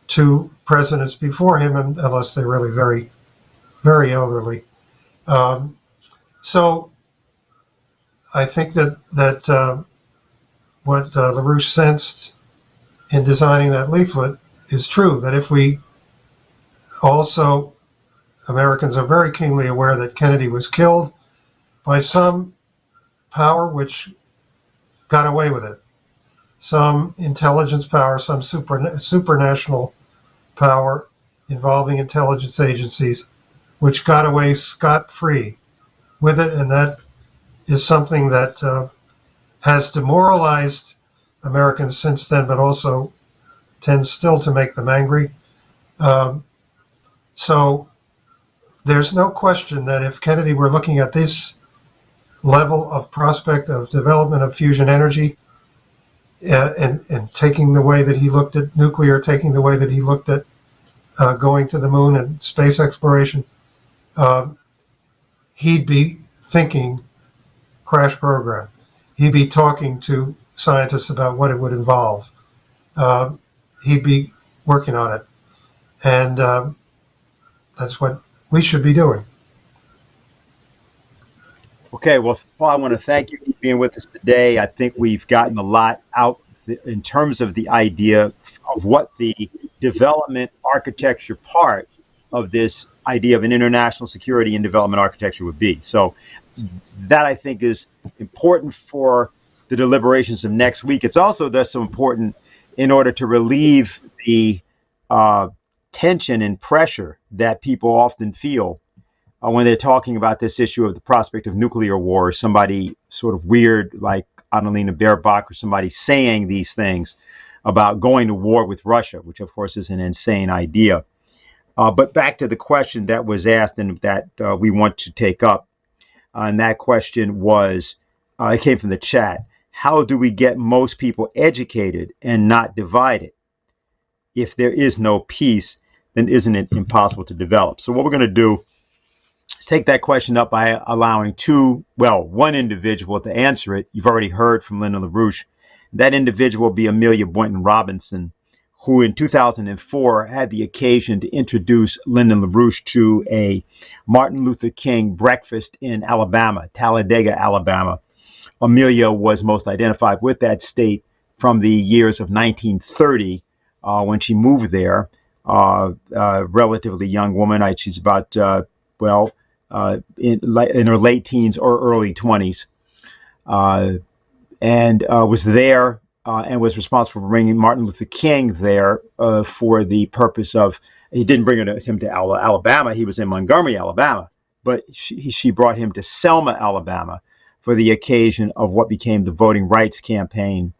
Speaker 5: to presidents before him, unless they're really very, very elderly. So I think that what LaRouche sensed in designing that leaflet is true, that if we also, Americans are very keenly aware that Kennedy was killed by some power which got away with it, some intelligence power, some supranational power involving intelligence agencies, which got away scot-free with it, and that is something that has demoralized Americans since then, but also tends still to make them angry. So there's no question that if Kennedy were looking at this level of prospect of development of fusion energy, and taking the way that he looked at nuclear, taking the way that he looked at going to the moon and space exploration, he'd be thinking crash program. He'd be talking to scientists about what it would involve. He'd be working on it. And that's what we should be doing.
Speaker 1: Okay, well, Paul, I want to thank you for being with us today. I think we've gotten a lot out in terms of the idea of what the development architecture part of this idea of an international security and development architecture would be. So that, I think, is important for the deliberations of next week. It's also thus so important in order to relieve the tension and pressure that people often feel when they're talking about this issue of the prospect of nuclear war, or somebody sort of weird like Annalena Baerbock or somebody saying these things about going to war with Russia, which of course is an insane idea. But back to the question that was asked and that we want to take up. And that question was, it came from the chat. How do we get most people educated and not divided? If there is no peace, then isn't it impossible to develop? So what we're going to do is take that question up by allowing one individual to answer it. You've already heard from Lyndon LaRouche. That individual will be Amelia Boynton Robinson, who in 2004 had the occasion to introduce Lyndon LaRouche to a Martin Luther King breakfast in Alabama, Talladega, Alabama. Amelia was most identified with that state from the years of 1930 when she moved there. Relatively young woman. She's about, in her late teens or early 20s, and was there and was responsible for bringing Martin Luther King there for the purpose of, he didn't bring him to Alabama, he was in Montgomery, Alabama, but she brought him to Selma, Alabama for the occasion of what became the Voting Rights Campaign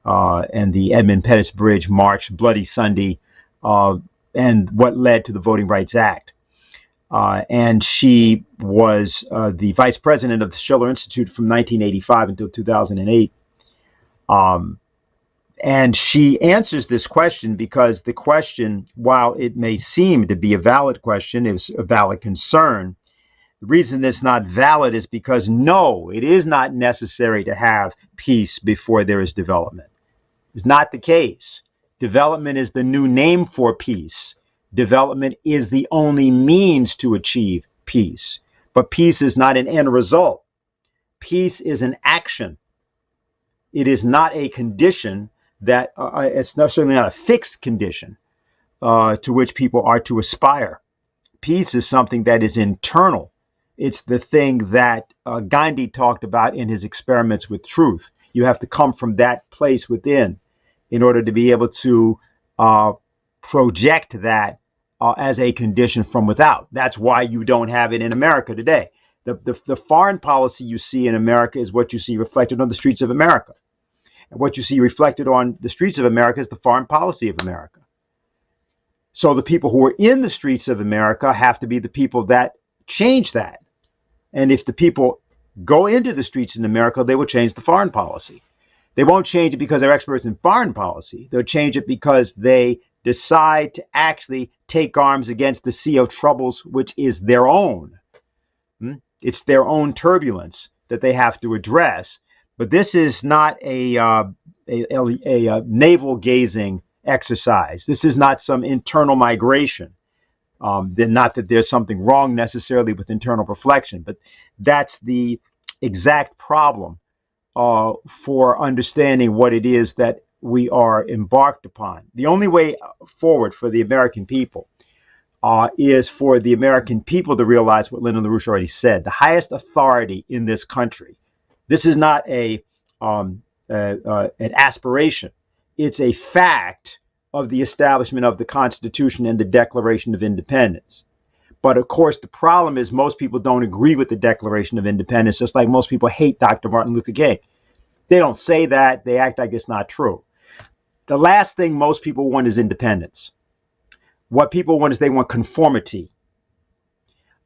Speaker 1: and the Edmund Pettus Bridge March, Bloody Sunday, and what led to the Voting Rights Act. And she was the vice president of the Schiller Institute from 1985 until 2008. And she answers this question because the question, while it may seem to be a valid question, it was a valid concern. The reason it's not valid is because, no, it is not necessary to have peace before there is development. It's not the case. Development is the new name for peace. Development is the only means to achieve peace. But peace is not an end result. Peace is an action. It is not a condition that, it's certainly not a fixed condition to which people are to aspire. Peace is something that is internal. It's the thing that Gandhi talked about in his experiments with truth. You have to come from that place within in order to be able to project that as a condition from without. That's why you don't have it in America today. The foreign policy you see in America is what you see reflected on the streets of America. And what you see reflected on the streets of America is the foreign policy of America. So the people who are in the streets of America have to be the people that change that. And if the people go into the streets in America, they will change the foreign policy. They won't change it because they're experts in foreign policy. They'll change it because they decide to actually take arms against the sea of troubles, which is their own. It's their own turbulence that they have to address. But this is not a navel gazing exercise. This is not some internal migration. Not that there's something wrong necessarily with internal reflection, but that's the exact problem for understanding what it is that we are embarked upon. The only way forward for the American people is for the American people to realize what Lyndon LaRouche already said. The highest authority in this country. This is not an aspiration. It's a fact of the establishment of the Constitution and the Declaration of Independence. But of course, the problem is most people don't agree with the Declaration of Independence, just like most people hate Dr. Martin Luther King. They don't say that. They act like it's not true. The last thing most people want is independence. What people want is they want conformity.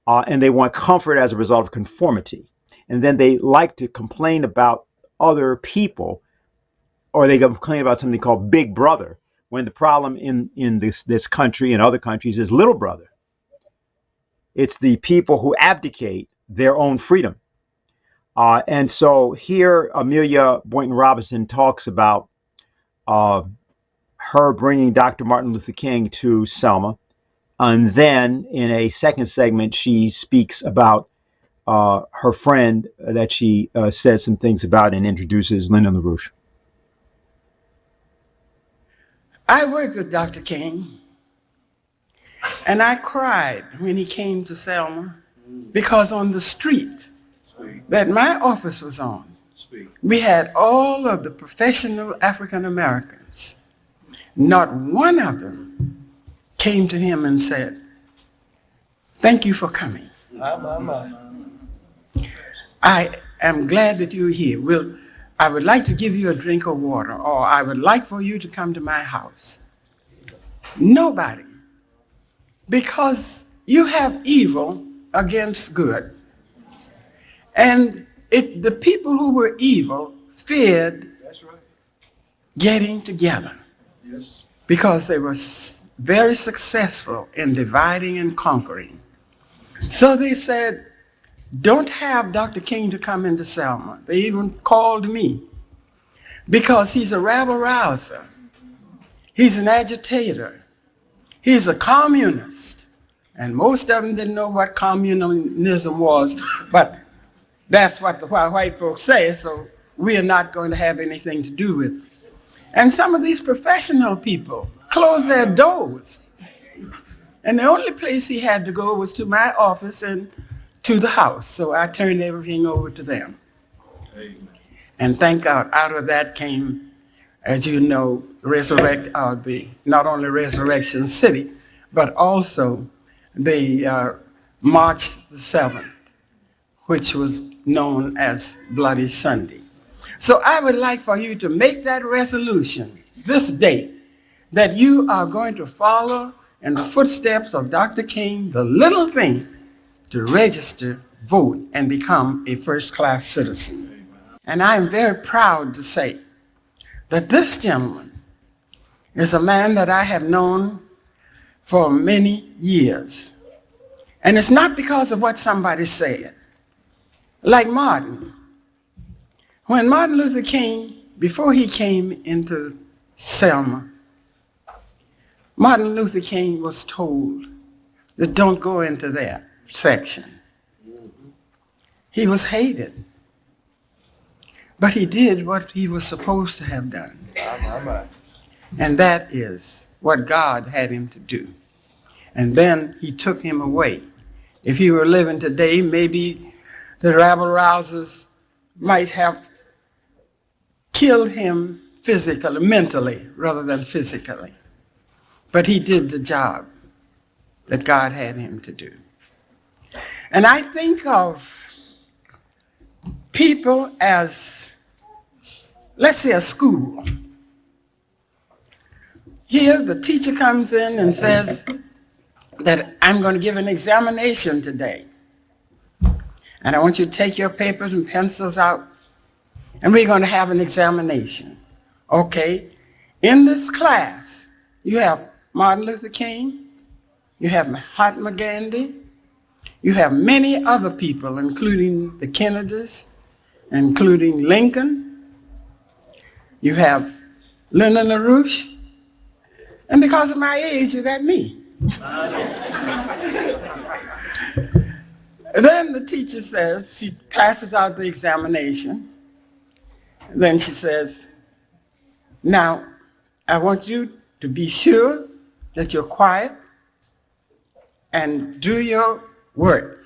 Speaker 1: And they want comfort as a result of conformity. And then they like to complain about other people, or they complain about something called Big Brother, when the problem in this country and other countries is little brother. It's the people who abdicate their own freedom. And so here, Amelia Boynton Robinson talks about her bringing Dr. Martin Luther King to Selma. And then in a second segment, she speaks about her friend that she says some things about and introduces Lyndon LaRouche.
Speaker 7: I worked with Dr. King, and I cried when he came to Selma because on the street that my office was on, we had all of the professional African Americans. Not one of them came to him and said, "Thank you for coming. I am glad that you're here. I would like to give you a drink of water, or I would like for you to come to my house." Nobody. Because you have evil against good. And the people who were evil feared getting together. Because they were very successful in dividing and conquering. So they said, don't have Dr. King to come into Selma. They even called me because he's a rabble-rouser. He's an agitator. He's a communist. And most of them didn't know what communism was, but that's what the white folks say, so we are not going to have anything to do with it. And some of these professional people closed their doors. And the only place he had to go was to my office and to the house. So I turned everything over to them. Amen. And thank God, out of that came, as you know, not only Resurrection City, but also the March the 7th, which was known as Bloody Sunday. So I would like for you to make that resolution this day that you are going to follow in the footsteps of Dr. King, the little thing, to register, vote, and become a first-class citizen. And I am very proud to say that this gentleman is a man that I have known for many years. And it's not because of what somebody said. Like Martin. When Martin Luther King, before he came into Selma, Martin Luther King was told that don't go into that section. He was hated. But he did what he was supposed to have done. And that is what God had him to do. And then he took him away If he were living today, maybe the rabble-rousers might have killed him physically, mentally, rather than physically. But he did the job that God had him to do. And I think of people as, let's say, a school. Here, the teacher comes in and says that I'm going to give an examination today. And I want you to take your papers and pencils out, and we're going to have an examination. Okay, in this class, you have Martin Luther King, you have Mahatma Gandhi, you have many other people, including the Kennedys, including Lincoln. You have Lyndon LaRouche. And because of my age, you got me. Then the teacher says, she passes out the examination. Then she says, now, I want you to be sure that you're quiet and do your work.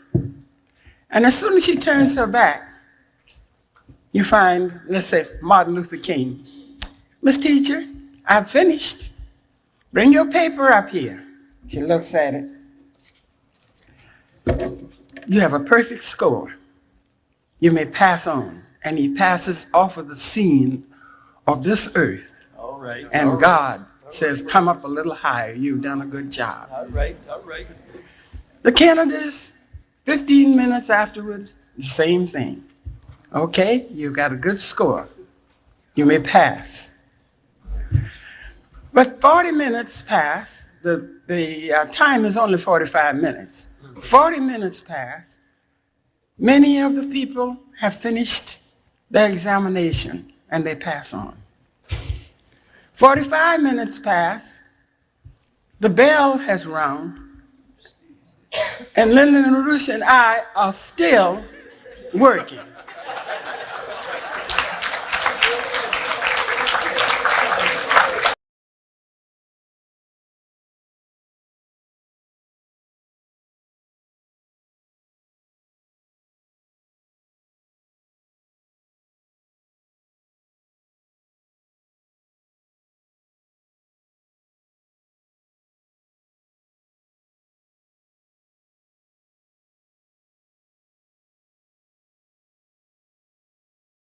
Speaker 7: And as soon as she turns her back, you find, let's say, Martin Luther King. Miss Teacher, I've finished. Bring your paper up here. She looks at it. You have a perfect score. You may pass on. And he passes off of the scene of this earth.
Speaker 8: All right.
Speaker 7: And God says, come up a little higher. You've done a good job.
Speaker 8: All right. All right.
Speaker 7: The Kennedys, 15 minutes afterwards, the same thing. Okay, you've got a good score. You may pass. But 40 minutes pass. The time is only 45 minutes. 40 minutes pass. Many of the people have finished their examination and they pass on. 45 minutes pass. The bell has rung. And Lyndon LaRouche and I are still working.